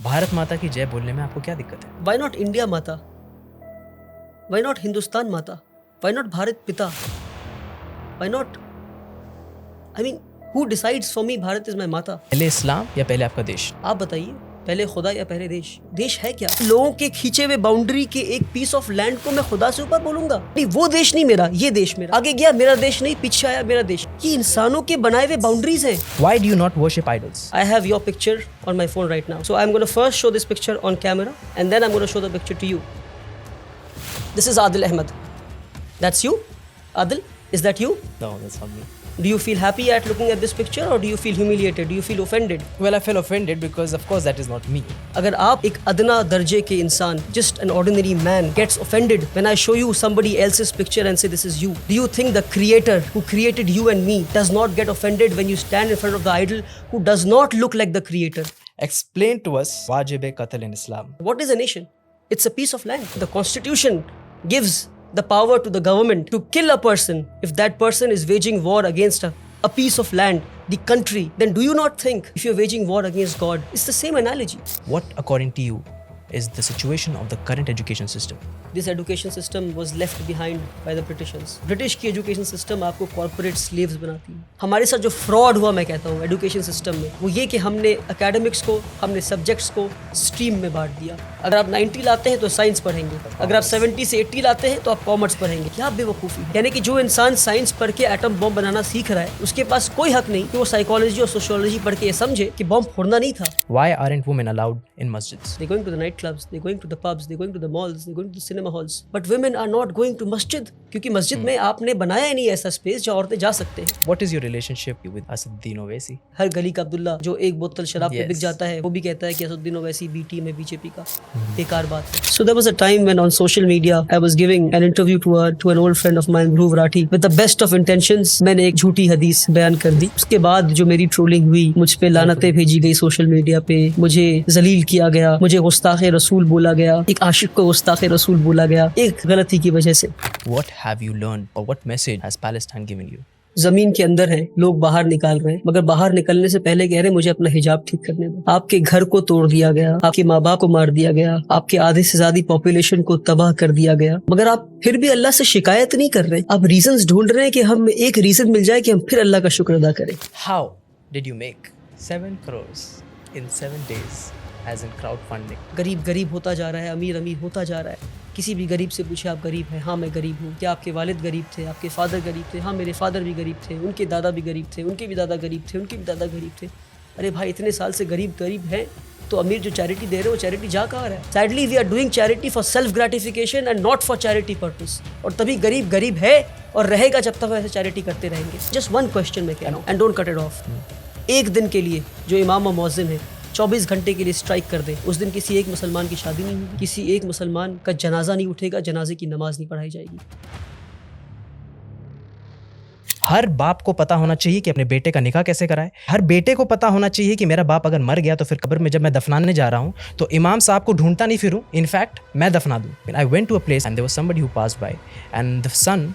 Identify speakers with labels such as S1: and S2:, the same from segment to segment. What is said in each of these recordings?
S1: भारत माता की जय बोलने में आपको क्या दिक्कत है?
S2: Why not India माता? Why not हिंदुस्तान माता? Why not भारत पिता? Why not? I mean, who decides for me Bharat is my माता?
S1: पहले इस्लाम या पहले आपका देश?
S2: आप बताइए, पहले खुदा या पहले देश? देश है क्या? लोगों के खींचे हुए बाउंड्री के एक पीस ऑफ लैंड को मैं खुदा से ऊपर बोलूंगा? नहीं, वो देश नहीं मेरा, ये देश मेरा। आगे गया मेरा देश नहीं, पीछे आया मेरा देश। ये इंसानों के बनाए हुए बाउंड्रीज हैं।
S1: Why do you not worship idols?
S2: I have your picture on my phone right now. So I'm going to first show this picture on camera and then I'm going to show the picture to you. This is Adil Ahmed. That's you? Adil, is that you?
S1: No, that's not me.
S2: Do you feel happy at looking at this picture or do you feel humiliated? Do you feel offended?
S1: Well, I feel offended because of course that is not me.
S2: अगर आप एक अदना दर्जे के इंसान, just an ordinary man, gets offended when I show you somebody else's picture and say this is you, do you think the creator who created you and me does not get offended when you stand in front of the idol who does not look like the creator?
S1: Explain to us wajib-e-qatl in Islam.
S2: What is a nation? It's a piece of land. The constitution gives the power to the government to kill a person if that person is waging war against a piece of land, the country. Then do you not think if you're waging war against God? It's the same analogy.
S1: What, according to you, is the situation of the current education system?
S2: This education system was left behind by the Britishers. British की education system आपको corporate slaves बनाती है। हमारे साथ जो fraud हुआ मैं कहता हूँ education system में, वो ये कि हमने academics को, हमने subjects को stream में बांट दिया। अगर आप 90 लाते हैं तो साइंस पढ़ेंगे, अगर आप 70 से 80 लाते हैं तो आप कॉमर्स पढ़ेंगे। क्या बेवकूफ़ी है। यानी कि जो इंसान साइंस पढ़ के एटम बॉम्ब बनाना सीख रहा है, उसके पास कोई हक नहीं कि वो साइकोलॉजी और सोशियोलॉजी पढ़ के ये समझे कि बॉम्ब फोड़ना नहीं था।
S1: Why aren't women allowed in masjids?
S2: They're going to the nightclubs, they're going to the pubs, they're going to the malls, they're going to the cinema halls. But women are not going to masjid क्योंकि मस्जिद में आपने बनाया ही नहीं ऐसा space जहाँ औरतें जा सकते हैं।
S1: What is your relationship with Asaduddin Owaisi?
S2: हर गली का अब्दुल्ला जो एक बोतल शराब पे बिक
S1: Yes.
S2: जाता है, वो भी कहता है कि असदुद्दीन ओवैसी बी टीम है बीजेपी का। बेकार बात है। So there was a time when on social media I was giving an interview to an old friend of mine, Dhruv Rathi, with the best of intentions. मैंने एक झूठी हदीस बयान कर दी। उसके बाद जो मेरी ट्रोलिंग हुई, मुझ पे लानतें भेजी गई सोशल मीडिया पे, मुझे जलील किया गया, मुझे गुस्ताखे रसूल बोला गया, एक आशिक को गुस्ताखे रसूल बोला गया, एक गलती की वजह से।
S1: What have you learned or what message has Palestine given you?
S2: जमीन के अंदर है, लोग बाहर निकाल रहे हैं, मगर बाहर निकलने से पहले कह रहे हैं मुझे अपना हिजाब ठीक करने दो। आपके घर को तोड़ दिया गया, आपके माँ बाप को मार दिया गया, आपके आधे से ज्यादा पॉपुलेशन को तबाह कर दिया गया, मगर आप फिर भी अल्लाह से शिकायत नहीं कर रहे। आप रीजंस ढूंढ रहे हैं कि हम एक रीजन मिल जाए कि हम फिर अल्लाह का शुक्र अदा करें।
S1: How did you make 7 crores in 7 days as in crowdfunding?
S2: गरीब गरीब होता जा रहा है, अमीर अमीर होता जा रहा है। किसी भी गरीब से पूछे आप गरीब हैं? हाँ मैं गरीब हूँ। क्या आपके वालिद गरीब थे? आपके फादर गरीब थे? हाँ मेरे फादर भी गरीब थे, उनके दादा भी गरीब थे, उनके भी दादा गरीब थे, उनके भी दादा गरीब थे। अरे भाई इतने साल से गरीब गरीब हैं तो अमीर जो चैरिटी दे रहे हैं वो चैरिटी जा कहाँ रहा है? Sadly we are doing charity for self gratification and not for charity purpose. और तभी गरीब गरीब है और रहेगा जब तक ऐसे चैरिटी करते रहेंगे। जस्ट वन क्वेश्चन मैं कह रहा हूँ and don't cut it of. एक दिन के लिए जो इमाम और मुअज्जिन है 24 घंटे के लिए स्ट्राइक कर दे, उस दिन किसी एक मुसलमान की शादी नहीं होगी, किसी एक मुसलमान का जनाजा नहीं उठेगा, जनाजे की नमाज नहीं पढ़ाई जाएगी।
S1: हर बाप को पता होना चाहिए कि अपने बेटे का निकाह कैसे कराए। हर बेटे को पता होना चाहिए कि मेरा बाप अगर मर गया तो फिर कब्र में जब मैं दफनाने जा रहा हूँ तो इमाम साहब को ढूंढता नहीं फिरूं, इनफैक्ट मैं दफना दूं। I went to a place and there was somebody who passed by and the son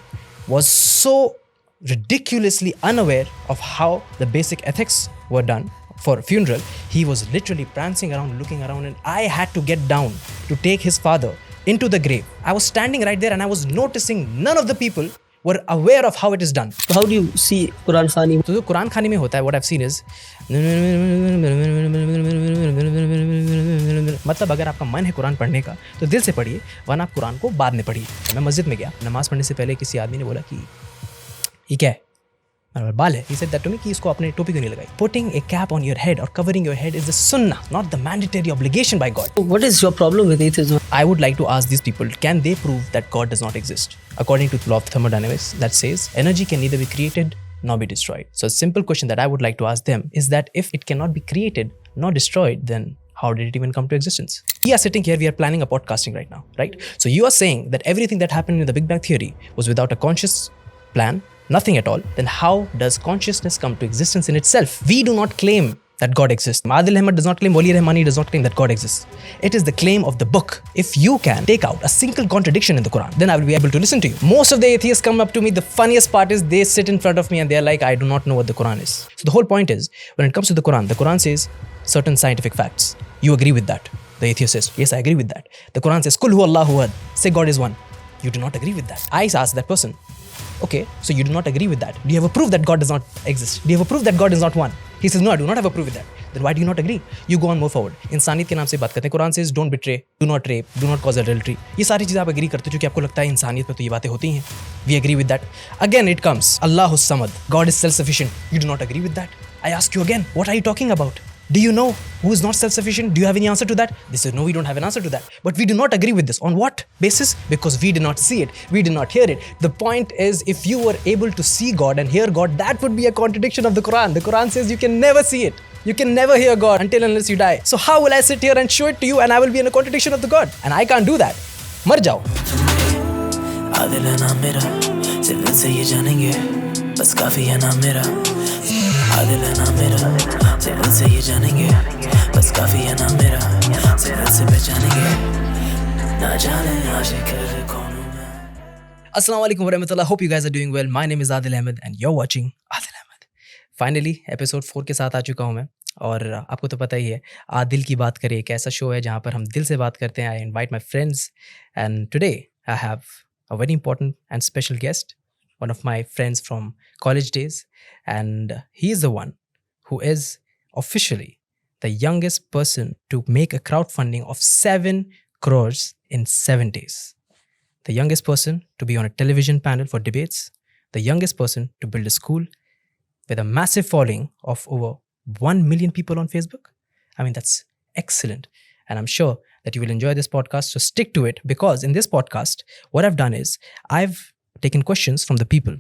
S1: was so ridiculously unaware of how the basic ethics were done for funeral. He was literally prancing around, looking around, and I had to get down to take his father into the grave. I was standing right there and I was noticing none of the people were aware of how it is done.
S2: So how do you see Quran Khani?
S1: तो जो कुरान खानी में होता है, what I've seen is मतलब अगर आपका मन है कुरान पढ़ने का तो दिल से पढ़िए, वरना आप कुरान को बाद में पढ़िए। मैं मस्जिद में गया, नमाज पढ़ने से पहले किसी आदमी ने बोला कि ये क्या है? मैंने बोला बाल है। He said that to me कि इसको आपने टोपी क्यों नहीं लगाई? Putting a cap on your head or covering your head is the sunnah, not the mandatory obligation by God.
S2: What is your problem with atheism?
S1: I would like to ask these people, can they prove that God does not exist? According to the law of thermodynamics, that says energy can neither be created nor be destroyed. So a simple question that I would like to ask them is that if it cannot be created nor destroyed, then how did it even come to existence? We are sitting here, we are planning a podcasting right now, right? So you are saying that everything that happened in the Big Bang Theory was without a conscious plan, nothing at all. Then how does consciousness come to existence in itself? We do not claim that God exists. Adil Ahmed does not claim, Wali Rahmani does not claim that God exists. It is the claim of the book. If you can take out a single contradiction in the Quran, then I will be able to listen to you. Most of the atheists come up to me. The funniest part is they sit in front of me and they are like, I do not know what the Quran is. So the whole point is, when it comes to the Quran says certain scientific facts. You agree with that? The atheist says, yes, I agree with that. The Quran says, Kul hu Allahu ahad. Say God is one. You do not agree with that. I ask that person, okay, so you do not agree with that. Do you have a proof that God does not exist? Do you have a proof that God is not one? He says, no, I do not have a proof with that. Then why do you not agree? You go on, move forward. इंसानियत के नाम से बात करते हैं. Quran says, don't betray, do not rape, do not cause adultery. ये सारी चीज़ें आप agree करते हो क्योंकि आपको लगता है इंसानियत में तो ये बातें होती हैं. We agree with that. Again it comes, Allahus Samad. God is self-sufficient. You do not agree with that. I ask you again, what are you talking about? Do you know who is not self-sufficient? Do you have any answer to that? They say, no, we don't have an answer to that. But we do not agree with this. On what basis? Because we did not see it. We did not hear it. The point is, if you were able to see God and hear God, that would be a contradiction of the Quran. The Quran says you can never see it. You can never hear God until unless you die. So how will I sit here and show it to you and I will be in a contradiction of the God? And I can't do that. मर जाओ.
S3: आदिल है नाम मेरा, सिर्फ दिल से ये जानेंगे, बस काफी है नाम मेरा. आदिल है नाम मेरा, सिर्फ दिल से ये जानेंगे, बस काफी है नाम मेरा, सिर्फ दिल से पहचानेंगे, ना जाने आशिक कौन हूँ मैं.
S1: Assalamu alaikum warahmatullah. Hope you guys are doing well. My name is Adil Ahmed and you're watching Adil Ahmed. Finally episode 4 के साथ आ चुका हूँ मैं. और आपको तो पता ही है, आदिल की बात करें एक ऐसा शो है जहाँ पर हम दिल से बात करते हैं. I invite my friends and today I have a very important and special guest, one of my friends from college days, and he is the one who is officially the youngest person to make a crowdfunding of 7 crores in 7 days. The youngest person to be on a television panel for debates, the youngest person to build a school with a massive following of over 1 million people on Facebook. I mean, that's excellent. And I'm sure that you will enjoy this podcast. So stick to it, because in this podcast, what I've done is I've taken questions from the people.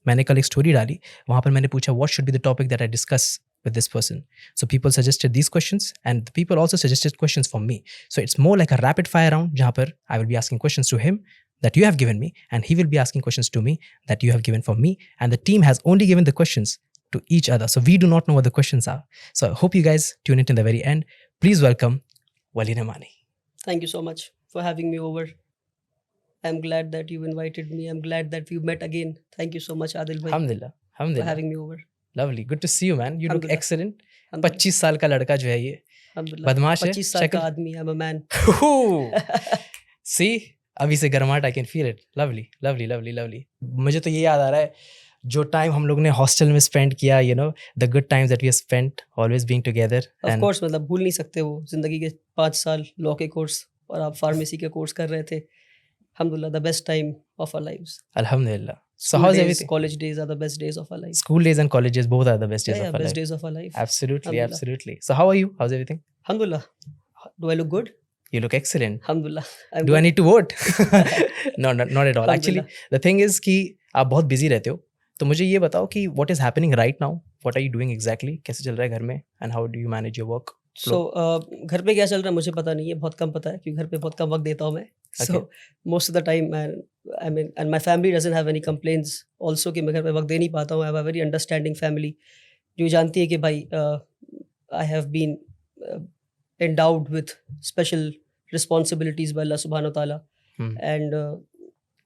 S1: मैंने कल एक story डाली, वहाँ पर मैंने पूछा what should be the topic that I discuss with this person. So people suggested these questions and the people also suggested questions from me. So it's more like a rapid fire round जहाँ पर I will be asking questions to him that you have given me and he will be asking questions to me that you have given for me, and the team has only given the questions to each other. So we do not know what the questions are. So I hope you guys tune in to the very end. Please welcome Wali Rahmani.
S2: Thank you so much for having me over. I'm glad that you invited me. I'm glad that we met again. Thank you so much, Adil bhai,
S1: Alhamdulillah.
S2: for
S1: Alhamdulillah.
S2: having me over.
S1: Lovely. Good to see you, man. You look
S2: Alhamdulillah.
S1: excellent.
S2: Alhamdulillah.
S1: 25 साल का लड़का जो है ये
S2: Alhamdulillah.
S1: बदमाश है.
S2: 25 साल का
S1: शक्ल-
S2: आदमी. I'm a man.
S1: See, अभी से गर्माहट, I can feel it. Lovely, lovely, lovely, lovely. मुझे तो ये याद आ रहा है जो टाइम हम लोग ने हॉस्टल में स्पेंड किया, you know, the good times that we have spent always being together.
S2: Of course, मतलब भूल नहीं सकते वो जिंदगी के 5 साल लॉ के कोर्स और आप फार्मेसी के कोर्स कर रहे थे. Alhamdulillah, the best time of our lives.
S1: Alhamdulillah. So
S2: School
S1: how's
S2: days,
S1: everything?
S2: college days are the best days of our life.
S1: School days and college days both are the best days
S2: Yeah,
S1: of our
S2: best
S1: life.
S2: days of our life.
S1: Absolutely,
S2: Alhamdulillah.
S1: absolutely. So how are you? How's everything?
S2: Alhamdulillah. Do I look good?
S1: You look excellent.
S2: Alhamdulillah. I'm
S1: Do I
S2: good.
S1: need to vote? No, not at all. Actually,
S2: Alhamdulillah.
S1: the thing is कि आप बहुत busy रहते हो, तो मुझे ये बताओ कि what is happening right now? What are you doing exactly? कैसे चल रहा है घर में? And how do you manage your work?
S2: So, घर पे क्या चल रहा है मुझे पता नहीं है, बहुत कम पता है क्योंकि घर पे बहुत कम वक्त देता हूँ मैं. So most of the time, I mean, and my family doesn't have any complaints also कि मैं घर पे वक्त दे नहीं पाता हूँ. I have a very understanding family जो जानती है कि भाई I have been endowed with special responsibilities by Allah subhanahu wa ta'ala.
S1: Hmm.
S2: And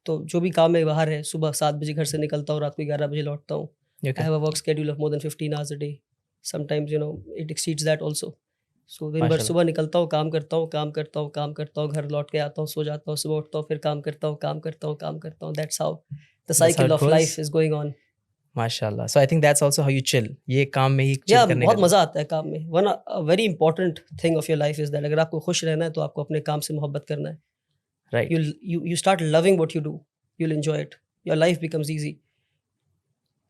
S2: तो जो भी काम है बाहर है, सुबह 7 बजे घर से निकलता हूँ, रात को 11 बजे लौटता हूँ. I
S1: Okay.
S2: have a work schedule of more than 15 hours a day. Sometimes, you know, it exceeds that also. So दिन भर
S1: माशाल्लाह.
S2: सुबह निकलता हूँ, काम करता हूँ, घर लौट के आता हूँ, सो जाता हूँ, सुबह उठता हूँ, फिर काम करता हूँ. That's how the
S1: That's how
S2: cycle
S1: it
S2: of
S1: goes.
S2: life is going on.
S1: माशाल्लाह. So I think that's also how you chill. ये काम में ही chill
S2: Yeah,
S1: करने
S2: बहुत
S1: का.
S2: मजा आता है काम में. One a very important thing of your life is that अगर आपको खुश रहना है तो आपको अपने काम से मोहब्बत करना है.
S1: Right.
S2: You start loving what you do. You'll enjoy it. Your life becomes easy.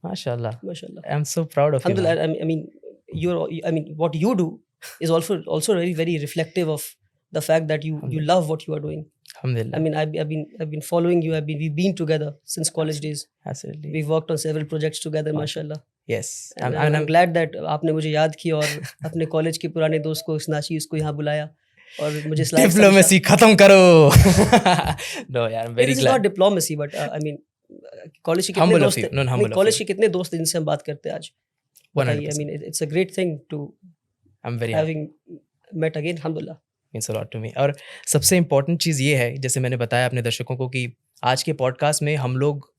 S1: माशाल्लाह.
S2: MashaAllah.
S1: I'm so proud of you. man.
S2: Alhamdulillah. I mean, what you do is also very, very reflective of the fact that you love what you are doing.
S1: Alhamdulillah.
S2: I mean, I've been following you. We've been together since college days.
S1: Absolutely.
S2: We've worked on several projects together, mashallah.
S1: Yes.
S2: And
S1: I'm
S2: I'm glad that आपने मुझे याद किया और अपने college के पुराने दोस्त को नाची उसको यहाँ बुलाया और मुझे slides
S1: डिप्लोमेसी खत्म करो. No, yeah, I'm very
S2: This is not
S1: glad.
S2: diplomacy, but I mean, college के
S1: Humble
S2: कितने
S1: of
S2: दोस्त
S1: you.
S2: हैं?
S1: No, humble of
S2: college
S1: you.
S2: के कितने दोस्त हैं जिनसे हम बात करते हैं आज? बताइए. I
S1: 100%.
S2: mean, it's a great thing to
S1: I am very happy,
S2: having met again, alhamdulillah.
S1: Means a lot to me. और सबसे इम्पोर्टेंट चीज़ ये है, जैसे मैंने बताया अपने दर्शकों को, कि आज के पॉडकास्ट में हम लोग,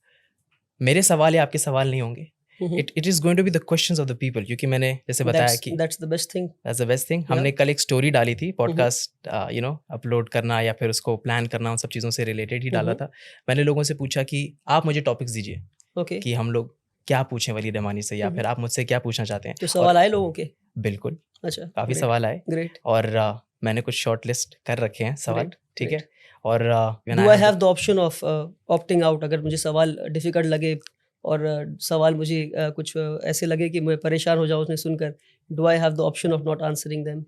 S1: मेरे सवाल या आपके सवाल नहीं होंगे, it is going to be the questions of the people, क्योंकि मैंने जैसे बताया कि
S2: That's the best thing.
S1: That's the best thing. हमने कल एक स्टोरी डाली थी, पॉडकास्ट अपलोड करना या फिर उसको प्लान करना, उन सब चीज़ों से रिलेटेड ही डाला था। मैंने लोगों से पूछा कि आप मुझे टॉपिक्स दीजिए
S2: Okay.
S1: कि हम लोग क्या पूछें वलीद रहमानी से, या फिर आप मुझसे क्या पूछना चाहते हैं।
S2: तो सवाल आए लोगों के?
S1: बिल्कुल,
S2: अच्छा,
S1: काफ़ी
S2: great,
S1: सवाल आए,
S2: great.
S1: और मैंने कुछ शॉर्ट लिस्ट कर रखे हैं सवाल,
S2: Great,
S1: ठीक है।
S2: great.
S1: और when
S2: Do I
S1: had
S2: have the option of opting out? अगर मुझे सवाल डिफिकल्ट लगे और सवाल मुझे कुछ ऐसे लगे कि मैं परेशान हो जाऊँ उसने सुनकर, do I have the option of not answering them?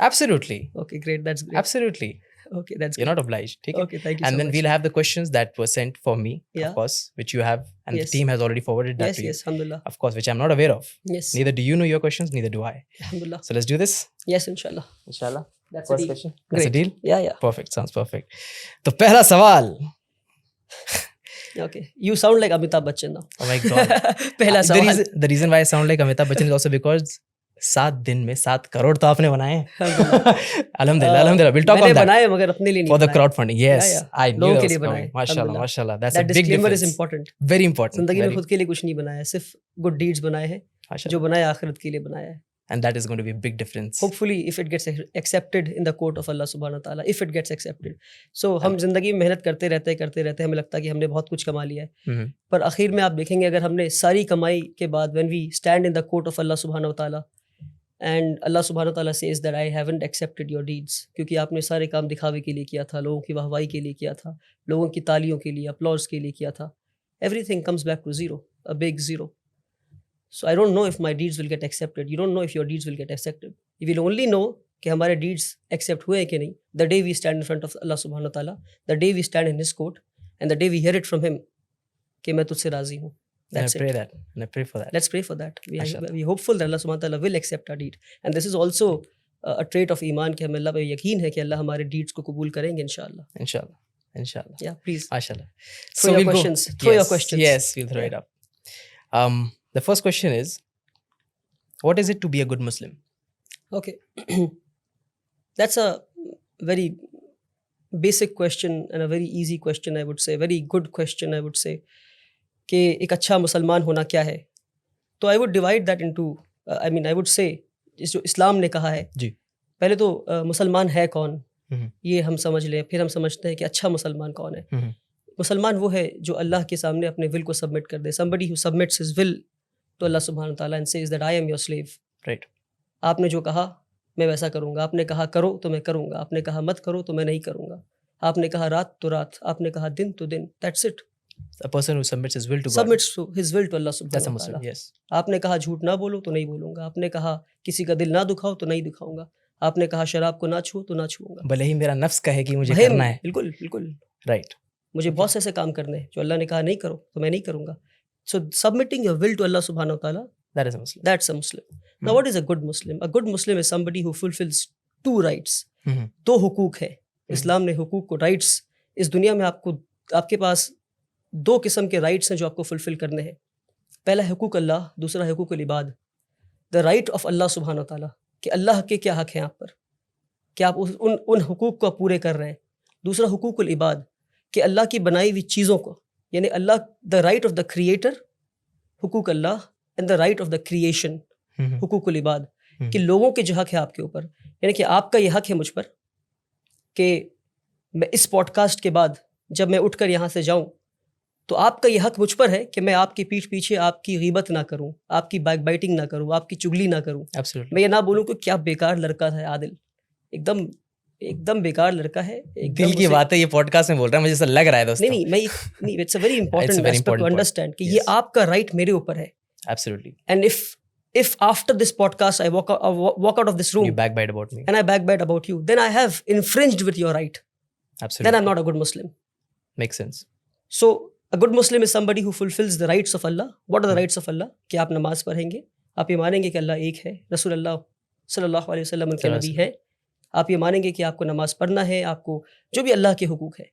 S1: Absolutely,
S2: Okay, great, that's great.
S1: absolutely,
S2: Okay, that's
S1: you're
S2: great.
S1: not obliged, ठीक है।
S2: Okay, thank you
S1: And
S2: so
S1: then
S2: much.
S1: we'll have the questions that were sent for me,
S2: Yeah.
S1: of course, which you have, and
S2: Yes.
S1: the team has already forwarded that
S2: Yes,
S1: to you,
S2: yes, alhamdulillah.
S1: of course, which I'm not aware of.
S2: Yes,
S1: Neither do you know your questions, neither do I.
S2: alhamdulillah.
S1: So let's do this,
S2: Yes, inshallah.
S1: inshallah.
S2: That's a
S1: First
S2: deal.
S1: question. That's a
S2: Great.
S1: deal.
S2: Yeah, yeah.
S1: Perfect, sounds perfect. तो पहला सवाल,
S2: Okay, you sound like Amitabh Bachchan now.
S1: oh my god.
S2: पहला सवाल.
S1: The reason why I sound like Amitabh Bachchan is also because 7 दिन में 7 करोड़ तो आपने बनाए हैं। अल्हम्दुलिल्लाह, अल्हम्दुलिल्लाह, we'll talk
S2: मैंने
S1: on that.
S2: बनाए मगर अपने लिए नहीं
S1: For the
S2: बनाए.
S1: crowdfunding, yes,
S2: Yeah, yeah.
S1: I knew
S2: लोगों
S1: that
S2: के
S1: was
S2: लिए
S1: coming.
S2: बनाए,
S1: माशाल्लाह,
S2: अल्हम्दुलिल्lah.
S1: माशाल्लाह, that's
S2: That
S1: a big
S2: disclaimer is
S1: difference.
S2: important.
S1: Very important.
S2: जिंदगी में
S1: very-
S2: खुद के लिए कुछ नहीं बनाया, सिर्फ गुड डीड्स बनाए हैं,
S1: माशाल्लाह.
S2: जो बनाया आखिरत के लिए बनाया है.
S1: And that is going to be a big difference.
S2: Hopefully if it gets accepted in the court of Allah subhanahu wa ta'ala, if it gets accepted. So हम जिंदगी में मेहनत करते रहते हैं, हमें लगता है कि हमने बहुत कुछ कमा लिया है,
S1: Mhm.
S2: पर आखिर में आप देखेंगे अगर हमने सारी कमाई के बाद when we stand in the court of Allah subhanahu wa ta'ala and Allah subhanahu wa ta'ala says that I haven't accepted your deeds, क्योंकि आपने सारे काम दिखावे के लिए किया था, लोगों की वाहवाही के लिए किया था, लोगों की तालियों के लिए, applause के लिए किया था, everything comes back to zero, a big zero. So I don't know if my deeds will get accepted. You don't know if your deeds will get accepted. You will only know कि हमारे deeds accept हुए हैं कि नहीं the day we stand in front of Allah subhanahu wa ta'ala, the day we stand in his court, and the day we hear it from him कि मैं तुझसे राजी हूँ.
S1: And I
S2: That's
S1: pray
S2: it.
S1: that. And I pray for that.
S2: Let's pray for that.
S1: Mashallah.
S2: We hopeful that Allah subhanahu wa ta'ala will accept our deed. And this is also a trait of iman कि हमें अल्लाह पे यकीन है कि अल्लाह हमारे deeds को कबूल करेंगे इंशाल्लाह.
S1: Inshallah. Inshallah.
S2: Yeah, please.
S1: Mashallah.
S2: Throw your
S1: we'll
S2: questions.
S1: Go.
S2: Throw your
S1: Yes,
S2: questions.
S1: Yes, we'll throw it up. The first question is, what is it to be a good Muslim?
S2: Okay. That's a very basic question and a very easy question, I would say. Very good question, I would say. कि एक अच्छा मुसलमान होना क्या है? तो I would divide that into, I would say, जो इस्लाम ने कहा है,
S1: जी.
S2: पहले तो मुसलमान है कौन,
S1: Mhm.
S2: ये हम समझ लें, फिर हम समझते हैं कि अच्छा मुसलमान कौन है.
S1: Mhm.
S2: मुसलमान वो है जो अल्लाह के सामने अपने विल को सबमिट कर दे. Somebody who submits his will to Allah subhanahu wa ta'ala and says that I am your slave.
S1: Right.
S2: आपने जो कहा मैं वैसा करूँगा, आपने कहा करो तो मैं करूँगा, आपने कहा मत करो तो मैं नहीं करूँगा, आपने कहा रात तो रात, आपने कहा दिन तो दिन. That's it.
S1: A person who submits his will to God.
S2: Submits to his will to Allah
S1: That's a
S2: subhanahu wa
S1: Muslim.
S2: ta'ala.
S1: Yes.
S2: आपने कहा झूठ ना बोलो तो नहीं बोलूँगा, आपने कहा किसी का दिल ना दुखाओ तो नहीं दुखाऊंगा, आपने कहा शराब को ना छूओ तो ना छूऊंगा.
S1: भले ही मेरा नफ्स कहे कि मुझे
S2: वही
S1: करना है.
S2: बिल्कुल बिल्कुल.
S1: Right.
S2: मुझे बहुत से ऐसे काम करने हैं जो अल्लाह ने कहा नहीं करो तो मैं नहीं करूँगा. So submitting your will to Allah subhanahu wa ta'ala,
S1: That is a Muslim.
S2: that's a Muslim. Now what is a good Muslim? A good Muslim is somebody who fulfills 2 rights.
S1: Mhm.
S2: 2 हुकूक है. इस्लाम ने हुकूक को, rights, इस दुनिया में आपके पास 2 किस्म के rights हैं जो आपको फुलफिल करने हैं. पहला है हुकूक अल्लाह, दूसरा है हुकूक इबाद. द राइट ऑफ अल्लाह सुब्हानहू व तआला, कि अल्लाह के क्या हक हैं आप पर, कि आप उन हुकूक को पूरे कर रहे हैं. दूसरा हुकूक इबाद, कि अल्लाह की बनाई हुई चीज़ों को, यानी Allah, the right of the creator हुकूक Allah, and the right of the creation
S1: Mhm.
S2: हुकूक इबाद, कि लोगों के जो हक है आपके ऊपर, यानी कि आपका ये हक है मुझ पर कि मैं इस पॉडकास्ट के बाद जब मैं उठकर यहाँ से जाऊँ तो आपका ये हक मुझ पर है कि मैं आपकी पीठ पीछे आपकी गीबत ना करूँ, आपकी बैक बाइटिंग ना करूँ, आपकी चुगली ना करूँ.
S1: Absolutely.
S2: मैं ये ना बोलूँ कि क्या बेकार लड़का है आदिल, एकदम बेकार लड़का है.
S1: दिल की बात है, ये पॉडकास्ट में बोल रहा है, मुझे ऐसा लग रहा है दोस्तों.
S2: नहीं, it's a very
S1: It's a
S2: important
S1: very
S2: aspect to
S1: important point.
S2: Understand कि
S1: Yes.
S2: ये आपका राइट मेरे ऊपर है.
S1: Absolutely.
S2: And if after this podcast I walk out of this
S1: You
S2: room
S1: backbite about me.
S2: and I backbite about you, then I have infringed with your right.
S1: Absolutely.
S2: Then I'm not a good Muslim.
S1: Makes sense.
S2: So a good Muslim is somebody who fulfills the rights of Allah. What are the rights of Allah? कि आप नमाज पढ़ेंगे, आप ये मानेंगे कि अल्लाह एक है, रसूल अल्लाह सल्लल्लाहु अलैहि वसल्लम उनके नबी हैं, आप ये मानेंगे कि आपको नमाज पढ़ना है, आपको जो भी अल्लाह के हुकूक है,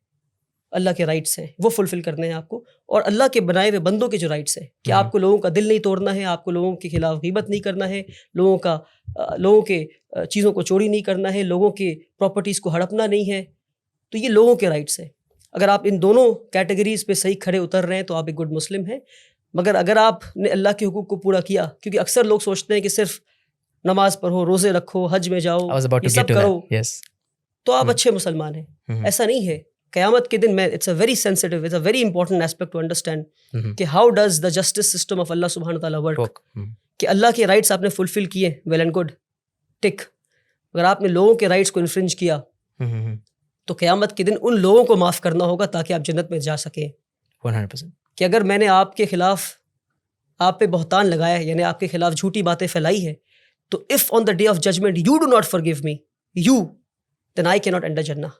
S2: अल्लाह के राइट्स हैं वो फुलफिल करने हैं आपको, और अल्लाह के बनाए हुए बंदों के जो राइट्स हैं कि आपको लोगों का दिल नहीं तोड़ना है, आपको लोगों के खिलाफ गीबत नहीं करना है, लोगों के चीज़ों को चोरी नहीं करना है, लोगों के प्रॉपर्टीज़ को हड़पना नहीं है। तो ये लोगों के राइट्स हैं। अगर आप इन दोनों कैटेगरीज पे सही खड़े उतर रहे हैं तो आप एक गुड मुस्लिम हैं। मगर अगर आपने अल्लाह के हुकूक को पूरा किया, क्योंकि अक्सर लोग सोचते हैं कि सिर्फ नमाज पढ़ो, रोज़े रखो, हज में जाओ, ये सब करो तो आप अच्छे मुसलमान हैं। ऐसा नहीं है। क़यामत के दिन में it's a very sensitive, it's a very important aspect to understand कि how does the justice system of Allah सुब्हानहू व तआला वर्क। कि अल्लाह के राइट्स आपने फुलफिल किए, वेल एंड गुड, टिक। अगर आपने लोगों के राइट्स को इन्फ्रिंज किया तो क़यामत के दिन उन लोगों को माफ़ करना होगा ताकि आप जन्नत में जा सकें
S1: 100%।
S2: कि अगर मैंने आपके खिलाफ, आप पे बहतान लगाया है, यानी आपके खिलाफ झूठी बातें फैलाई है, तो if on the day of judgement you do not forgive me, then I cannot enter जन्नह।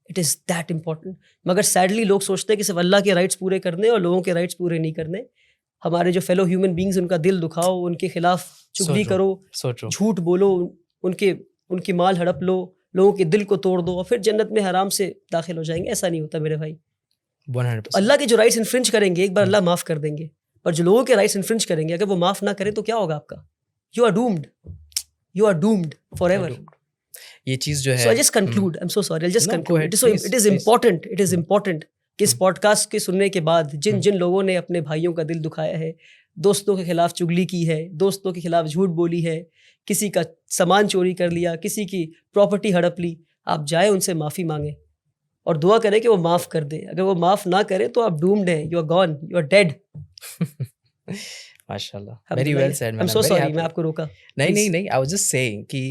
S2: It is that important. मगर सैडली लोग सोचते हैं कि सिर्फ अल्लाह के राइट्स पूरे करने और लोगों के राइट्स पूरे नहीं करने। हमारे जो फेलो ह्यूमन बींग्स, उनका दिल दुखाओ, उनके खिलाफ चुगली करो, झूठ बोलो, उनके माल हड़प लो, लोगों के दिल को तोड़ दो और फिर जन्नत में हराम से दाखिल हो जाएंगे। ऐसा नहीं होता मेरे भाई।
S1: 100%।
S2: अल्लाह के जो राइट्स इन्फ्रिंज करेंगे एक बार अल्लाह माफ़ कर देंगे, पर जो लोगों के राइट्स इन्फ्रिंज करेंगे अगर वो माफ़ ना करें तो क्या होगा आपका? You are doomed forever.
S1: ये चीज़ जो है,
S2: So I just conclude. I'm so sorry. I'll just conclude. It is important. It is important कि इस पॉडकास्ट के सुनने के बाद जिन लोगों ने अपने भाइयों का दिल दुखाया है, दोस्तों के खिलाफ चुगली की है, दोस्तों के खिलाफ झूठ बोली है, किसी का सामान चोरी कर लिया, किसी की प्रॉपर्टी हड़प ली, आप जाए उनसे माफ़ी मांगे और दुआ करें कि वो माफ़ कर दे। अगर वो माफ़ ना करे तो आप डूम्ड हैं, you are gone, you are dead.
S1: माशाल्लाह, very well said.
S2: I am so sorry, मैं आपको रोका।
S1: नहीं, आई वाज जस्ट सेइंग कि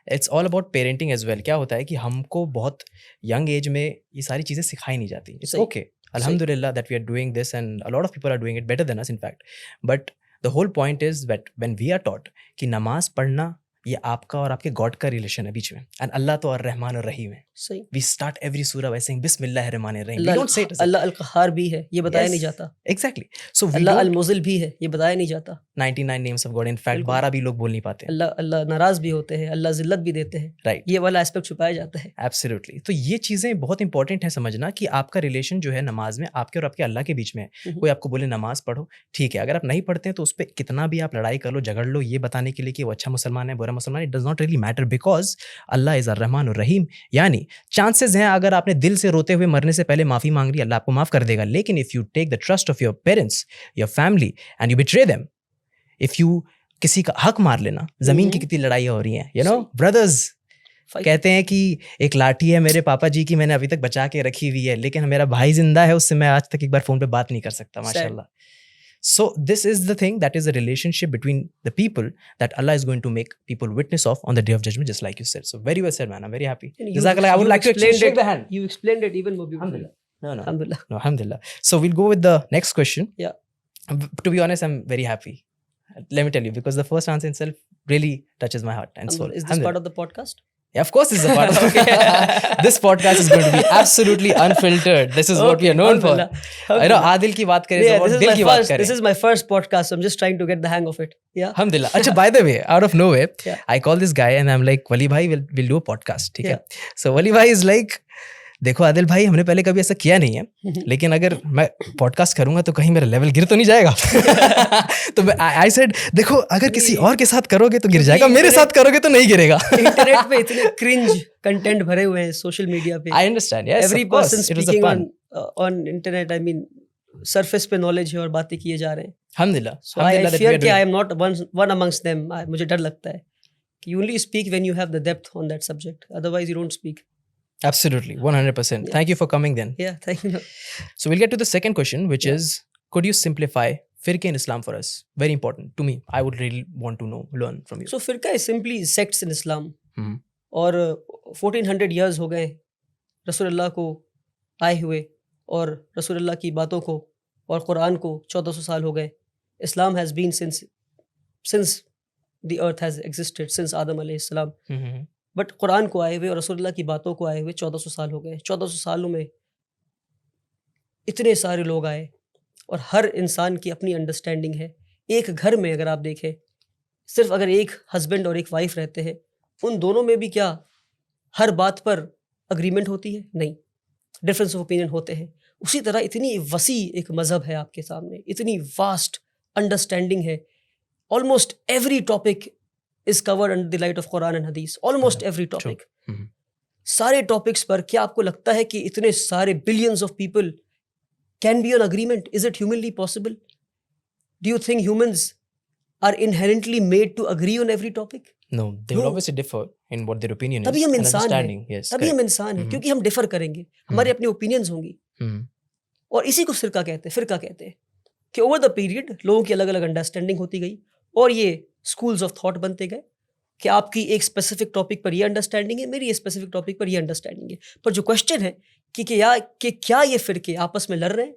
S1: it's all about parenting as well. क्या होता है कि हमको बहुत यंग एज में ये सारी चीज़ें सिखाई नहीं जाती। It's okay, alhamdulillah that we are doing this and a lot of people are doing it better than us in fact, but the whole point is that when we are taught कि नमाज पढ़ना ये आपका और आपके God का relation है बीच में, एंड अल्लाह तो और रहमान और रहीम है।
S2: सही।
S1: वी स्टार्ट एवरी सूरा बाय सेइंग बिस्मिल्लाहिर्रहमानिर्रहीम। वी डोंट से
S2: अल्लाह अल क़हार भी है, ये बताया नहीं जाता।
S1: एग्जैक्टली। सो
S2: अल्लाह अल मुज़िल भी है, ये बताया नहीं जाता।
S1: 99 नेम्स ऑफ गॉड, इनफैक्ट 12 भी लोग बोल नहीं पाते।
S2: अल्लाह नाराज भी होते हैं, अल्लाह जिल्लत भी देते हैं,
S1: राइट।
S2: ये वाला एस्पेक्ट छुपाया जाता है।
S1: एब्सोल्युटली। तो ये चीज़ें बहुत इंपॉर्टेंट है समझना कि आपका रिलेशन जो है नमाज में आपके और आपके अल्लाह के बीच में है। कोई आपको बोले नमाज पढ़ो, ठीक है, अगर आप नहीं पढ़ते हैं तो उस पर कितना भी आप लड़ाई कर लो, झगड़ लो, ये बताने के लिए कि वो अच्छा मुसलमान है, बुरा मुसलमान, it does not really matter because Allah is अर्रहमान और रहीम। यानी चांसेस हैं अगर आपने दिल से रोते हुए मरने से पहले माफ़ी मांग ली, अल्लाह आपको माफ़ कर देगा। लेकिन if you take the trust of your parents, your family and you betray them, if you किसी का हक मार लेना, ज़मीन की कितनी लड़ाइयाँ हो रही हैं, यू नो ब्रदर्स कहते हैं कि एक लाठी है मेरे पापा जी की, मैंने अभी तक बचा के रखी हुई है, लेकिन मेरा भाई जिंदा है, उससे मैं आज तक एक बार फ़ोन पे बात नहीं कर सकता, माशाल्लाह। So this is the thing, that is the relationship between the people that Allah is going to make people witness of on the day of judgment, just like you said. So very well said, man. I'm very happy. Jazakallah. I would like to shake the hand.
S2: You explained it even more beautifully.
S1: Alhamdulillah. No, alhamdulillah. So we'll go with the next question.
S2: Yeah.
S1: To be honest, I'm very happy. Let me tell you, because the first answer itself really touches my heart and soul.
S2: Is this part of the podcast?
S1: Yeah, of course this is a part of it. This podcast is going to be absolutely unfiltered. This is what we are known for. I know, Adil की बात करें,
S2: yeah,
S1: दिल की बात करें.
S2: This is my first podcast, so I'm just trying to get the hang of it. Yeah.
S1: Alhamdulillah. Achha, by the way, out of nowhere, I call this guy and I'm like, Wali bhai, we'll do a podcast. ठीक है? So Wali bhai is like, देखो आदिल भाई, हमने पहले कभी ऐसा किया नहीं है, लेकिन अगर मैं पॉडकास्ट करूंगा तो कहीं मेरा लेवल गिर तो नहीं जाएगा। तो आई सेड, देखो अगर किसी और के साथ करोगे तो गिर जाएगा, मेरे साथ करोगे तो नहीं गिरेगा।
S2: इंटरनेट पे इतने क्रिंज कंटेंट भरे हुए हैं, सोशल मीडिया पे।
S1: I understand, yes,
S2: every person speaking on internet, I mean surface पे नॉलेज है और बातें किए जा रहे हैं।
S1: अल्हम्दुलिल्लाह।
S2: सो आई फियर कि I am not one amongst them. मुझे डर लगता है कि you only speak when you have the depth on that subject, otherwise you don't speak.
S1: Absolutely, 100%. Yeah. Thank you for coming then.
S2: Yeah, thank you.
S1: So we'll get to the second question, which is, could you simplify firqa in Islam for us? Very important to me. I would really want to know, learn from you.
S2: So firqa is simply sects in Islam. और 1400 years हो गए रसूलुल्लाह को आए हुए, और रसूलुल्लाह की बातों को और कुरान को 1400 साल हो गए। Islam has been since the earth has existed, since Adam alayhi salam. But Quran को आए हुए और रसूलुल्लाह की बातों को आए हुए 1400 साल हो गए। 1400 सालों में इतने सारे लोग आए और हर इंसान की अपनी अंडरस्टैंडिंग है। एक घर में अगर आप देखें, सिर्फ अगर एक हस्बैंड और एक वाइफ रहते हैं, उन दोनों में भी क्या हर बात पर अग्रीमेंट होती है? नहीं। डिफरेंस ऑफ ओपिनियन होते हैं, उसी तरह इतनी वसी एक मज़हब है आपके सामने, इतनी वास्ट अंडरस्टैंडिंग है. Almost every topic is covered under the light of Quran and Hadith, almost every topic. सारे टॉपिक्स पर क्या आपको लगता है कि इतने सारे billions of people can be on agreement? Is it humanly possible? Do you think humans are inherently made to agree on every topic?
S1: No, they will
S2: No.
S1: obviously differ in what their opinion
S2: तभी
S1: is
S2: हम
S1: and
S2: इंसान
S1: understanding.
S2: हैं,
S1: Yes,
S2: तभी हम
S1: correct.
S2: इंसान हैं, क्योंकि हम डिफर करेंगे, हमारे अपने ओपिनियंस होंगी. और इसी को फिरका कहते हैं कि ओवर द पीरियड लोगों की अलग अलग अंडरस्टैंडिंग होती गई और ये स्कूल्स ऑफ थॉट बनते गए कि आपकी एक स्पेसिफिक टॉपिक पर ये अंडरस्टैंडिंग है, मेरी ये स्पेसिफिक टॉपिक पर ये अंडरस्टैंडिंग है. पर जो क्वेश्चन है कि क्या ये फिरके आपस में लड़ रहे हैं,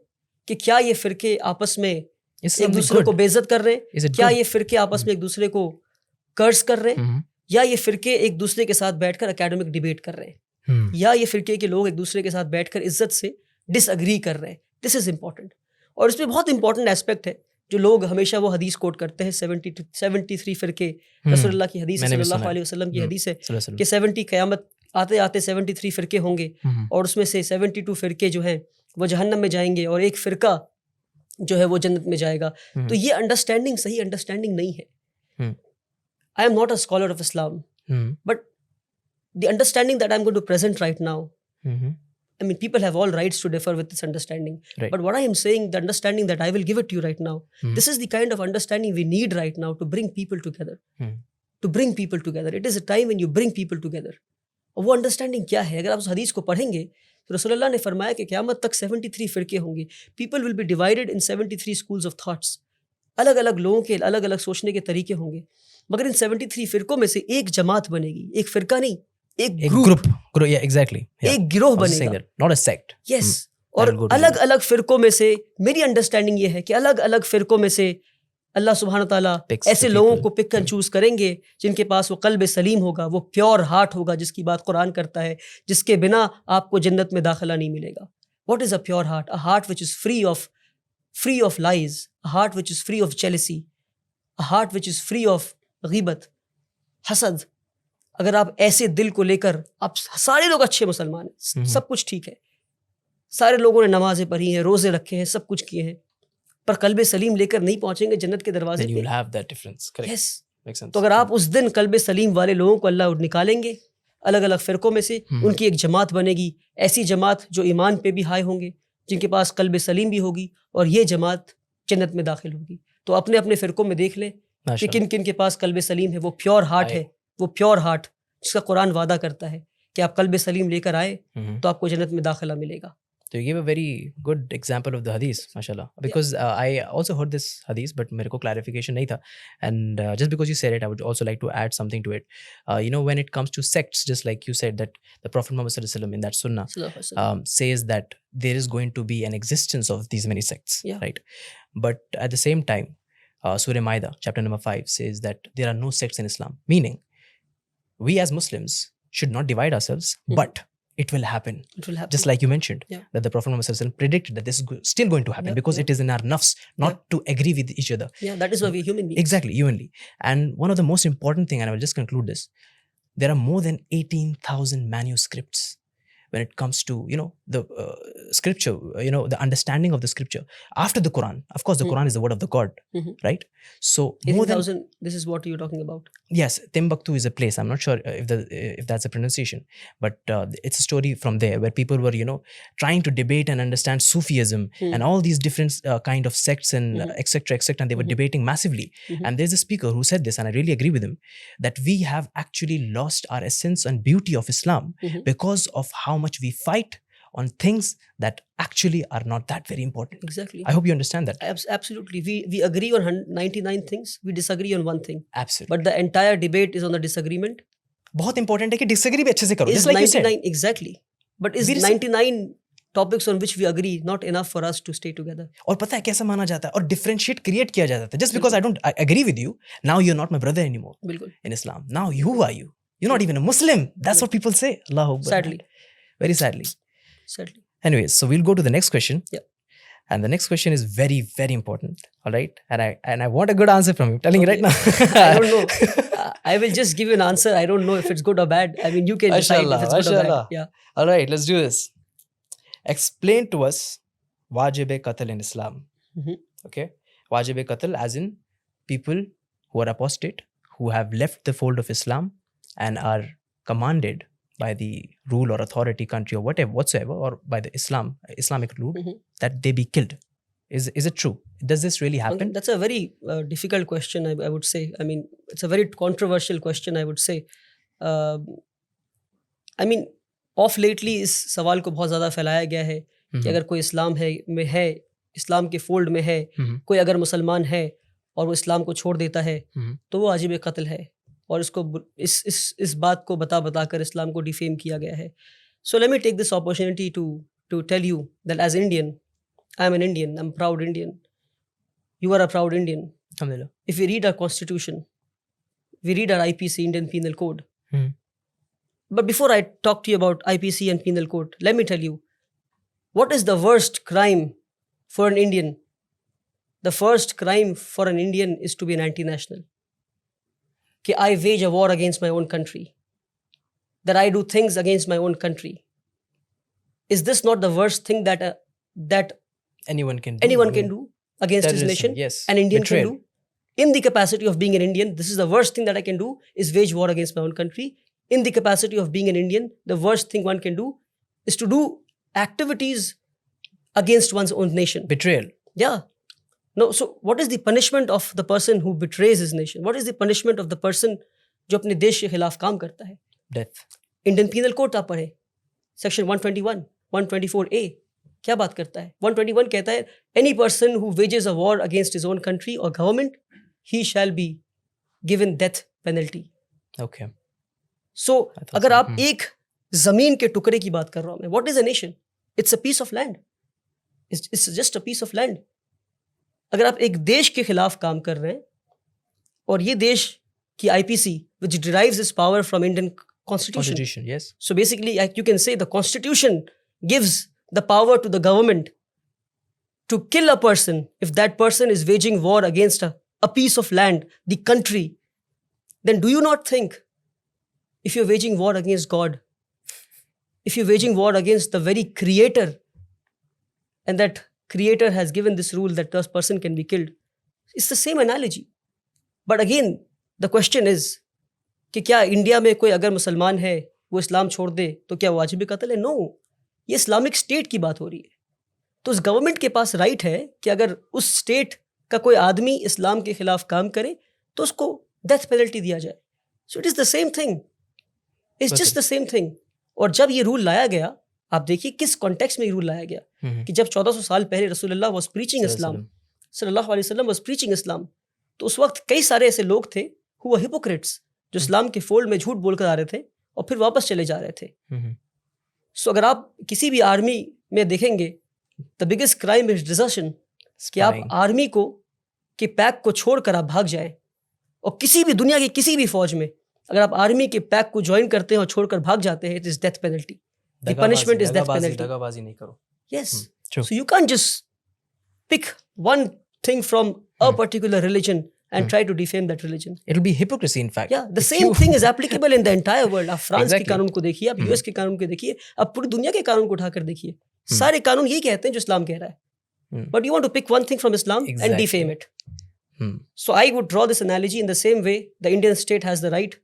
S2: कि क्या ये फिरके आपस में
S1: Is
S2: एक
S1: something
S2: दूसरे को
S1: good?
S2: बेइज्जत कर रहे हैं,
S1: Is it
S2: क्या
S1: good?
S2: ये फिरके आपस में एक दूसरे को कर्स कर रहे हैं, या ये फिरके एक दूसरे के साथ बैठकर एकेडमिक डिबेट कर रहे हैं, या ये फिरके के लोग एक दूसरे के साथ बैठकर इज्जत से डिसअग्री कर रहे हैं. This is important. और इसमें बहुत इंपॉर्टेंट एस्पेक्ट है जो लोग हमेशा वो हदीस कोट करते हैं, 73 फिरके, रसूलुल्लाह की हदीस है,
S1: मैंने भी
S2: सल्लल्लाहु
S1: सुना है.
S2: अलैहि वसल्लम की हदीस है
S1: Sallallahu
S2: कि 70 क़यामत आते आते 73 फिरके होंगे और उसमें से 72 फिरके जो हैं वो जहन्नम में जाएंगे और एक फिरका जो है वो जन्नत में जाएगा. तो ये अंडरस्टैंडिंग सही अंडरस्टैंडिंग नहीं है. I am not a scholar of Islam, but the understanding that I'm going to present right now, I mean, people have all rights to differ with this understanding.
S1: Right.
S2: But what I am saying, the understanding that I will give it to you right now, this is the kind of understanding we need right now to bring people together. To bring people together. It is a time when you bring people together. और वो understanding क्या है? अगर आप उस हदीस को पढ़ेंगे तो रसूलुल्लाह ने फरमाया कि क़यामत तक 73 फिरके होंगे. People will be divided in 73 schools of thoughts. अलग अलग लोगों के अलग अलग सोचने के तरीके होंगे, मगर इन 73 फिरकों में से एक जमात बनेगी. एक फिरका नहीं, एक ग्रुप,
S1: yeah, exactly. Yeah.
S2: एक गिरोह
S1: I was saying
S2: बनेगा.
S1: that, not a sect.
S2: Yes.
S1: That'll
S2: और
S1: go together.
S2: अलग अलग फिरकों में से मेरी अंडरस्टैंडिंग ये है कि अलग अलग फिरकों में से अल्लाह सुब्हान ताला
S1: Picks
S2: ऐसे
S1: the
S2: लोगों
S1: people.
S2: को पिक एंड चूज करेंगे जिनके पास वो कल्ब सलीम होगा, वो प्योर हार्ट होगा, जिसकी बात कुरान करता है, जिसके बिना आपको जन्नत में दाखिला नहीं मिलेगा. What is a pure heart? A heart which is free of lies, a heart which is free of jealousy, a heart which is free of गीबत, हसद. अगर आप ऐसे दिल को लेकर, आप सारे लोग अच्छे मुसलमान हैं, सब कुछ ठीक है, सारे लोगों ने नमाजें पढ़ी हैं, रोजे रखे हैं, सब कुछ किए हैं, पर कल्ब सलीम लेकर नहीं पहुंचेंगे जन्नत के दरवाजे
S1: Then you will
S2: पे.
S1: have that difference. Correct.
S2: Yes.
S1: Makes sense.
S2: तो अगर आप उस दिन कल्ब सलीम वाले लोगों को अल्लाह निकालेंगे अलग अलग फिरकों में से, उनकी एक जमात बनेगी, ऐसी जमात जो ईमान पे भी हाई होंगे, जिनके पास कल्ब सलीम भी होगी, और ये जमात जन्नत में दाखिल होगी. तो अपने अपने फिरकों में देख लें कि
S1: Mashallah.
S2: किन किन के पास कल्ब सलीम है. वो प्योर हार्ट है, वो प्योर हार्ट जिसका कुरान वादा करता है कि आप कल्ब सलीम लेकर आए तो आपको जन्नत में दाखिला मिलेगा.
S1: So you gave a very good example of the hadith, mashallah. Because I also heard this hadith, but मेरे को clarification नहीं था. And just because you said it, I would also like to add something to it. You know, when it comes to sects, just like you said that the Prophet Muhammad sallallahu alaihi wasallam in that sunnah says that there is going to be an existence of these many sects,
S2: Yeah.
S1: right? But at the same time, Surah Maida, chapter number 5 says that there are no sects in Islam. Meaning, we as Muslims should not divide ourselves, but it will happen.
S2: It will happen.
S1: Just like you mentioned,
S2: Yeah.
S1: that the Prophet Muhammad sallallahu alaihi wasallam predicted that this is still going to happen
S2: Yeah,
S1: because
S2: yeah.
S1: it is in our nafs not to agree with each other.
S2: Yeah, that is why we're human beings.
S1: Exactly, humanly. And one of the most important thing, and I will just conclude this, there are more than 18,000 manuscripts when it comes to, you know, the scripture, you know, the understanding of the scripture after the Quran. Of course, the Quran is the word of the God, right? So more than
S2: 18,000, this is what you're talking about.
S1: yes, Timbuktu is a place. I'm not sure if that's a pronunciation, but it's a story from there where people were, you know, trying to debate and understand Sufism and all these different kind of sects and etc. And they were debating massively. And there's a speaker who said this, and I really agree with him, that we have actually lost our essence and beauty of Islam because of how much we fight on things that actually are not that very important.
S2: Exactly.
S1: I hope you understand that.
S2: Absolutely. We agree on 99 things. We disagree on one thing.
S1: Absolutely.
S2: But the entire debate is on the disagreement.
S1: बहुत important है कि disagree भी अच्छे से करो.
S2: Is
S1: Just like you said.
S2: 99 exactly. But is
S1: We
S2: 99 topics on which we agree not enough for us to stay together?
S1: और पता है कैसा माना जाता है और डिफरेंशिएट क्रिएट किया जाता है. Just because I agree with you, now you're not my brother anymore
S2: बिल्कुल.
S1: in Islam. Now you are you. You're not even a Muslim. That's what people say. Allahu Akbar.
S2: Sadly.
S1: Very sadly.
S2: Sadly.
S1: Anyways, so we'll go to the next question.
S2: Yeah.
S1: And the next question is very, very important. All right. And I want a good answer from you. Telling you right now.
S2: I don't know. I will just give you an answer. I don't know if it's good or bad. I mean, you can decide if it's good or bad.
S1: Mashallah.
S2: Yeah.
S1: All right. Let's do this. explain to us wajib qatl in Islam.
S2: Mhm.
S1: Okay, wajib qatl as in people who are apostate, who have left the fold of Islam and are commanded by the rule or authority, country or whatsoever, or by the Islamic rule,
S2: Mhm.
S1: that they be killed. Is it true? Does this really happen?
S2: That's a very difficult question, I would say. I mean, it's a very controversial question, I would say. I mean, of lately इस सवाल को बहुत ज़्यादा फैलाया गया है कि अगर कोई इस्लाम है इस्लाम के फोल्ड में है, कोई अगर मुसलमान है और वो इस्लाम को छोड़ देता है तो वो वाजिब कत्ल है, और इसको इस बात को बता कर इस्लाम को डिफेम किया गया है. So let me take this opportunity to tell you that as Indian, I am an Indian, I am proud Indian, you are a proud Indian.
S1: Alhamdulillah.
S2: If we read our constitution, we read our IPC, Indian Penal Code. But before I talk to you about IPC and Penal Code, let me tell you, what is the worst crime for an Indian? The first crime for an Indian is to be an anti-national. That I wage a war against my own country. That I do things against my own country. Is this not the worst thing that
S1: anyone can
S2: do against his nation?
S1: Yes.
S2: An Indian
S1: Betrayal.
S2: can do. In the capacity of being an Indian, this is the worst thing that I can do, is wage war against my own country. In the capacity of being an Indian, the worst thing one can do is to do activities against one's own nation.
S1: Betrayal.
S2: Yeah. No, so what is the punishment of the person who betrays his nation? What is the punishment of the person जो अपने देश के खिलाफ काम करता है?
S1: Death.
S2: Indian penal code आप पढ़े, सेक्शन 121, 124A क्या बात करता है? 121 कहता है any person who wages a war against his own country or government, he shall be given death penalty.
S1: Okay.
S2: So अगर आप एक जमीन के टुकड़े की बात कर रहा हूं मैं, what is a nation? It's a piece of land. It's just a piece of land. अगर आप एक देश के खिलाफ काम कर रहे हैं और ये देश की IPC which derives its power from Indian Constitution.
S1: Yes.
S2: So basically you can say the Constitution gives the power to the government to kill a person if that person is waging war against a piece of land, the country. Then do you not think, if you're waging war against God, if you're waging war against the very creator, and that creator has given this rule that this person can be killed, it's the same analogy. But again, the question is कि क्या India में कोई अगर मुसलमान है वो इस्लाम छोड़ दे तो क्या वाजिब कत्ल है? नो, ये इस्लामिक स्टेट की बात हो रही है. तो उस गवर्नमेंट के पास राइट है कि अगर उस स्टेट का कोई आदमी इस्लाम के खिलाफ काम करे तो उसको डेथ पेनल्टी दिया जाए. So it is the same thing, it's just the same thing. और जब ये रूल लाया गया, आप देखिए किस कॉन्टेक्स्ट में ये रूल लाया गया कि जब 1400 साल पहले रसूलुल्लाह वाज प्रीचिंग इस्लाम, सल्लल्लाहु अलैहि वसल्लम वाज प्रीचिंग इस्लाम, तो उस वक्त कई सारे ऐसे लोग थे हु वर हिपोक्रेट्स, जो इस्लाम के फोल्ड में झूठ बोलकर आ रहे थे और फिर वापस चले जा रहे थे. सो अगर आप किसी भी आर्मी में देखेंगे, the biggest crime is desertion, कि आप आर्मी को के पैक को छोड़कर आप भाग जाएं. और किसी भी दुनिया की किसी भी फौज में अगर आप आर्मी के पैक को ज्वाइन करते हैं और छोड़कर भाग जाते हैं, it is death penalty. The punishment is death penalty.
S1: दगाबाजी नहीं करो.
S2: Yes. So you can't just pick one thing from a particular religion and try to defame that religion.
S1: It'll be hypocrisy, in fact.
S2: Yeah, the same thing is applicable in the entire world. आप France के कानून को देखिए, आप US के कानून को देखिए, आप पूरी दुनिया के कानून को उठाकर देखिए. सारे कानून यही कहते हैं जो इस्लाम कह रहा है. But you want to pick one thing from Islam and defame it. So I would draw this analogy in the same way the Indian state has the right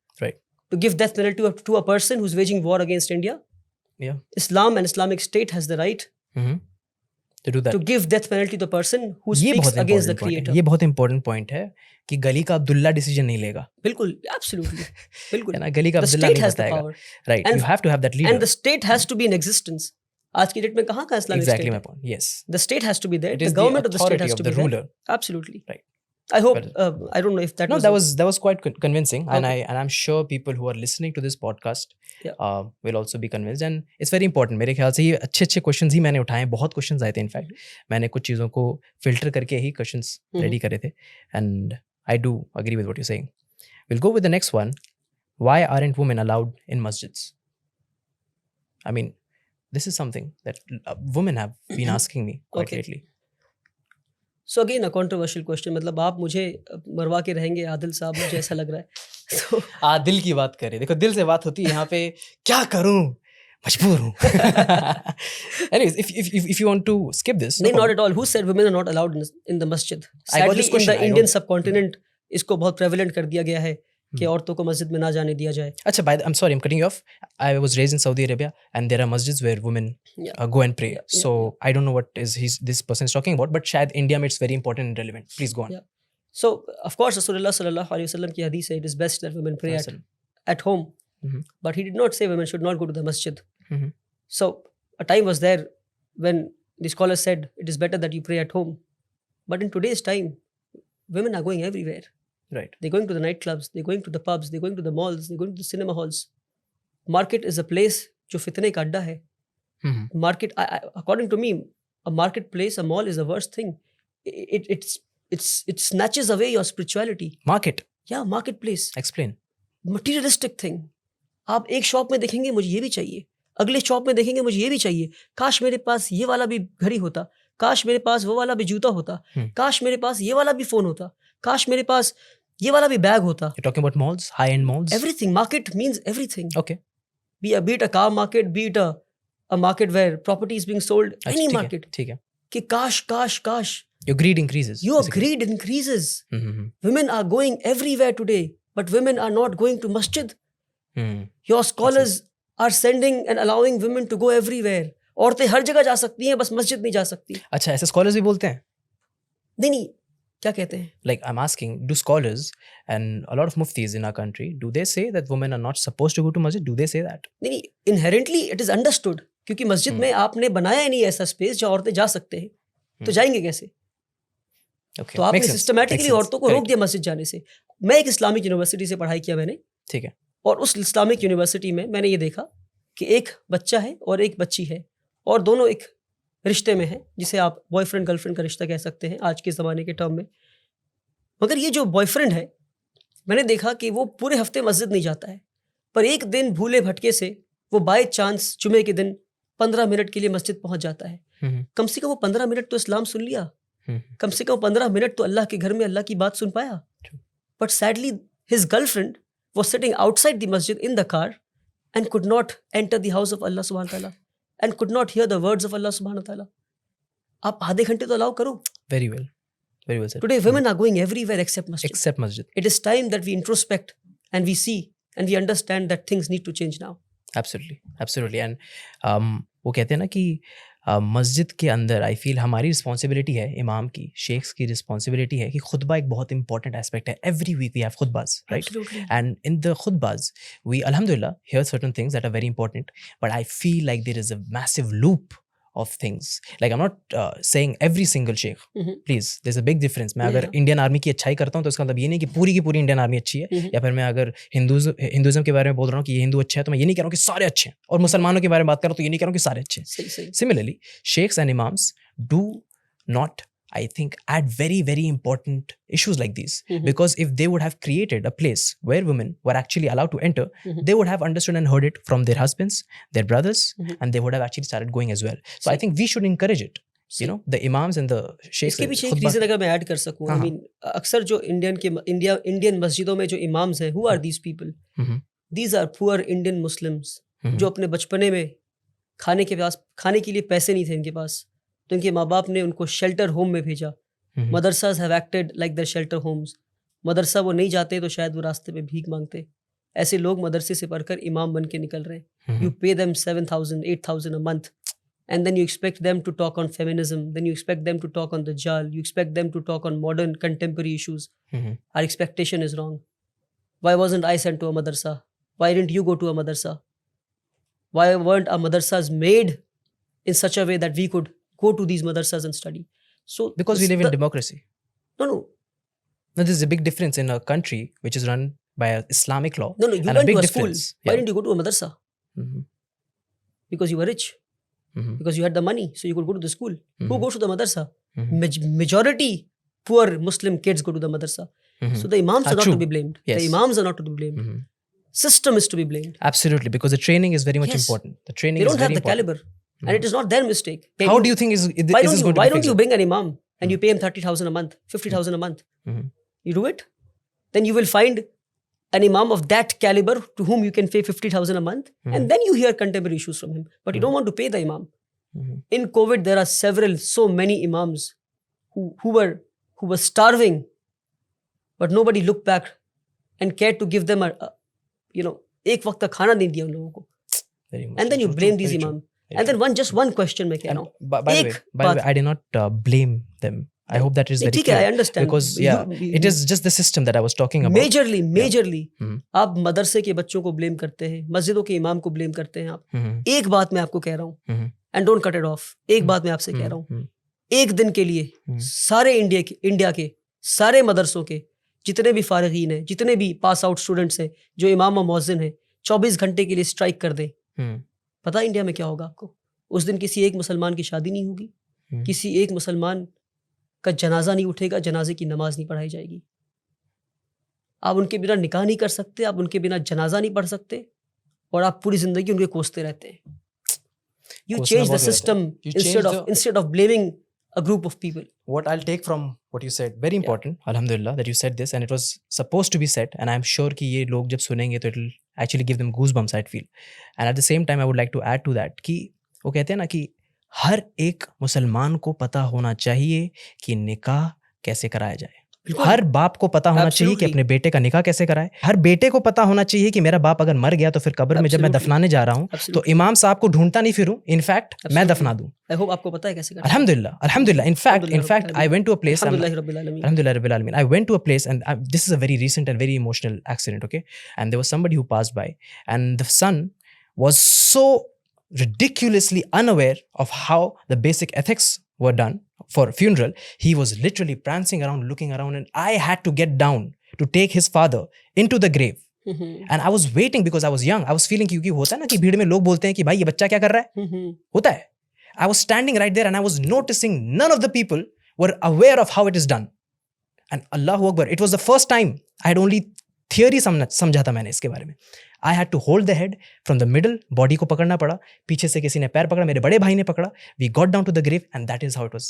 S2: to give death penalty to a person who's waging war against India.
S1: Yeah.
S2: Islam and Islamic State has the right
S1: to do that.
S2: To give death penalty to the person who speaks against the creator.
S1: ये बहुत important point है कि गली का Abdullah decision नहीं लेगा.
S2: बिल्कुल, absolutely, बिल्कुल.
S1: ना गली का अब्दुल्ला नहीं बताएगा. Right.
S2: And
S1: you have to have that leader.
S2: And the state has to be in existence. आज की डेट में कहाँ का Islamic state?
S1: Exactly my point. Yes.
S2: The state has to be there.
S1: It is
S2: the government of the state has to
S1: the
S2: be
S1: ruler.
S2: there. Absolutely.
S1: Right.
S2: I hope. I don't know if that.
S1: No, that was quite convincing, and I'm sure people who are listening to this podcast will also be convinced, and it's very important. मेरे ख्याल से ये अच्छे questions ही मैंने उठाए हैं. बहुत questions आए थे इनफैक्ट. मैंने कुछ चीज़ों को filter करके ही questions ready करे थे, and I do agree with what you're saying. We'll go with the next one. Why aren't women allowed in masjids? I mean, this is something that women have been asking me quite lately.
S2: So again, a controversial question. मतलब आप मुझे मरवा के रहेंगे आदिल साहब, मुझे ऐसा लग रहा है. तो
S1: दिल की बात करें, देखो दिल से बात होती है यहाँ पे. क्या करूं, मजबूर हूँ. Anyways, if you want to skip this,
S2: नहीं, not at all. Who said women are not allowed in the masjid?
S1: I got this
S2: Sadly, in
S1: question.
S2: the Indian subcontinent इसको बहुत prevalent कर दिया गया है कि औरतों को मस्जिद में ना जाने दिया जाए.
S1: Acha, I'm sorry, I'm cutting you off. I was raised in Saudi Arabia, and there are masjids where women go and pray. So I don't know what this person is talking about, but shayad India में it's very important and relevant. Please go on.
S2: Yeah. So of course Rasulullah sallallahu alaihi wasallam की hadith है, it is best that women pray at home.
S1: Mhm.
S2: But he did not say women should not go to the masjid.
S1: Mhm.
S2: So a time was there when the scholars said it is better that you pray at home. But in today's time, women are going everywhere.
S1: Right.
S2: They're going to the nightclubs, they're going to the pubs, they're going to the malls, they're going to the cinema halls. Market is a place जो फितने का अड्डा है.
S1: Mhm.
S2: Market, according to me, a marketplace, a mall is the worst thing. It snatches away your spirituality.
S1: Market.
S2: Yeah, marketplace.
S1: Explain.
S2: Materialistic thing. आप एक shop में देखेंगे मुझे ये भी चाहिए, अगले शॉप में देखेंगे मुझे ये भी चाहिए, काश मेरे पास ये वाला भी घड़ी होता, काश मेरे पास वो वाला भी जूता होता, काश मेरे पास ये वाला भी फोन होता, काश मेरे पास ये वाला भी बैग होता.
S1: You're talking about malls, high-end malls?
S2: Everything. Market means everything.
S1: Okay.
S2: Be it a car market, be it a market where property is being sold,
S1: अच्छा,
S2: any
S1: ठीक है,
S2: market.
S1: ठीक है.
S2: कि काश.
S1: Your greed increases.
S2: Your
S1: basically.
S2: greed increases.
S1: Mhm.
S2: Women are going everywhere today, but women are not going to masjid.
S1: Mhm.
S2: Your scholars are sending and allowing women to go everywhere. औरतें हर जगह जा सकती हैं, बस मस्जिद नहीं जा सकती.
S1: अच्छा, ऐसे scholars भी बोलते हैं?
S2: नहीं, क्या कहते हैं?
S1: Like I'm asking, do scholars and a lot of muftis in our country, do they say that women are not supposed to go to masjid? Do they say that?
S2: नहीं, inherently it is understood. क्योंकि मस्जिद में आपने बनाया ही नहीं ऐसा space जहाँ औरतें जा सकते हैं, तो जाएंगे कैसे?
S1: Okay.
S2: तो आपने
S1: Makes sense.
S2: Systematically
S1: Makes sense.
S2: औरतों को रोक दिया मस्जिद जाने से. मैं एक इस्लामिक यूनिवर्सिटी से पढ़ाई किया मैंने,
S1: ठीक है.
S2: और उस इस्लामिक यूनिवर्सिटी में मैंने ये देखा कि एक बच्चा है और एक बच्ची है, और दोनों एक रिश्ते में हैं, जिसे आप बॉयफ्रेंड गर्लफ्रेंड का रिश्ता कह सकते हैं आज के ज़माने के टर्म में. मगर ये जो बॉयफ्रेंड है, मैंने देखा कि वो पूरे हफ्ते मस्जिद नहीं जाता है, पर एक दिन भूले भटके से वो बाय चांस जुमे के दिन 15 मिनट के लिए मस्जिद पहुंच जाता है. कम से कम वो 15 मिनट तो इस्लाम सुन लिया, कम से कम 15 मिनट तो अल्लाह के घर में अल्लाह की बात सुन पाया. But sadly his girlfriend was sitting outside the masjid in the car and could not enter the house of Allah subhanahu wa ta'ala and could not hear the words of Allah subhanahu wa ta'ala. आप आधे घंटे तो allow करो.
S1: Very well. Very well said.
S2: Today women are going everywhere except masjid.
S1: Except masjid.
S2: It is time that we introspect and we see and we understand that things need to change now.
S1: Absolutely. Absolutely. And वो कहते हैं ना कि मस्जिद के अंदर I feel हमारी responsibility है, इमाम की, शेख्स की रिस्पॉन्सिबिलिटी है कि खुतबा एक बहुत इंपॉर्टेंट एस्पेक्ट है. एवरी वीक वी हैव खुतबाज, राइट? एंड इन द खुतबाज वी अल्हम्दुलिल्लाह hear certain things that are very important, but I feel like there is a massive loop of things. Like I'm not saying every single sheikh. Please, there's a big difference. मैं अगर Indian army की अच्छाई करता हूँ तो इसका मतलब ये नहीं कि पूरी की पूरी इंडियन आर्मी अच्छी है, या फिर मैं अगर हिंदुज़म के बारे में बोल रहा हूँ कि ये हिंदू अच्छा है तो मैं ये नहीं कह रहा हूँ कि सारे अच्छे हैं, और मुसलमानों के बारे में बात कर रहा हूँ तो ये नहीं कह रहा हूँ कि सारे अच्छे हैं. Similarly, sheikhs and imams do not, I think, add very, very important issues like these. Because if they would have created a place where women were actually allowed to enter, they would have understood and heard it from their husbands, their brothers, and they would have actually started going as well. So I think we should encourage it. You know, the imams and the sheikhs.
S2: इसके पीछे एक reason अगर मैं add कर सकूं, I mean, अक्सर जो Indian मस्जिदों में जो इमाम्स हैं, who are these people? These are poor Indian Muslims जो अपने बचपने में खाने के लिए पैसे नहीं थे इनके पास, तो इनके माँ बाप ने उनको शेल्टर होम में भेजा. मदरसाज have acted like their shelter homes. मदरसा वो नहीं जाते तो शायद वो रास्ते में भीख मांगते. ऐसे लोग मदरसे से पढ़कर इमाम बन के निकल रहे हैं. You pay them 7,000 8,000 a month, and then you expect them to talk on feminism, then you expect them to talk on the Dajjal, you expect them to talk on modern contemporary issues. Our expectation is wrong. Why wasn't I sent to a madrasa? Why didn't you go to a madrasa? Why weren't our madrasas made in such a way that we could go to these madrasas and study? So
S1: because we live in democracy.
S2: No,
S1: there's a big difference in a country which is run by an Islamic law.
S2: No, you went to a school. Why didn't you go to a madrasa? Because you were rich. Because you had the money, so you could go to the school. Who goes to the madrasa? Majority poor Muslim kids go to the madrasa. So the imams are not to be blamed.
S1: Yes.
S2: The imams are not to be blamed. System is to be blamed.
S1: Absolutely, because the training is very much important. The training
S2: they don't
S1: is very
S2: have the caliber. And it is not their mistake.
S1: How do you think
S2: why don't you bring an imam and you pay him 30,000 a month, 50,000 a month? You do it, then you will find an imam of that caliber to whom you can pay 50,000 a month, and then you hear contemporary issues from him, but you don't want to pay the imam. In COVID, there are so many imams who were starving, but nobody looked back and cared to give them एक वक्त का खाना नहीं दिया उन लोगों को. And then you blame these imam. And then one question मैं कह रहा हूँ.
S1: By the way, I did not blame them. I hope that is very
S2: ठीक है,
S1: clear.
S2: I understand.
S1: Because it is just the system that I was talking about.
S2: Majorly, आप मदरसे के बच्चों को ब्लेम करते हैं, मस्जिदों के इमाम को ब्लेम करते हैं आप. एक बात मैं आपको कह रहा हूँ, and don't cut it off. एक बात मैं आपसे कह रहा हूँ, एक दिन के लिए सारे इंडिया के सारे मदरसों के जितने भी फारिगीन हैं, जितने भी पास आउट स्टूडेंट्स हैं, जो इमाम और मौज़िन हैं, 24 घंटे के लिए स्ट्राइक कर दें. पता इंडिया में क्या होगा आपको? उस दिन किसी एक मुसलमान की शादी नहीं होगी, किसी एक मुसलमान का जनाजा नहीं उठेगा, जनाजे की नमाज नहीं पढ़ाई जाएगी. आप उनके बिना निकाह नहीं कर सकते, आप उनके बिना जनाजा नहीं पढ़ सकते, और आप पूरी जिंदगी उनके कोसते रहते हैं. You change the system instead of blaming a group of people.
S1: What I'll take from what you said, very important, alhamdulillah, that you said this, and it was supposed to be said, and I'm sure कि ये लोग जब सुनेंगे तो it'll actually give them goosebumps, I'd feel. And at the same time, I would like to add to that कि वो कहते हैं ना कि हर एक मुसलमान को पता होना चाहिए कि निकाह कैसे कराया जाए. हर बाप को पता होना चाहिए कि अपने बेटे का निकाह कैसे कराए. हर बेटे को पता होना चाहिए कि मेरा बाप अगर मर गया तो फिर कब्र में जब मैं दफनाने जा रहा हूँ तो इमाम साहब को ढूंढता नहीं फिरूं, इनफैक्ट मैं दफना दूं.
S2: I hope आपको पता है कैसे करना.
S1: Alhamdulillah. In fact, I went to a place. Alhamdulillah Rabbil Alamin. I went to a place, and this is a very recent and very emotional accident. Okay, and there was somebody who passed by, and the son was so ridiculously unaware of how the basic ethics were done for funeral. He was literally prancing around, looking around, and I had to get down to take his father into the grave. And I was waiting because I was young. I was feeling क्योंकि होता है ना कि भीड़ में लोग बोलते हैं कि भाई ये बच्चा क्या कर रहा है, होता है. I was standing right there and I was noticing none of the people were aware of how it is done. And Allahu Akbar, it was the first time I had only theory समझा था मैंने इसके बारे में. I had to hold the head from the middle, body को पकड़ना पड़ा, पीछे से किसी ने पैर पकड़ा, मेरे बड़े भाई ने पकड़ा. We got down to the grave and that is how it was,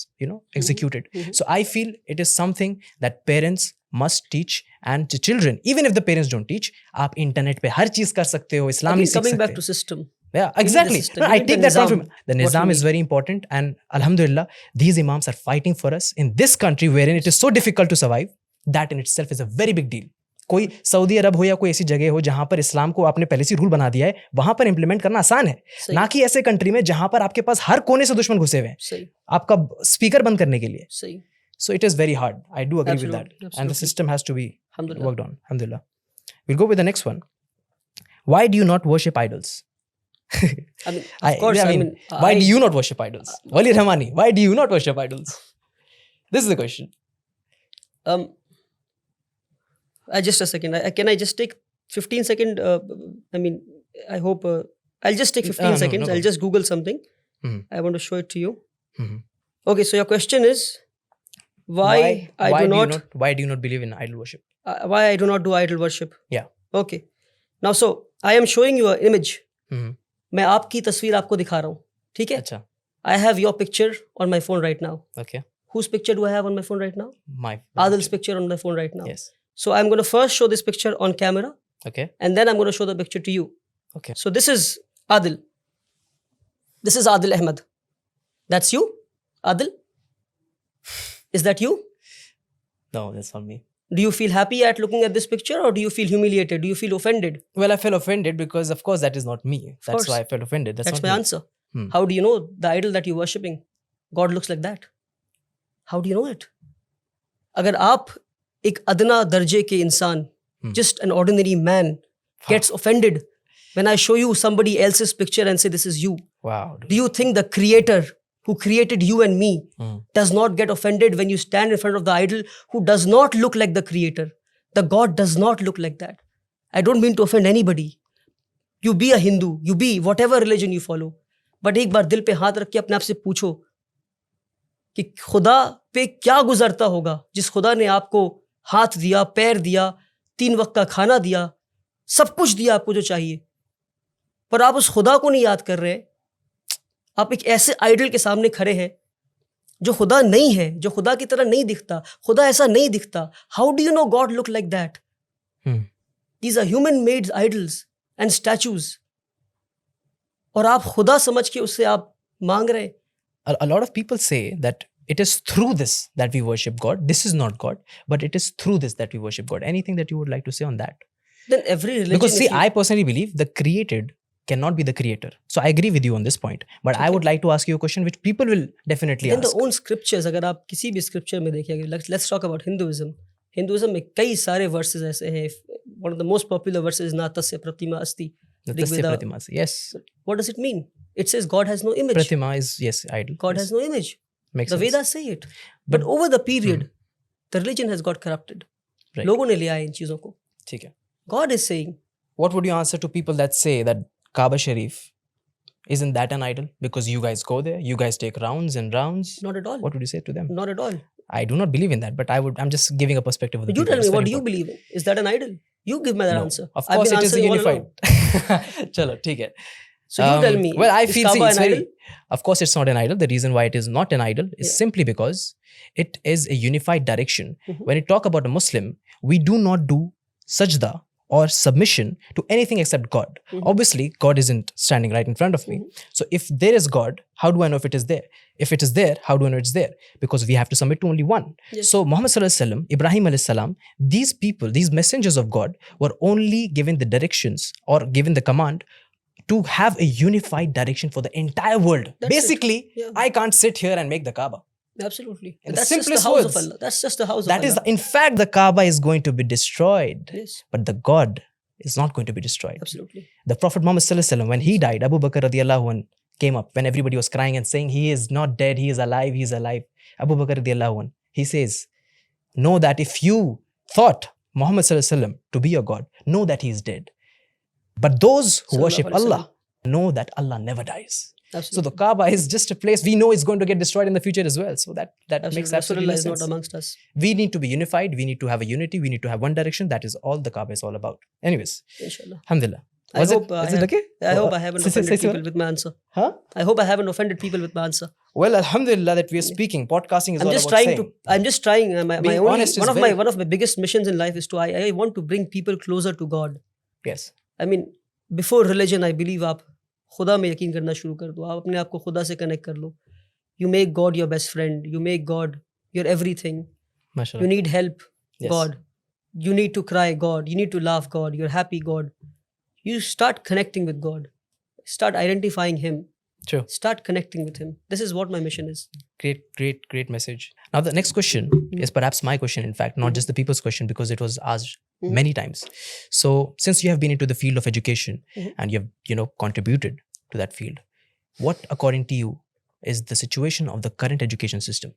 S1: executed. So I feel it is something that parents must teach and to children, even if the parents don't teach. आप internet पे हर चीज कर सकते हो, इस्लाम नहीं सीख सकते.
S2: Coming back to system.
S1: Yeah, exactly. I take that from the Nizam is very important, and alhamdulillah, these imams are fighting for us in this country wherein it is so difficult to survive. That in itself is a very big deal. कोई Saudi अरब हो या कोई ऐसी जगह हो जहां पर इस्लाम को आपने पहले से रूल बना दिया है, वहां पर इंप्लीमेंट करना आसान है, ना कि ऐसे कंट्री में जहां पर आपके पास हर कोने से दुश्मन घुसे हुए हैं आपका स्पीकर बंद करने के लिए. So it is very hard. I do agree with that. And the system has to be worked on. Alhamdulillah. We'll go with the next one. Why do you not worship idols?
S2: I mean, of course.
S1: Why do you not worship idols? Wali Rahmani, why do you not worship idols? This is the question.
S2: Just a second. Can I just take 15 seconds? I hope I'll just take 15 seconds. I'll just Google something. I want to show it to you. Okay, so your question is why do you not believe in idol worship? Why I do not do idol worship?
S1: Yeah.
S2: Okay. Now, so I am showing you an image. मैं आपकी तस्वीर आपको दिखा रहा हूँ, ठीक है?
S1: अच्छा.
S2: I have your picture on my phone right now.
S1: Okay.
S2: Whose picture do I have on my phone right now?
S1: My
S2: Adil's picture on my phone right now.
S1: Yes.
S2: So I'm going to first show this picture on camera.
S1: Okay.
S2: And then I'm going to show the picture to you.
S1: Okay.
S2: So this is Adil. This is Adil Ahmed. That's you, Adil? Is that you?
S1: No, that's not me.
S2: Do you feel happy at looking at this picture, or do you feel humiliated? Do you feel offended?
S1: Well, I felt offended because, of course, that is not me. That's why I felt offended. That's
S2: my answer. How do you know the idol that you're worshipping, God looks like that? How do you know it? अगर आप एक अदना दर्जे के इंसान, just an ordinary man, gets offended when I show you somebody else's picture and say this is you.
S1: Wow.
S2: Do you think the creator who created you and me does not get offended when you stand in front of the idol who does not look like the creator? The God does not look like that. I don't mean to offend anybody. You be a Hindu, you be whatever religion you follow. But एक बार दिल पे हाथ रख के अपने आप से पूछो कि खुदा पे क्या गुजरता होगा जिस खुदा ने आपको हाथ दिया, पैर दिया, 3 वक्त का खाना दिया, सब कुछ दिया आपको जो चाहिए, पर आप उस खुदा को नहीं याद कर रहे. आप एक ऐसे आइडल के सामने खड़े हैं जो खुदा नहीं है, जो खुदा की तरह नहीं दिखता. खुदा ऐसा नहीं दिखता. How do you know God look like that? These are human made idols and statues. और आप खुदा समझ के उससे आप मांग रहे हैं.
S1: A lot of people say that it is through this that we worship God. This is not God, but it is through this that we worship God. Anything that you would like to say on that?
S2: Then every religion.
S1: Because see, I personally believe the created cannot be the creator. So I agree with you on this point. But I would like to ask you a question which people will definitely
S2: then
S1: ask.
S2: the own scriptures, अगर आप किसी भी scripture में देखिए, let's talk about Hinduism. Hinduism में कई सारे verses ऐसे हैं. One of the most popular verses is ना तस्य प्रतिमा अस्ति.
S1: Tasya Pratima. Yes.
S2: What does it mean? It says God has no image.
S1: Pratima is, yes, idol.
S2: God
S1: yes.
S2: has no image.
S1: Makes
S2: The
S1: sense.
S2: Vedas say it. But over the period, the religion has got corrupted.
S1: Right.
S2: लोगों ने लिया है इन चीजों को.
S1: ठीक है.
S2: God is saying.
S1: What would you answer to people that say that Kaaba Sharif, isn't that an idol? Because you guys go there, you guys take rounds and rounds.
S2: Not at all.
S1: What would you say to them?
S2: Not at all.
S1: I do not believe in that, but I'm just giving a perspective of the
S2: You
S1: people.
S2: tell me,
S1: It's
S2: what
S1: very
S2: do you
S1: important.
S2: believe in? Is that an idol? You give me that
S1: No.
S2: answer.
S1: Of
S2: I've
S1: course,
S2: been
S1: it is a
S2: answering all
S1: unified.
S2: along.
S1: Chalo, ठीक है.
S2: So you tell me.
S1: Well, I
S2: is
S1: feel
S2: Kaaba
S1: it's
S2: an
S1: very.
S2: idol?
S1: Of course, it's not an idol. The reason why it is not an idol is
S2: Yeah.
S1: simply because it is a unified direction.
S2: Mhm.
S1: When we talk about a Muslim, we do not do sajda or submission to anything except God.
S2: Mhm.
S1: Obviously, God isn't standing right in front of me. So if there is God, how do I know if it is there? If it is there, how do I know it's there? Because we have to submit to only one.
S2: Yes.
S1: So Muhammad Sallallahu Alaihi Wasallam, Ibrahim Alayhi Salam, these people, these messengers of God were only given the directions or given the command to have a unified direction for the entire world.
S2: That's it.
S1: Basically,
S2: Yeah.
S1: I can't sit here and make the Kaaba.
S2: Absolutely.
S1: In the
S2: That's just the
S1: simplest
S2: house
S1: words.
S2: of Allah. That's just the house
S1: That
S2: of
S1: is,
S2: Allah.
S1: in fact, the Kaaba is going to be destroyed.
S2: Yes.
S1: But the God is not going to be destroyed.
S2: Absolutely.
S1: The Prophet Muhammad Sallallahu Alaihi Wasallam, when he died, Abu Bakr radiallahu anh came up when everybody was crying and saying, he is not dead, he is alive, he is alive. Abu Bakr radiallahu anh, he says, know that if you thought Muhammad Sallallahu Alaihi Wasallam to be your God, know that he is dead. But those who
S2: Sallallahu
S1: worship
S2: Alaihi
S1: Allah know that Allah never dies. So
S2: Absolutely.
S1: the Kaaba is just a place we know is going to get destroyed in the future as well. So that makes absolutely no
S2: Rasulullah is
S1: sense.
S2: not amongst us.
S1: We need to be unified. We need to have a unity. We need to have one direction. That is all the Kaaba is all about. Anyways,
S2: Inshallah.
S1: alhamdulillah.
S2: I
S1: Was
S2: hope
S1: it?
S2: I
S1: Is it
S2: have-
S1: okay?
S2: I hope I haven't
S1: Say- say-
S2: offended
S1: say
S2: people
S1: what?
S2: with my answer.
S1: Huh?
S2: I hope I haven't offended people with my answer.
S1: Well, alhamdulillah that we are speaking. Podcasting is all about saying.
S2: I'm just trying. My
S1: Being
S2: only,
S1: honest is
S2: one of
S1: very-
S2: my biggest missions in life is to I want to bring people closer to God.
S1: Yes.
S2: I mean, before religion, I believe आप खुदा में यकीन करना शुरू कर दो. आप अपने आप को खुदा से कनेक्ट कर लो. You make God your best friend. You make God your everything. You
S1: MashaAllah.
S2: need help,
S1: Yes.
S2: God. You need to cry, God. You need to laugh, God. You're happy, God. You start connecting with God. Start identifying Him.
S1: True.
S2: Start connecting with Him. This is what my mission is.
S1: Great message. Now the next question is perhaps my question, in fact, not just the people's question, because it was asked
S2: Mhm.
S1: many times. So since you have been into the field of education
S2: Mhm.
S1: and you have, contributed to that field, what according to you is the situation of the current education system?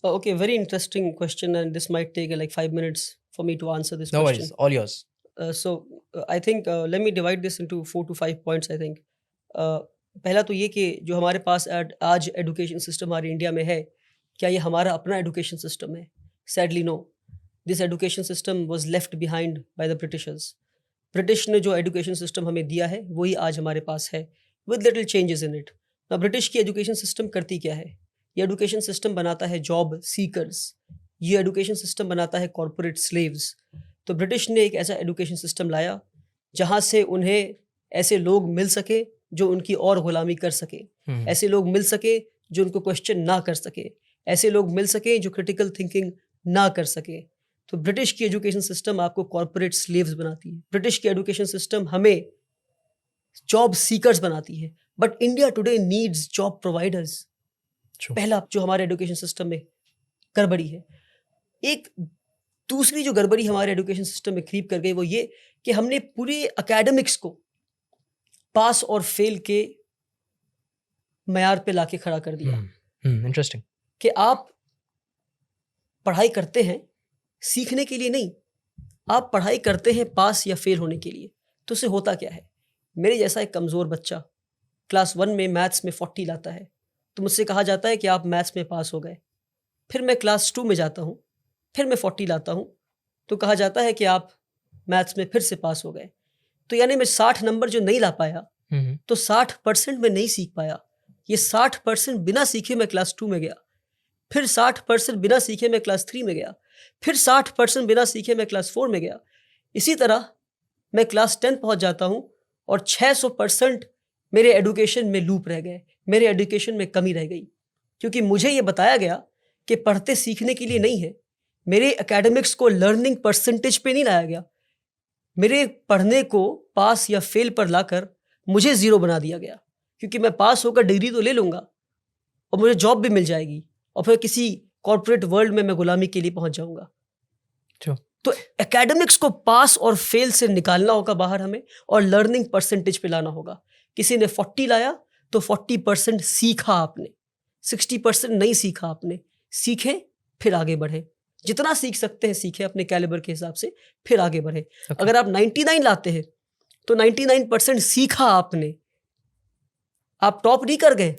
S2: Oh, okay, very interesting question, and this might take like 5 minutes for me to answer this
S1: No
S2: question.
S1: worries, all yours.
S2: I think let me divide this into 4 to 5 points. I think पहला तो ये कि जो हमारे पास आज education system हमारे India में है, क्या ये हमारा अपना एजुकेशन सिस्टम है? Sadly no. This education system was left behind by the Britishers. British ने जो एजुकेशन सिस्टम हमें दिया है वही आज हमारे पास है, with little changes in it. ना ब्रिटिश की एजुकेशन सिस्टम करती क्या है? ये एजुकेशन सिस्टम बनाता है जॉब सीकर्स. ये एजुकेशन सिस्टम बनाता है कॉरपोरेट स्लेव्स. तो ब्रिटिश ने एक ऐसा एजुकेशन सिस्टम लाया जहाँ से उन्हें ऐसे लोग मिल सके जो उनकी और गुलामी कर सके, ऐसे लोग मिल सके जो उनको क्वेश्चन ना कर सके, ऐसे लोग मिल सके जो क्रिटिकल थिंकिंग ना कर सके. तो ब्रिटिश की एजुकेशन सिस्टम आपको कॉरपोरेट स्लेव्स बनाती है. ब्रिटिश की एजुकेशन सिस्टम हमें जॉब सीकर्स बनाती है. But India today needs job providers.
S1: True.
S2: पहला जो हमारे एजुकेशन सिस्टम में गड़बड़ी है. एक दूसरी जो गड़बड़ी हमारे एजुकेशन सिस्टम में क्रीप कर गई वो ये कि हमने पूरे एकेडमिक्स को पास और फेल के मयार पे लाके खड़ा कर दिया.
S1: Interesting.
S2: कि आप पढ़ाई करते हैं सीखने के लिए नहीं, आप पढ़ाई करते हैं पास या फेल होने के लिए. तो उससे होता क्या है? मेरे जैसा एक कमज़ोर बच्चा क्लास 1 में मैथ्स में 40 लाता है, तो मुझसे कहा जाता है कि आप मैथ्स में पास हो गए. फिर मैं क्लास 2 में जाता हूँ, फिर मैं 40 लाता हूँ, तो कहा जाता है कि आप मैथ्स में फिर से पास हो गए. तो यानी मैं 60 नंबर जो नहीं ला पाया, तो 60% में नहीं सीख पाया. ये 60% बिना सीखे मैं क्लास 2 में गया, फिर 60% बिना सीखे मैं क्लास 3 में गया, फिर 60% बिना सीखे मैं क्लास 4 में गया. इसी तरह मैं क्लास 10 पहुंच जाता हूं और 600% मेरे एडुकेशन में लूप रह गए, मेरे एडुकेशन में कमी रह गई, क्योंकि मुझे ये बताया गया कि पढ़ते सीखने के लिए नहीं है। मेरे एकेडमिक्स को लर्निंग परसेंटेज पे नहीं लाया गया, मेरे पढ़ने को पास या फेल पर लाकर मुझे ज़ीरो बना दिया गया, क्योंकि मैं पास होकर डिग्री तो ले लूँगा और मुझे जॉब भी मिल जाएगी और फिर किसी कॉर्पोरेट वर्ल्ड में मैं गुलामी के लिए पहुंच जाऊंगा। तो एकेडमिक्स को पास और फेल से निकालना होगा बाहर हमें, और लर्निंग परसेंटेज पे लाना होगा। किसी ने 40 लाया तो 40% सीखा आपने, 60% नहीं सीखा आपने। सीखें फिर आगे बढ़े, जितना सीख सकते हैं सीखें अपने कैलिबर के हिसाब से, फिर आगे बढ़े। अगर आप 99 लाते हैं तो 99% सीखा आपने, आप टॉप नहीं कर गए,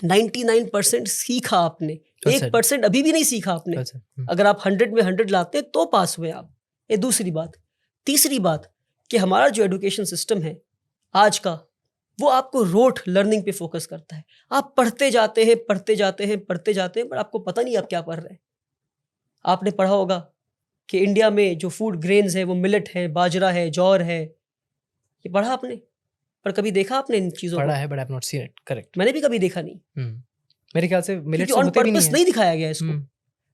S2: 99% सीखा आपने, 1% अभी भी नहीं सीखा आपने। अगर आप 100 में 100 लाते हैं तो पास हुए आप। ये दूसरी बात। तीसरी बात कि हमारा जो एजुकेशन सिस्टम है आज का, वो आपको रोट लर्निंग पे फोकस करता है। आप पढ़ते जाते हैं पर आपको पता नहीं आप क्या पढ़ रहे हैं। आपने पढ़ा होगा कि इंडिया में जो फूड ग्रेन्स है वो मिलेट है, बाजरा है, जौर है, ये पढ़ा आपने, पर कभी देखा आपने इन चीजों को?
S1: पढ़ा है, but I have not seen it. Correct.
S2: मैंने भी कभी देखा नहीं।
S1: मेरे ख्याल से मिलेट्स
S2: ऑन
S1: होते भी
S2: पर्पस नहीं दिखाया गया इसको।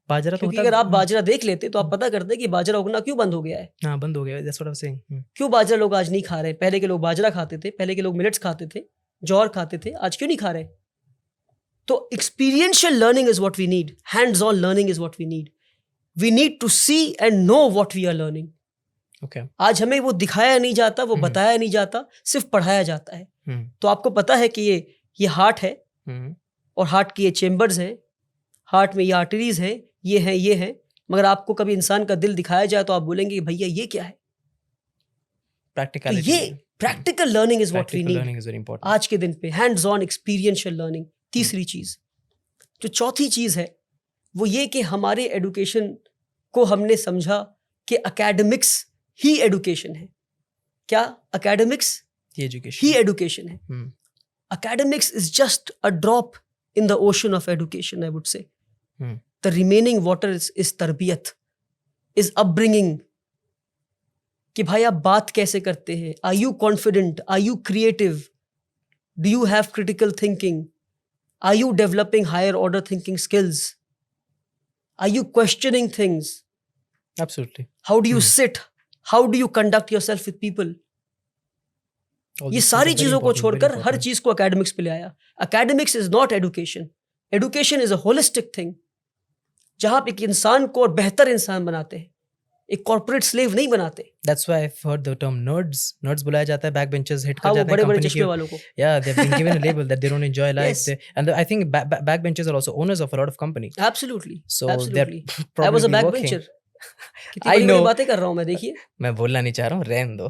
S1: बाजरा तो
S2: क्योंकि
S1: होता,
S2: अगर आप बाजरा देख लेते तो आप पता करते कि बाजरा उगना क्यों बंद हो गया है।
S1: हाँ, बंद हो गया। That's what I'm saying.
S2: क्यों बाजरा लोग आज नहीं खा रहे? पहले के लोग बाजरा खाते थे, पहले के लोग मिलेट्स खाते थे, जौर खाते थे, आज क्यों नहीं खा रहे? तो experiential learning is what we need, hands on learning is what we need. We need to see and know what we are learning.
S1: Okay.
S2: आज हमें वो दिखाया नहीं जाता, वो बताया नहीं जाता, सिर्फ पढ़ाया जाता है। तो आपको पता है कि ये हार्ट है और हार्ट की ये चेम्बर्स हैं, हार्ट में ये आर्टरीज हैं, ये हैं, मगर आपको कभी इंसान का दिल दिखाया जाए तो आप बोलेंगे कि भैया ये क्या है?
S1: Practicality.
S2: तो ये practical learning is what we
S1: Practical learning
S2: need
S1: is very important.
S2: आज के दिन पे, हैंड्स ऑन एक्सपीरियंशियल लर्निंग। तीसरी चीज, जो चौथी चीज है वो ये कि हमारे एडुकेशन को हमने समझा कि एकेडमिक्स ही एडुकेशन है। क्या academics
S1: The education.
S2: He education है? Academics is just a drop in the ocean of education, I would say. The remaining water is tarbiyat, is upbringing. कि भाई आप बात कैसे करते हैं? Are you confident? Are you creative? Do you have critical thinking? Are you developing higher order thinking skills? Are you questioning things?
S1: Absolutely.
S2: How do you sit? How do you conduct yourself with people?
S1: All
S2: ये
S1: these
S2: सारी
S1: things are very
S2: चीजों को
S1: important,
S2: छोड़कर
S1: very
S2: हर
S1: important.
S2: चीज को academics पे ले आया। Academics is not education, education is a holistic thing, जहां पे एक इंसान को और बेहतर इंसान बनाते हैं, एक कॉर्पोरेट स्लेव नहीं बनाते।
S1: That's why I've heard the term nerds. Nerds बुलाया जाता है, backbenchers hit
S2: हाँ,
S1: कर
S2: वो
S1: जाते हैं
S2: बड़े बड़े
S1: company
S2: चश्मे
S1: के।
S2: वालों को।
S1: Yeah, they've been given a label that they don't enjoy life.
S2: Yes.
S1: And I think backbenchers are also owners of a lot of company.
S2: Absolutely,
S1: So
S2: absolutely.
S1: they're
S2: I was a
S1: probably working.
S2: backbencher. कितनी
S1: I
S2: बड़ी बड़ी
S1: know.
S2: बातें कर रहा हूँ मैं, देखिए।
S1: मैं बोलना नहीं चाह रहा हूँ, रहने दो।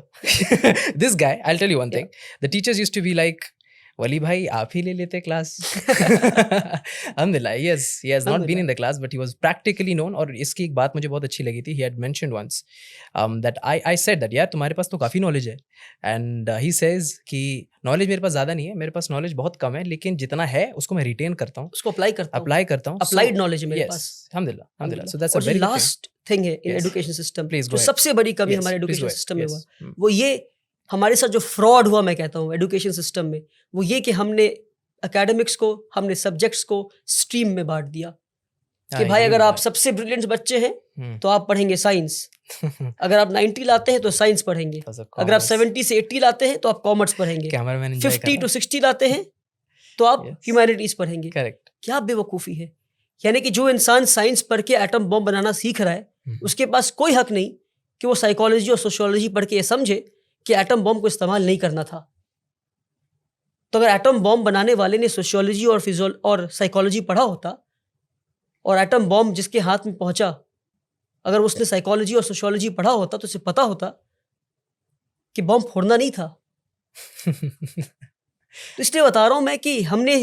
S1: This guy, I'll tell you one thing. The teachers used to be like, वली भाई आप ही ले लेते class. Alhamdulillah, yes, he has not been in the class, but he was practically known. और इसकी एक बात मुझे बहुत अच्छी लगी थी. He had mentioned once that I said that यार तुम्हारे पास तो काफ़ी नॉलेज है, and he says कि नॉलेज मेरे पास ज़्यादा नहीं है, मेरे पास नॉलेज बहुत कम है, लेकिन जितना है उसको मैं रिटेन करता हूँ,
S2: उसको अप्लाई करता हूँ,
S1: अप्लाई करता हूँ।
S2: अप्लाइड नॉलेज है मेरे
S1: Yes,
S2: pass.
S1: alhamdulillah. So that's
S2: और
S1: a
S2: जो
S1: very good thing.
S2: Last thing है इन
S1: Yes.
S2: Education system,
S1: Please go
S2: जो
S1: ahead.
S2: सबसे बड़ी कमी
S1: Yes,
S2: हमारे
S1: please
S2: education
S1: go ahead.
S2: System में
S1: Yes.
S2: हुआ, वो ये हमारे साथ जो फ्रॉड हुआ, मैं कहता हूँ एजुकेशन सिस्टम में, वो ये कि हमने एकेडमिक्स को, हमने सब्जेक्ट्स को स्ट्रीम में बांट दिया कि भाई अगर आप सबसे ब्रिलियंट बच्चे हैं तो आप पढ़ेंगे साइंस, अगर आप 90 लाते हैं तो साइंस पढ़ेंगे, अगर आप 70 से 80 लाते हैं तो आप कॉमर्स पढ़ेंगे, 50 to 60 लाते हैं तो आप ह्यूमैनिटीज पढ़ेंगे।
S1: करेक्ट।
S2: क्या बेवकूफ़ी है! यानी कि जो इंसान साइंस पढ़ के एटम बॉम्ब बनाना सीख रहा है, उसके पास कोई हक नहीं कि वो साइकोलॉजी और सोशियोलॉजी पढ़ के ये समझे कि एटम बॉम्ब को इस्तेमाल नहीं करना था। तो अगर एटम बॉम्ब बनाने वाले ने सोशियोलॉजी और साइकोलॉजी पढ़ा होता, और एटम बॉम्ब जिसके हाथ में पहुंचा, अगर उसने साइकोलॉजी और सोशियोलॉजी पढ़ा होता तो उसे पता होता कि बॉम्ब फोड़ना नहीं था। तो इसलिए बता रहा हूं मैं कि हमने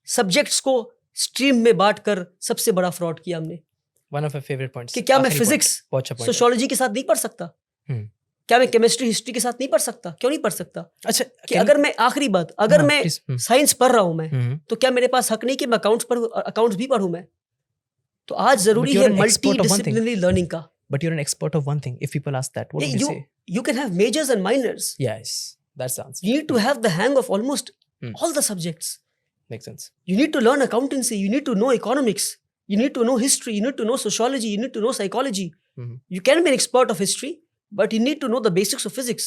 S2: सब्जेक्ट्स को स्ट्रीम में बांटकर सबसे बड़ा फ्रॉड किया हमने।
S1: One of my favorite points.
S2: कि क्या मैं फिजिक्स सोशियोलॉजी के साथ नहीं पढ़ सकता? क्या मैं केमिस्ट्री हिस्ट्री के साथ नहीं पढ़ सकता? क्यों नहीं पढ़ सकता?
S1: अच्छा,
S2: कि अगर मैं आखिरी बात, अगर मैं साइंस पढ़ रहा हूं मैं, तो क्या मेरे पास हक नहीं कि मैं अकाउंट्स भी पढ़ूं मैं? तो आज जरूरी है मल्टी डिसिप्लिनरी लर्निंग का।
S1: but you're an expert of one thing. If people ask that, what
S2: Yeah,
S1: would you say?
S2: you can have majors and minors.
S1: Yes, that sounds
S2: You need to have the hang of almost
S1: Hmm.
S2: all the subjects.
S1: makes sense.
S2: You need to learn accountancy. You need to know economics. You need to know history. You need to know sociology. You need to know psychology.
S1: Mhm.
S2: You can be an expert of history, but you need to know the basics of physics.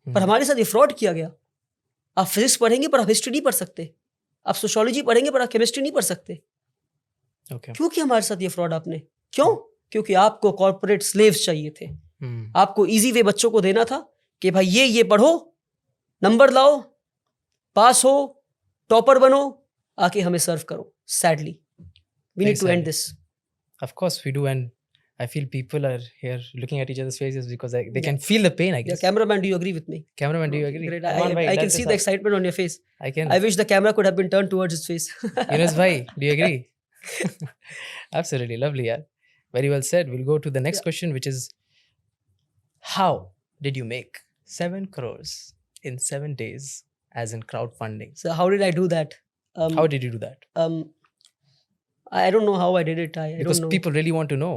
S2: पर हमारे साथ ये fraud किया गया. आप physics पढ़ेंगे पर आप हिस्ट्री नहीं पढ़ सकते. आप सोशियोलॉजी पढ़ेंगे पर आप केमिस्ट्री नहीं पढ़ सकते.
S1: Okay.
S2: क्यों किया हमारे साथ ये फ्रॉड आपने? क्यों? क्योंकि आपको कॉर्पोरेट स्लेव्स चाहिए थे.
S1: Hmm.
S2: आपको इजी वे बच्चों को देना था कि भाई ये पढ़ो, नंबर लाओ, पास हो, टॉपर बनो, आके हमें सर्व करो. Sadly we need to end this.
S1: Of course we do, and I feel people are here looking at each other's faces because they can feel the pain, I
S2: Yeah,
S1: guess.
S2: cameraman, do you agree with me?
S1: Cameraman, do you agree?
S2: Great.
S1: Come on, bhai,
S2: I can
S1: let
S2: see
S1: this
S2: the
S1: out.
S2: excitement on your face.
S1: I can.
S2: I wish the camera could have been turned towards his face.
S1: Yunus bhai, do you agree? Absolutely, lovely, yeah. Very well said. We'll go to the next question, which is, how did you make 7 crores in 7 days as in crowdfunding?
S2: So how did I do that?
S1: How did you do that?
S2: I don't know how I did it. I
S1: Because
S2: don't know.
S1: people really want to know.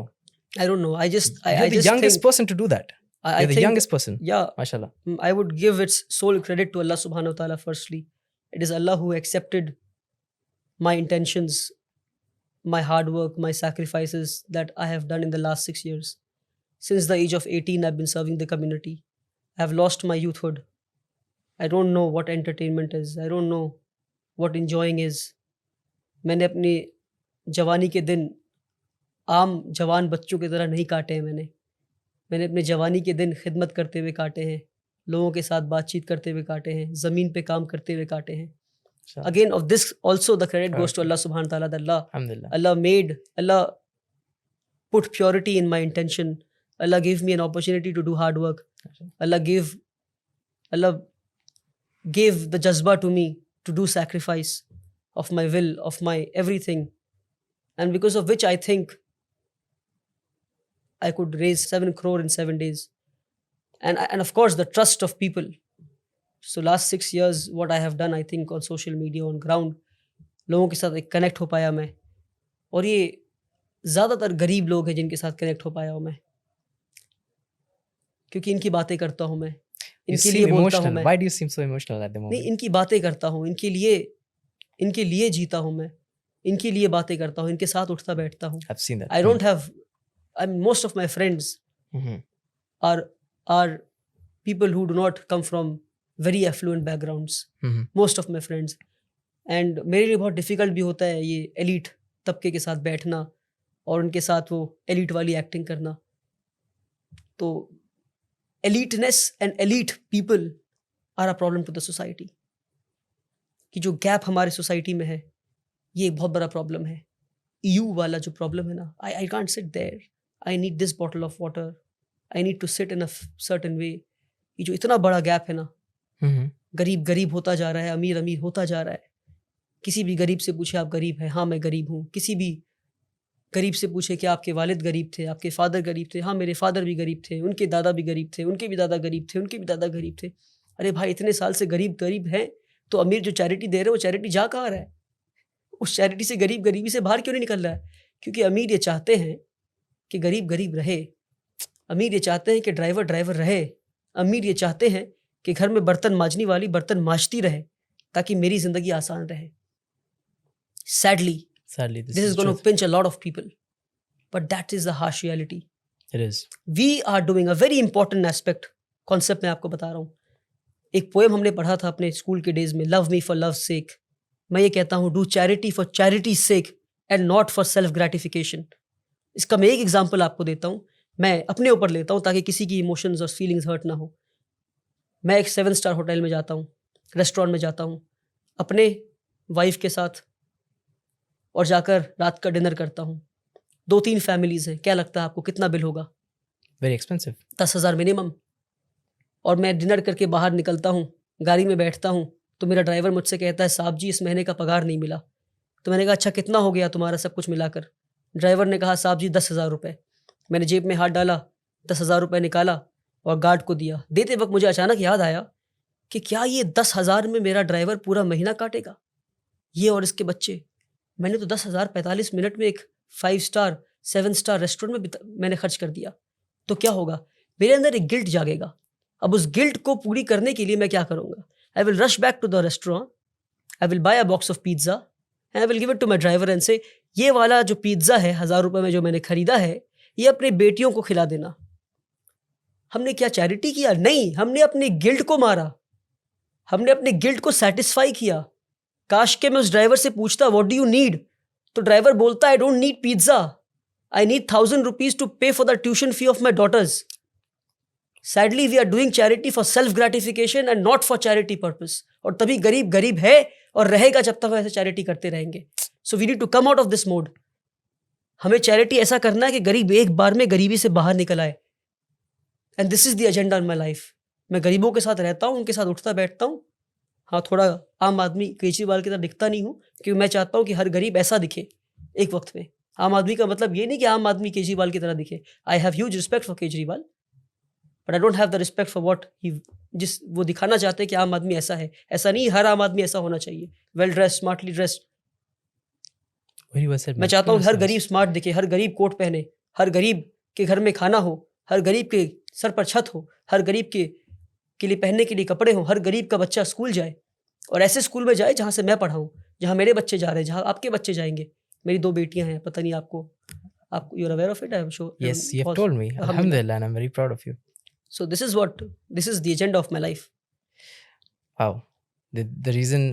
S2: I don't know. I just
S1: You're the
S2: just
S1: youngest
S2: think,
S1: person to do that.
S2: I
S1: You're the
S2: think,
S1: youngest person.
S2: Yeah,
S1: Mashallah.
S2: I would give its sole credit to Allah subhanahu wa ta'ala firstly. It is Allah who accepted my intentions, my hard work, my sacrifices that I have done in the last 6 years. Since the age of 18, I've been serving the community. I have lost my youthhood. I don't know what entertainment is. I don't know what enjoying is. मैंने अपनी जवानी के दिन आम जवान बच्चों की तरह नहीं काटे हैं. मैंने अपने जवानी के दिन खिदमत करते हुए काटे हैं, लोगों के साथ बातचीत करते हुए काटे हैं, ज़मीन पे काम करते हुए काटे हैं. Again, of this also the credit goes to Allah subhanahu wa ta'ala, that
S1: Alhamdulillah.
S2: Allah put purity in my intention. Allah gave me an opportunity to do hard work. Allah gave the jazba to me to do sacrifice of my will, of my everything. And because of which I think I could raise 7 crore in 7 days. And of course the trust of people. So last 6 years what I have done, I think on social media, on ground, लोगों के साथ एक connect हो पाया मैं. और ये ज़्यादातर गरीब लोग हैं जिनके साथ कनेक्ट हो पाया हूँ मैं, क्योंकि इनकी बातें करता हूँ मैं,
S1: You
S2: इनके
S1: seem
S2: लिए बोलता हूँ
S1: emotional.
S2: मैं.
S1: Why do you seem so emotional at the moment?
S2: नहीं, इनकी बातें करता हूँ, इनके लिए जीता हूँ मैं, इनके लिए बातें करता हूँ, इनके साथ उठता बैठता हूँ.
S1: I've seen that.
S2: I don't have, I mean, most of my friends
S1: Mhm.
S2: are people who do not come from very affluent backgrounds.
S1: Mhm.
S2: Most of my friends. And मेरे लिए बहुत डिफ़िकल्ट भी होता है ये एलिट तबके के साथ बैठना और उनके साथ वो एलिट वाली एक्टिंग करना. तो eliteness and elite people are a problem to the society. कि जो गैप हमारे सोसाइटी में है, ये एक बहुत बड़ा प्रॉब्लम है. EU वाला जो प्रॉब्लम है ना, I can't sit there, I need this bottle of water, I need to sit in a certain way. ये जो इतना बड़ा गैप है ना,
S1: Mhm.
S2: गरीब गरीब होता जा रहा है, अमीर अमीर होता जा रहा है. किसी भी गरीब से पूछे आप गरीब हैं, हाँ मैं गरीब हूँ. किसी भी गरीब से पूछे कि आपके वालिद गरीब थे, आपके फादर गरीब थे, हाँ मेरे फादर भी गरीब थे, उनके दादा भी गरीब थे, उनके भी दादा गरीब थे, उनके भी दादा गरीब थे. अरे भाई इतने साल से गरीब गरीब हैं, तो अमीर जो चैरिटी दे रहे हैं वो चैरिटी जा कहाँ रहा है? उस चैरिटी से गरीब गरीबी से बाहर क्यों नहीं निकल रहा है? क्योंकि अमीर ये चाहते हैं कि गरीब गरीब रहे, अमीर ये चाहते हैं कि ड्राइवर ड्राइवर रहे, अमीर ये चाहते हैं कि घर में बर्तन मांजने वाली बर्तन मांजती रहे ताकि मेरी ज़िंदगी आसान रहे. Sadly,
S1: Sadly, this
S2: this
S1: is
S2: is going to
S1: truth.
S2: pinch a lot of people, but that is the harsh reality.
S1: It is.
S2: We are doing a very important aspect. Concept मैं आपको बता रहा हूँ. एक पोएम हमने पढ़ा था अपने स्कूल के डेज में, love me for love sake. मैं ये कहता हूँ, do charity for charity sake and not for self gratification. इसका मैं एक एग्जांपल आपको देता हूँ, मैं अपने ऊपर लेता हूँ ताकि किसी की इमोशंस और फीलिंग्स हर्ट ना हो. मैं एक 7 स्टार होटल में जाता हूँ, रेस्टोरेंट में जाता हूँ अपने वाइफ के साथ, और जाकर रात का डिनर करता हूँ. 2-3 फैमिलीज़ हैं, क्या लगता है आपको कितना बिल होगा?
S1: Very expensive.
S2: 10,000 मिनिमम. और मैं डिनर करके बाहर निकलता हूँ, गाड़ी में बैठता हूँ, तो मेरा ड्राइवर मुझसे कहता है, साहब जी इस महीने का पगार नहीं मिला. तो मैंने कहा अच्छा कितना हो गया तुम्हारा सब कुछ मिलाकर? ड्राइवर ने कहा साहब जी 10,000 रुपये. मैंने जेब में हाथ डाला, 10,000 रुपये निकाला और गार्ड को दिया. देते वक्त मुझे अचानक याद आया कि क्या ये 10,000 में मेरा ड्राइवर पूरा महीना काटेगा? ये और इसके बच्चे. मैंने तो 10,000 45 मिनट में एक 5 स्टार 7 स्टार रेस्टोरेंट में मैंने खर्च कर दिया, तो क्या होगा? मेरे अंदर एक गिल्ट जागेगा। अब उस गिल्ट को पूरी करने के लिए मैं क्या करूँगा? I will rush back to the restaurant, I will buy a box of pizza and I will give it to my driver and say, ये वाला जो पिज्ज़ा है 1000 रुपये में जो मैंने खरीदा है, ये अपने बेटियों को खिला देना। हमने क्या चैरिटी किया? नहीं, हमने अपने गिल्ट को मारा, हमने अपने गिल्ट को सेटिस्फाई किया। काश के मैं उस ड्राइवर से पूछता व्हाट डू यू नीड, तो ड्राइवर बोलता I don't need pizza, I need 1000 rupees to pay for the tuition fee of my daughters. Sadly we are doing charity for self gratification and not for charity purpose, और तभी गरीब गरीब है और रहेगा जब तक हम ऐसे चैरिटी करते रहेंगे। So we need to come out of this mode. हमें चैरिटी ऐसा करना है कि गरीब एक बार में गरीबी से बाहर निकल आए, and this is the agenda in my life. मैं गरीबों के साथ रहता हूँ, उनके साथ उठता बैठता हूँ। हाँ, थोड़ा आम आदमी केजरीवाल की तरह दिखता नहीं हूँ, क्योंकि मैं चाहता हूँ कि हर गरीब ऐसा दिखे एक वक्त में। आम आदमी का मतलब ये नहीं कि आम आदमी केजरीवाल की तरह दिखे। I have huge respect for Kejriwal, but I don't have the respect for what he, जिस वो दिखाना चाहते हैं कि आम आदमी ऐसा है। ऐसा नहीं, हर आम आदमी ऐसा होना चाहिए, वेल ड्रेस, स्मार्टली ड्रेस्ड। मैं चाहता हूँ हर गरीब स्मार्ट दिखे, हर गरीब कोट पहने, हर गरीब के घर में खाना हो, हर गरीब के सर पर छत हो, हर गरीब के लिए पहनने के लिए कपड़े हो, हर गरीब का बच्चा स्कूल जाए, और ऐसे स्कूल में जाए जहाँ से मैं पढ़ा हूँ, जहाँ मेरे बच्चे जा रहे हैं, जहाँ आपके बच्चे जाएंगे। मेरी 2 बेटियां हैं, पता नहीं आपको you are aware of it? I am sure.
S1: Yes, you have told me. Alhamdulillah, and I'm very proud of you.
S2: So this is the agenda of my life.
S1: Wow. The reason,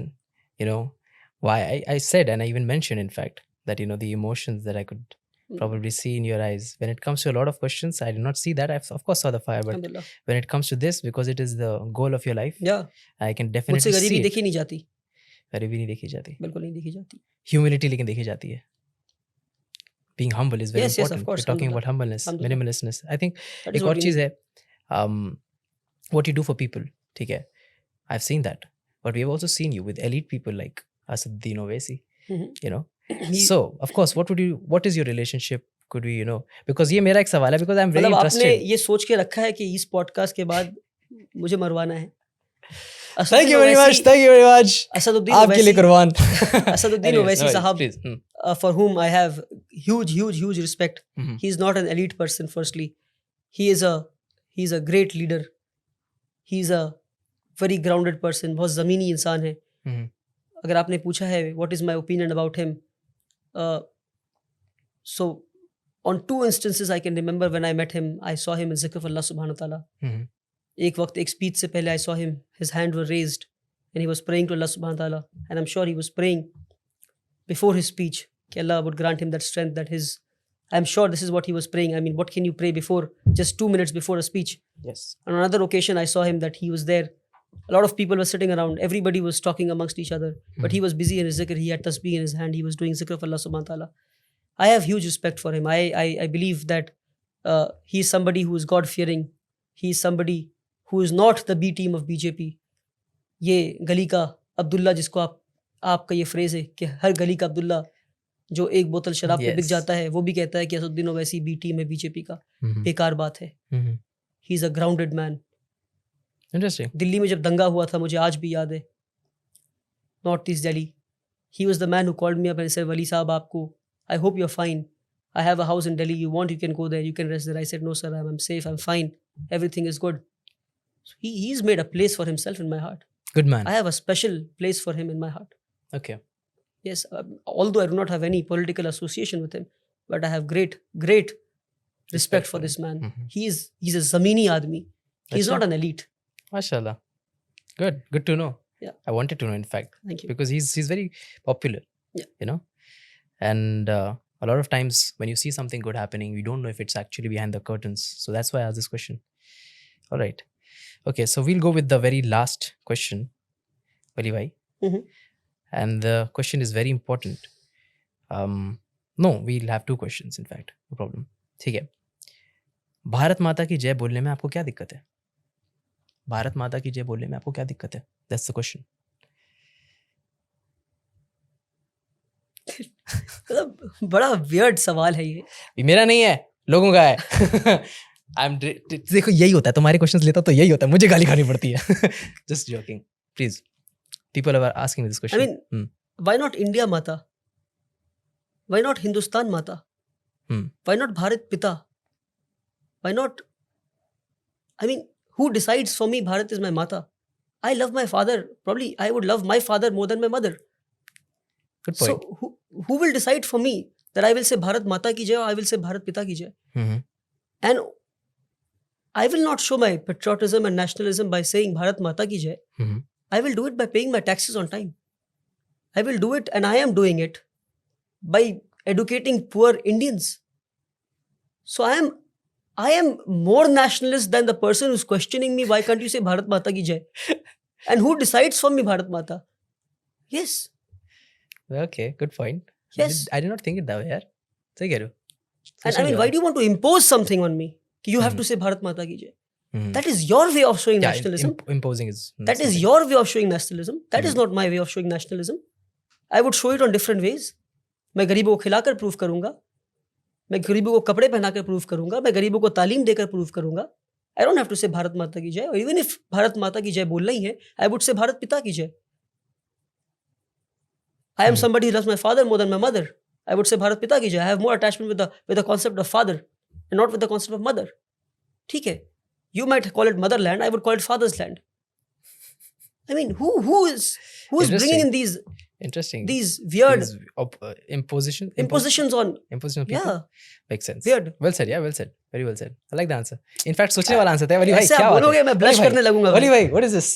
S1: why I said, and I even mentioned, in fact, that, the emotions that I could probably see in your eyes. When it comes to a lot of questions, I did not see that. I, of course, saw the fire, but
S2: Alhamdulillah.
S1: when it comes to this, because it is the goal of your life,
S2: Yeah.
S1: I can
S2: मुझसे
S1: definitely
S2: गरीबी
S1: see it.
S2: देखी नहीं जाती,
S1: गरीबी नहीं देखी जाती.
S2: बिल्कुल नहीं देखी जाती।
S1: Humility लेकिन देखी जाती है. Being humble is very
S2: Yes,
S1: important.
S2: of course.
S1: We're talking about humbleness,
S2: Alhamdulillah.
S1: minimalistness. I think
S2: That is
S1: एक
S2: what
S1: और
S2: we
S1: चीज़
S2: need.
S1: है, what you do for people, ठीक है? I've seen that, but we have also seen you with elite people like Asaduddin Owaisi,
S2: Mhm.
S1: So, of course, what is your relationship? Could we, because ये मेरा एक सवाल है, because I'm very
S2: मतलब आपने
S1: interested.
S2: ये सोच के रखा है कि इस पॉडकास्ट के बाद मुझे मरवाना है।
S1: Thank you very much. Thank you very much.
S2: Asaduddin
S1: आपके लिए
S2: ओवैसी,
S1: कुर्बान.
S2: Asaduddin
S1: Anyways,
S2: Owaisi
S1: no worries,
S2: साहब,
S1: please.
S2: for whom I have huge respect.
S1: Mhm.
S2: He is not an elite person. Firstly, he is a great leader. He is a very grounded person. बहुत ज़मीनी इंसान है।
S1: Mhm.
S2: अगर आपने पूछा है what is my opinion about him, so on 2 instances I can remember when I met him, I saw him in zikr of Allah subhanahu wa ta'ala.
S1: Mhm.
S2: एक वक्त एक स्पीच से पहले I saw him, his hand were raised and he was praying to Allah subhanahu wa ta'ala, and I'm sure he was praying before his speech कि Allah would grant him that strength, that his, I'm sure this is what he was praying. I mean, what can you pray before, just 2 minutes before a speech?
S1: Yes.
S2: On another occasion I saw him that he was there, a lot of people were sitting around, everybody was talking amongst each other, but he was busy in his zikr, he had tasbih in his hand, he was doing zikr of Allah subhanahu wa ta'ala. I have huge respect for him. I believe that he is somebody who is God-fearing. He is somebody who is not the B team of BJP. ये गली का अब्दुल्ला, जिसको आपका ये phrase है कि हर गली का अब्दुल्ला जो एक बोतल शराब पे बिक
S1: Yes.
S2: जाता है, वो भी कहता है कि असदुद्दीन ओवैसी बी टीम है बीजेपी का।
S1: Mhm.
S2: बेकार बात है।
S1: Mhm.
S2: He is a grounded man.
S1: Interesting.
S2: Delhi में जब दंगा हुआ था, मुझे आज भी याद है, north east Delhi, he was the man who called me up and said, Wali साहब आपको, I hope you are fine, I have a house in Delhi, you want you can go there, you can rest there. I said no sir, I am safe, I am fine, everything is good. He has made a place for himself in my heart.
S1: Good man.
S2: I have a special place for him in my heart.
S1: Okay.
S2: Yes, although I do not have any political association with him, but I have great respect for this man.
S1: Mhm.
S2: He's a zamini admi. He's
S1: Achha.
S2: not an elite.
S1: Mashallah. Good to know.
S2: Yeah.
S1: I wanted to know, in fact,
S2: Thank you.
S1: because he's very popular.
S2: Yeah.
S1: And a lot of times when you see something good happening, you don't know if it's actually behind the curtains. So that's why I asked this question. All right. Okay, so we'll go with the very last question, Wali bhai.
S2: Mhm.
S1: And the question is very important. No, we'll have 2 questions, in fact. No problem. ठीक है. भारत माता की जय बोलने में आपको क्या दिक्कत है? भारत माता की जय बोलने में आपको क्या दिक्कत है? That's the question.
S2: मतलब बड़ा weird सवाल है ये।
S1: ये मेरा नहीं है, लोगों का है. देखो यही होता है, तुम्हारे क्वेश्चंस लेता तो यही होता है, मुझे गाली खानी पड़ती है. Just joking. Please. People are asking me this question.
S2: I mean, why not India Mata? Why not Hindustan Mata? Why not Bharat Pita? Why not? I mean, who decides for me Bharat is my mata? I love my father. Probably I would love my father more than my mother.
S1: Good point.
S2: So who will decide for me that I will say Bharat Mata ki jai or I will say Bharat Pita ki jai? And I will not show my patriotism and nationalism by saying Bharat Mata ki jai. I will do it by paying my taxes on time. I will do it, and I am doing it by educating poor Indians. So I am more nationalist than the person who's questioning me, why can't you say Bharat Mata ki jai? And who decides for me Bharat Mata? Yes.
S1: Okay, good point.
S2: Yes.
S1: I did not think it that way, yaar. सही कह रहे हो.
S2: And I mean, why do you want to impose something on me? Ki you have to say Bharat Mata ki jai. That is your way of showing nationalism.
S1: Imposing is.
S2: That is your way of showing nationalism. That is not my way of showing nationalism. I would show it on different ways. मैं गरीबों को खिलाकर proof करूंगा, मैं गरीबों को कपड़े पहनाकर प्रूफ करूंगा, मैं गरीबों को तालीम देकर प्रूफ करूंगा. I don't have to say Bharat माता की जय. Or even if भारत माता की जय बोलना ही है, I would say भारत पिता की जय. I am somebody who loves my father more than my mother. I would say Bharat पिता की जय. I have more attachment with the concept of father and not with the concept of mother. ठीक है. You might call it motherland. I would call it father's land. I mean, who is bringing in these weird
S1: impositions
S2: on
S1: people?
S2: Yeah,
S1: makes sense.
S2: Weird.
S1: Well said. Yeah, well said. Very well said. I like the answer. In fact, सोचने वाला answer था. वली भाई
S2: ऐसे
S1: क्या
S2: आप
S1: बात
S2: बोलोगे
S1: है?
S2: मैं ब्लश करने लगूंगा.
S1: वली भाई, what is this?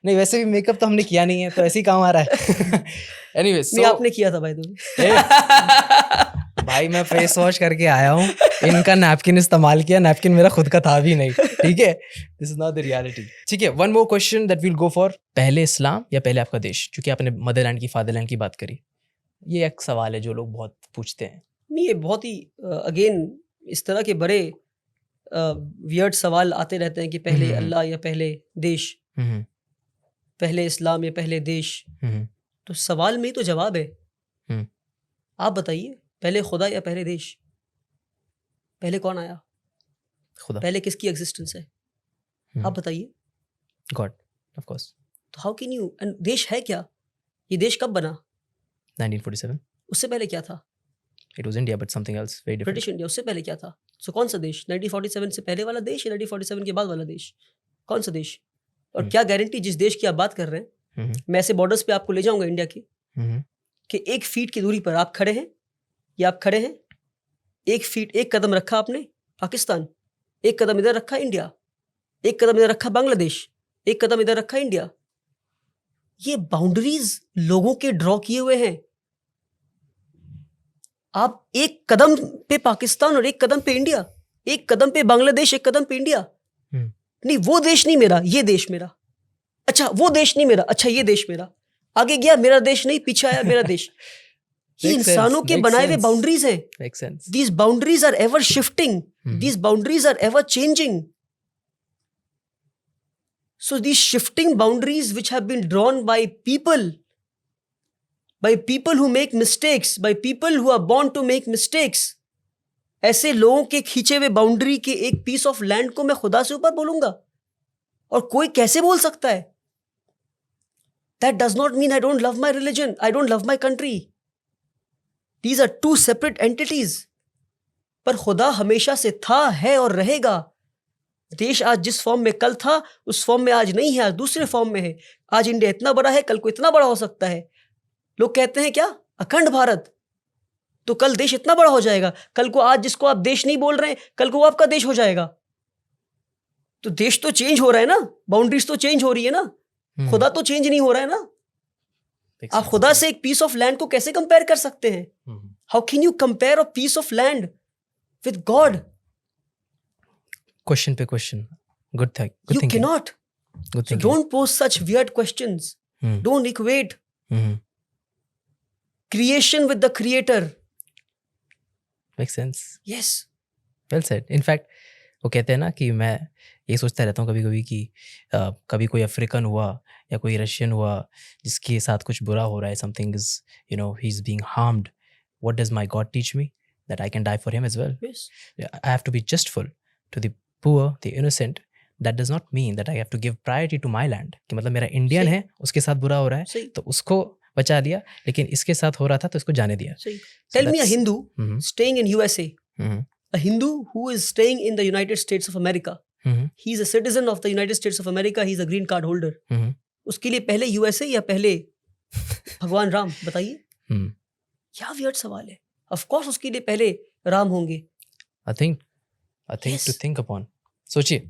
S1: नहीं, वैसे भी मेकअप तो हमने किया नहीं है, तो ऐसे ही काम आ रहा है. Anyways, so
S2: नहीं आपने किया था भाई तुम.
S1: भाई मैं फेस वॉश करके आया हूँ, इनका नैपकिन इस्तेमाल किया, नैपकिन मेरा खुद का था भी नहीं. ठीक है, this is not the reality. ठीक है, one more question that will go for. पहले इस्लाम या पहले आपका देश? क्योंकि आपने मदरलैंड की फादरलैंड की बात करी, ये एक सवाल है जो लोग बहुत पूछते हैं.
S2: नहीं, ये बहुत ही अगेन इस तरह के बड़े वियर्ड सवाल आते रहते हैं कि पहले अल्लाह या पहले देश, पहले इस्लाम या पहले देश. तो सवाल में ही तो जवाब है. आप बताइए, पहले खुदा या पहले देश? पहले कौन आया?
S1: खुदा.
S2: पहले किसकी एग्जिस्टेंस है? आप बताइए.
S1: God, of course.
S2: तो हाउ कैन यू, एंड देश है क्या? ये देश कब बना?
S1: 1947.
S2: उससे पहले क्या था?
S1: It was India, but something else very different.
S2: British India. उससे पहले क्या था? सो कौन सा देश? 1947 से पहले वाला देश या 1947 के बाद वाला देश? कौन सा देश? और क्या गारंटी जिस देश की आप बात कर रहे हैं, मैं ऐसे बॉर्डर्स पे आपको ले जाऊंगा इंडिया के, कि 1 फीट की दूरी पर आप खड़े हैं, या आप खड़े हैं 1 फीट, 1 कदम रखा आपने पाकिस्तान, 1 कदम इधर रखा इंडिया, 1 कदम इधर रखा बांग्लादेश, 1 कदम इधर रखा इंडिया. ये बाउंड्रीज लोगों के ड्रॉ किए हुए हैं. आप 1 कदम पे पाकिस्तान और 1 कदम पे इंडिया, 1 कदम पे बांग्लादेश, 1 कदम पे इंडिया. नहीं, वो देश नहीं मेरा, ये देश मेरा. अच्छा, वो देश नहीं मेरा, अच्छा ये देश मेरा. आगे गया मेरा देश नहीं, पीछे आया मेरा देश. ये इंसानों के बनाए हुए बाउंड्रीज हैं. These boundaries are ever shifting. These boundaries are ever changing. So these shifting boundaries which have been drawn by people who make mistakes, by people who are born to make mistakes, ऐसे लोगों के खींचे हुए boundary के एक piece of land को मैं खुदा से ऊपर बोलूंगा? और कोई कैसे बोल सकता है? That does not mean I don't love my religion, I don't love my country. These are two separate entities. पर खुदा हमेशा से था, है और रहेगा. देश आज जिस फॉर्म में कल था, उस फॉर्म में आज नहीं है, आज दूसरे फॉर्म में है. आज इंडिया इतना बड़ा है, कल को इतना बड़ा हो सकता है. लोग कहते हैं क्या, अखंड भारत, तो कल देश इतना बड़ा हो जाएगा. कल को आज जिसको आप देश नहीं बोल रहे हैं, कल को वो आपका देश हो जाएगा. तो देश तो चेंज हो रहा है ना, बाउंड्रीज तो चेंज हो रही है ना, खुदा तो चेंज नहीं हो रहा है ना. आप खुदा से एक पीस ऑफ लैंड को कैसे कंपेयर कर सकते हैं? How can you compare a piece of land with God?
S1: Question पे question. Good thing.
S2: You cannot.
S1: Good
S2: So don't pose such weird questions. Don't equate creation with the creator.
S1: Makes sense.
S2: Yes.
S1: Well said. In fact, वो कहते हैं ना कि मैं ये सोचता रहता हूँ कभी कभी कि कभी कोई अफ्रीकन हुआ या कोई रशियन हुआ जिसके साथ कुछ बुरा हो रहा है, something is he is being harmed, what does my God teach me? That I can die for him as well.
S2: Yes.
S1: I have to be justful to the poor, the innocent. That does not mean that I have to give priority to my land. कि मतलब मेरा Indian है, उसके साथ बुरा हो रहा है
S2: सही.
S1: तो उसको बचा लिया, लेकिन इसके साथ हो रहा था तो इसको जाने दिया.
S2: सही. Tell me a Hindu staying in USA
S1: Mhm.
S2: A Hindu who is staying in the United States of America,
S1: Mhm.
S2: he is a citizen of the United States of America, he is a green card holder.
S1: Mhm.
S2: उसके लिए पहले USA या पहले भगवान राम, बताइए.
S1: Hmm.
S2: क्या weird सवाल है. Of course उसके लिए पहले राम होंगे.
S1: I think to
S2: Yes.
S1: think upon. सोचिए,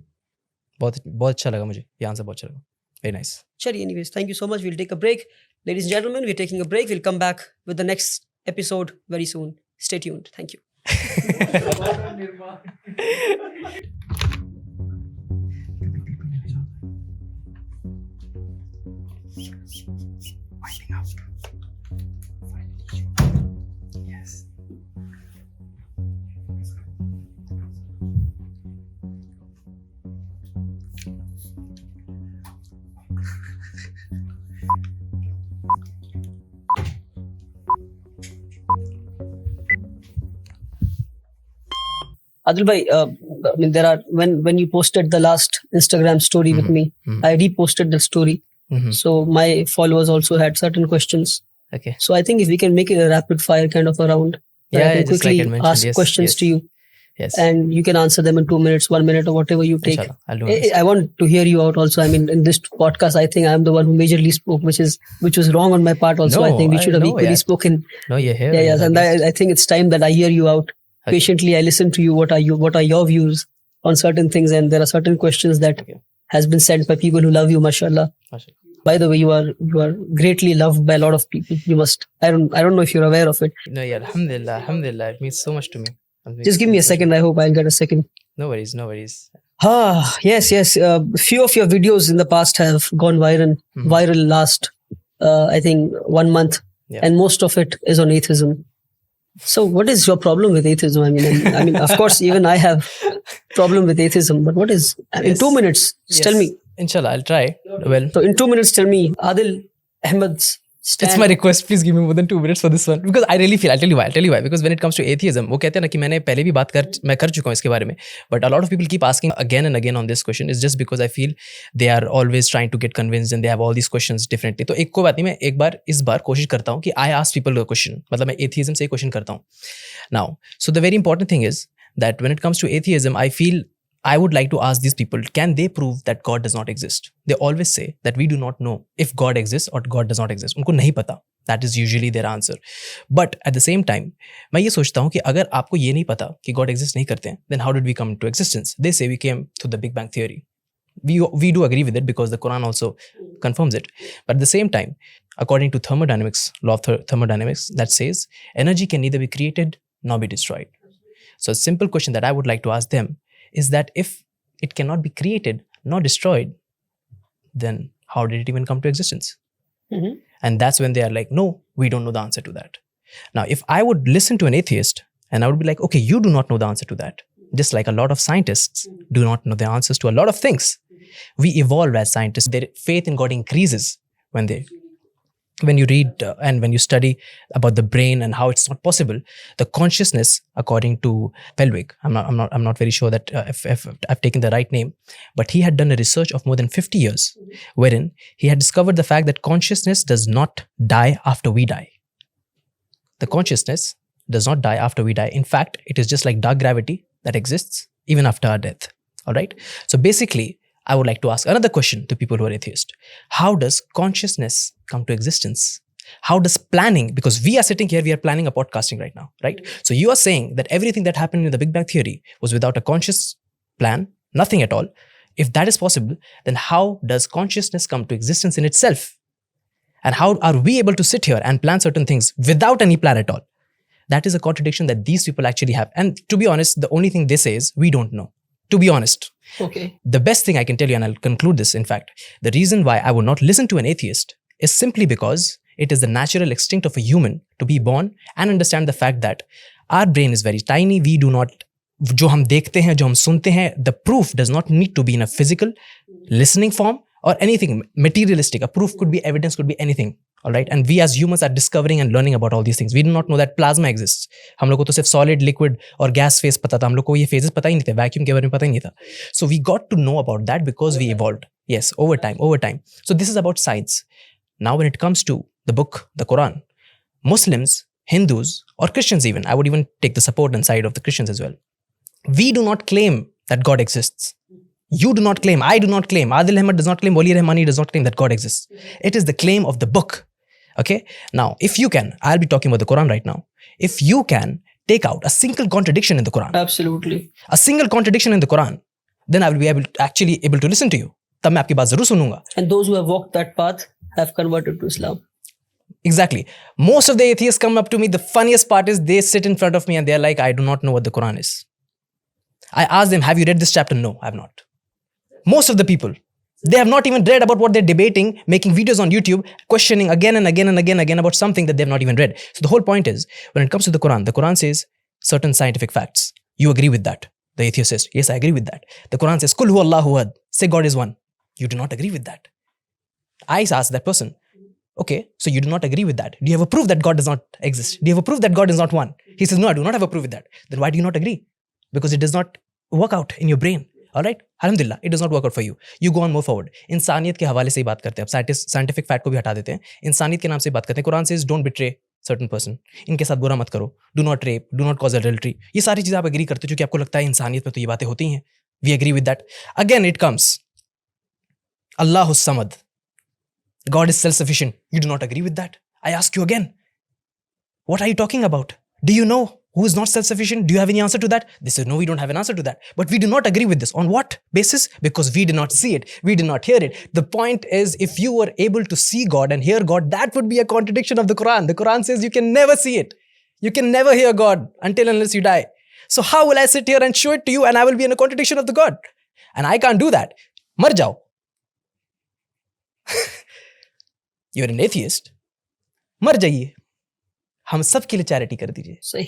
S1: बहुत अच्छा लगा मुझे, ये आंसर बहुत अच्छा लगा. Very nice.
S2: चलिए, anyways, thank you so much. We'll take a break. Ladies and gentlemen, we're taking a break. We'll come back with the next episode very soon. Stay tuned. Thank you.
S1: Yes.
S2: Adil bhai, I mean, there are when you posted the last Instagram story with me,
S1: Mhm.
S2: I reposted the story.
S1: Mhm.
S2: So my followers also had certain questions.
S1: Okay.
S2: So I think if we can make it a rapid fire kind of a round, where I
S1: Yeah,
S2: can
S1: just like
S2: quickly
S1: I mentioned,
S2: ask
S1: yes,
S2: questions
S1: yes.
S2: to you,
S1: Yes.
S2: and you can answer them in 2 minutes, 1 minute, or whatever you take.
S1: Inshallah, I'll do my best.
S2: I want to hear you out also. I mean, in this podcast, I think I'm the one who majorly spoke, which was wrong on my part also.
S1: No,
S2: I think we should have
S1: no,
S2: equally
S1: yeah.
S2: spoken.
S1: No, you're here.
S2: Yeah,
S1: you're
S2: yes,
S1: our
S2: and
S1: guest.
S2: I think it's time that I hear you out.
S1: Okay.
S2: Patiently, I listen to you. What are your views on certain things? And there are certain questions that
S1: Okay.
S2: has been sent by people who love you, mashallah.
S1: Mashallah.
S2: By the way, you are greatly loved by a lot of people. You must. I don't know if you're aware of it.
S1: No, yeah, alhamdulillah. It means so much to me.
S2: Just give me a second. I hope I'll get a second.
S1: No worries.
S2: Yes. Few of your videos in the past have gone viral.
S1: Mhm.
S2: Viral last, I think, 1 month,
S1: Yeah.
S2: and most of it is on atheism. So, what is your problem with atheism? I mean, of course, even I have problem with atheism. But what is in
S1: Yes.
S2: 2 minutes? Just tell me.
S1: Inshallah, I'll try. Well,
S2: So, in 2 minutes, tell me, Adil Ahmed's stand.
S1: it's my request. Please give me more than 2 minutes for this one because I really feel. I'll tell you why. Because when it comes to atheism, वो कहते हैं ना कि मैंने पहले भी मैं कर चुका हूँ इसके बारे में. But a lot of people keep asking again and again on this question. It's just because I feel they are always trying to get convinced and they have all these questions differently. तो एक कोई बात नहीं, मैं इस बार कोशिश करता हूँ कि I ask people a question. मतलब मैं atheism से ही question करता हूँ. Now, so the very important thing is that when it comes to atheism, I feel I would like to ask these people, can they prove that God does not exist? They always say that we do not know if God exists or God does not exist. उनको नहीं पता. That is usually their answer. But at the same time, मैं ये सोचता हूँ कि अगर आपको ये नहीं पता कि God exist नहीं करते हैं, then how did we come into existence? They say we came through the Big Bang Theory. We do agree with it because the Quran also confirms it. But at the same time, according to thermodynamics, law of thermodynamics, that says energy can neither be created nor be destroyed. So a simple question that I would like to ask them is that if it cannot be created nor destroyed, then how did it even come to existence?
S2: Mhm.
S1: And that's when they are like, no, we don't know the answer to that. Now, if I would listen to an atheist and I would be like, okay, you do not know the answer to that. Just like a lot of scientists do not know the answers to a lot of things. We evolve as scientists. Their faith in God increases when you read and when you study about the brain and how it's not possible. The consciousness, according to Pelwick, I'm not very sure that if I've taken the right name, but he had done a research of more than 50 years, wherein he had discovered the fact that consciousness does not die after we die. The consciousness does not die after we die. In fact, it is just like dark gravity that exists even after our death. All right. So basically, I would like to ask another question to people who are atheist. How does consciousness come to existence? How does planning, because we are sitting here, we are planning a podcasting right now, right? So you are saying that everything that happened in the Big Bang Theory was without a conscious plan, nothing at all. If that is possible, then how does consciousness come to existence in itself? And how are we able to sit here and plan certain things without any plan at all? That is a contradiction that these people actually have. And to be honest, the only thing they say is, we don't know. To be honest.
S2: Okay.
S1: The best thing I can tell you, and I'll conclude this, in fact, the reason why I would not listen to an atheist is simply because it is the natural instinct of a human to be born and understand the fact that our brain is very tiny. We do not, जो हम देखते हैं, जो हम सुनते हैं, the proof does not need to be in a physical listening form or anything materialistic. A proof could be, evidence could be anything. All right. And we as humans are discovering and learning about all these things. We do not know that plasma exists. हम लोग को तो सिर्फ solid, liquid और gas phase पता था. हम लोग को ये phases पता ही नहीं थे. Vacuum के बारे में पता ही नहीं था. So we got to know about that because we evolved. Yes, over time. So this is about science. Now when it comes to the book, the Quran, Muslims Hindus, or Christians even, I would even take the support and side of the Christians as well. We do not claim that God exists. You do not claim, I do not claim, Adil Ahmed does not claim, Wali Rahmani does not claim that God exists. It is the claim of the book. Okay? Now, if you can, I'll be talking about the Quran right now. If you can take out a single contradiction in the Quran,
S2: Absolutely.
S1: a single contradiction in the Quran, then I will be able to listen to you. तब मैं आपकी बात जरूर सुनूंगा.
S2: And those who have walked that path have converted to Islam.
S1: Exactly. Most of the atheists come up to me. The funniest part is they sit in front of me and they're like, I do not know what the Quran is. I ask them, have you read this chapter? No, I have not. Most of the people, they have not even read about what they're debating, making videos on YouTube, questioning again and again and again about something that they've not even read. So the whole point is, when it comes to the Quran says certain scientific facts. You agree with that? The atheist says, yes, I agree with that. The Quran says, Kul hu Allahu ahad. Say God is one. You do not agree with that. I ask that person, okay, so you do not agree with that. Do you have a proof that God does not exist? Do you have a proof that God is not one? He says, no, I do not have a proof with that. Then why do you not agree? Because it does not work out in your brain. All right? Alhamdulillah, it does not work out for you. You go on, move forward. इंसानियत के हवाले से ही बात करते हैं. अब scientific fact को भी हटा देते हैं. इंसानियत के नाम से बात करते हैं. Quran says, don't betray certain person. इनके साथ बुरा मत करो. Do not rape. Do not cause adultery. ये सारी चीजें आप agree करते हो क्योंकि आपको लगता है इंसानियत में तो ये बातें होती हैं. We agree with that. Again, it comes. Allahus Samad. God is self-sufficient. You do not agree with that. I ask you again. What are you talking about? Do you know who is not self-sufficient? Do you have any answer to that? They say, no, we don't have an answer to that. But we do not agree with this. On what basis? Because we did not see it. We did not hear it. The point is, if you were able to see God and hear God, that would be a contradiction of the Quran. The Quran says you can never see it. You can never hear God until unless you die. So how will I sit here and show it to you and I will be in a contradiction of the God? And I can't do that. Mar jao. You're an atheist. मर जाइए. हम सब के लिए charity कर दीजिए.
S2: सही.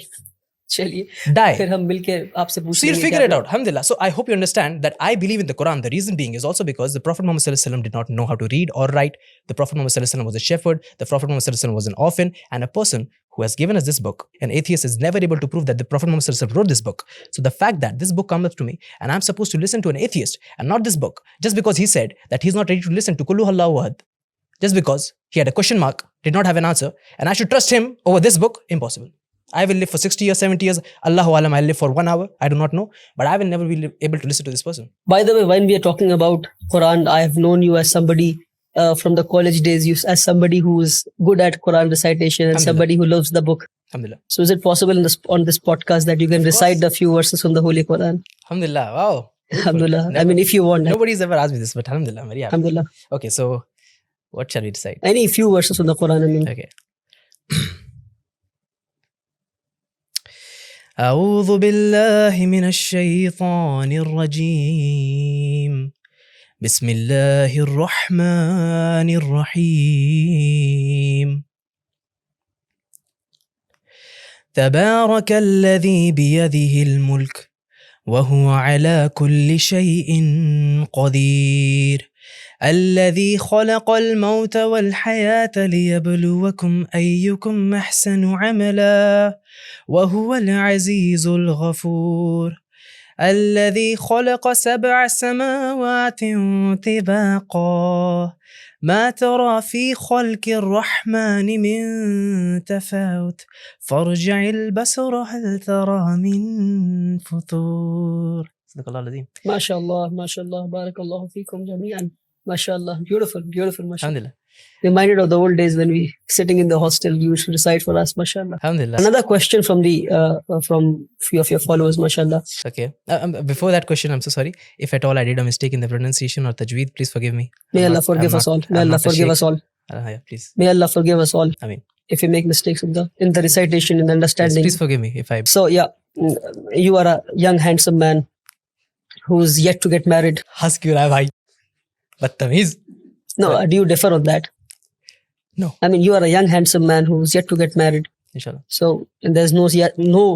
S2: चलिए.
S1: Die.
S2: फिर हम मिलके आपसे पूछ
S1: So you'll
S2: लेंगे
S1: figure
S2: क्या
S1: it out. Alhamdulillah. So I hope you understand that I believe in the Quran. The reason being is also because the Prophet Muhammad Sallallahu Alaihi Wasallam did not know how to read or write. The Prophet Muhammad Sallallahu Alaihi Wasallam was a shepherd. The Prophet Muhammad Sallallahu Alaihi Wasallam was an orphan and a person who has given us this book. An atheist is never able to prove that the Prophet Muhammad Sallallahu Alaihi Wasallam wrote this book. So the fact that this book comes up to me and I'm supposed to listen to an atheist and not this book, just because he said that he's not ready to listen to Kul hu Allahu ahad, just because he had a question mark, did not have an answer, and I should trust him over this book, impossible. I will live for 60 years, 70 years. Allahu alam, I'll live for 1 hour. I do not know. But I will never be able to listen to this person.
S2: By the way, when we are talking about Quran, I have known you as somebody from the college days, you as somebody who is good at Quran recitation and somebody who loves the book.
S1: Alhamdulillah.
S2: So is it possible on this podcast that you can recite a few verses from the Holy Quran?
S1: Alhamdulillah. Wow.
S2: Alhamdulillah. I mean, if you want.
S1: Nobody's ever asked me this, but Alhamdulillah, I'm very happy.
S2: Alhamdulillah.
S1: Okay, so what shall we decide?
S2: Any few verses from the Quran, I mean.
S1: Okay. أعوذ بالله من الشيطان الرجيم بسم الله الرحمن الرحيم تبارك الذي بيده الملك وهو على كل شيء قدير الذي خلق الموت والحياة ليبلوكم أيكم أحسن عملا وهو العزيز الغفور الذي خلق 7 سماوات طباقا ما ترى في خلق الرحمن من تفاوت فارجع البصر هل ترى من فطور صدق الله العظيم
S2: ما شاء الله ما شاء الله بارك الله فيكم جميعا MashaAllah. Beautiful, beautiful, mashallah.
S1: Alhamdulillah.
S2: Reminded of the old days when we sitting in the hostel, you used to recite for us, mashallah.
S1: Alhamdulillah.
S2: Another question from few of your followers, mashallah.
S1: Okay. Before that question, I'm so sorry. If at all I did a mistake in the pronunciation or tajweed, please forgive me.
S2: May Allah forgive us all. May Allah forgive us all.
S1: Yeah, please.
S2: May Allah forgive us all.
S1: I mean,
S2: if we make mistakes in the recitation, in the understanding.
S1: Yes, please forgive me if I.
S2: So yeah, you are a young, handsome man who's yet to get married.
S1: Has kyun raha bhai? Badtameez.
S2: No, do you differ on that?
S1: No.
S2: I mean, you are a young, handsome man who's yet to get married.
S1: Inshallah.
S2: So, and there's no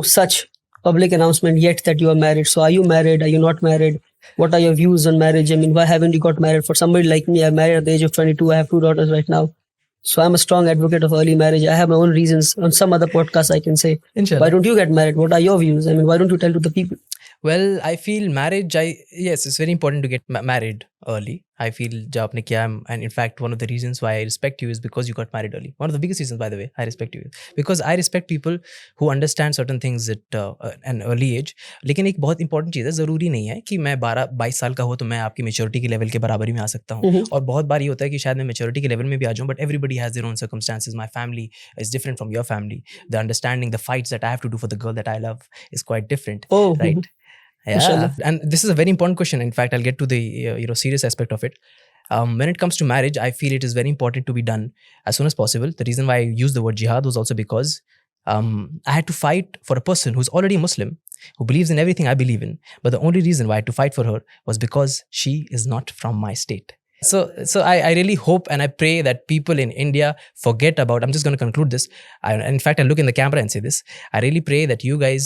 S2: such public announcement yet that you are married. So, are you married? Are you not married? What are your views on marriage? I mean, why haven't you got married? For somebody like me, I'm married at the age of 22. I have 2 daughters right now. So, I'm a strong advocate of early marriage. I have my own reasons. On some other podcasts, I can say,
S1: Inshallah.
S2: Why don't you get married? What are your views? I mean, why don't you tell to the people?
S1: Well, I feel marriage, yes, it's very important to get married. early. I feel जब आपने किया, and in fact one of the reasons why I respect you is because you got married early. One of the biggest reasons, by the way, I respect you because I respect people who understand certain things at an early age. लेकिन एक बहुत important चीज़ है, ज़रूरी नहीं है कि मैं 12-22 साल का हो तो मैं आपकी मेच्योरिटी के लेवल के बराबरी में आ सकता हूँ. और बहुत बार ये होता है कि शायद मैं मेच्योरिटी के लेवल में भी आ जाऊँ, but everybody has their own circumstances. My family is different from your family. The understanding, the fights that I have to do for the girl that I love is quite different. Right? Yeah, and this is a very important question. In fact, I'll get to the serious aspect of it. When it comes to marriage, I feel it is very important to be done as soon as possible. The reason why I used the word jihad was also because I had to fight for a person who's already Muslim, who believes in everything I believe in. But the only reason why I had to fight for her was because she is not from my state. So I really hope and I pray that people in India forget about. I'm just going to conclude this. In fact, I'll look in the camera and say this. I really pray that you guys,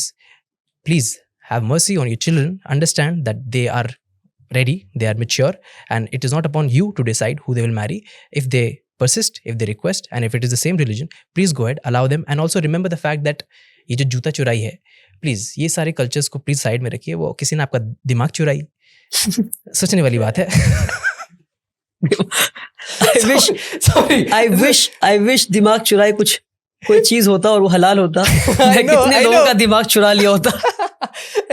S1: please, have mercy on your children, understand that they are ready, they are mature, and it is not upon you to decide who they will marry. If they persist, if they request, and if it is the same religion, please go ahead, allow them. And also remember the fact that ये जो जूता चुराई है, please ये सारे cultures को please side में रखिए. वो किसी ने आपका दिमाग चुराई, सोचने वाली बात है.
S2: I wish दिमाग चुराए कुछ कोई चीज होता और वो हलाल होता. कितने लोगों का दिमाग चुरा लिया होता.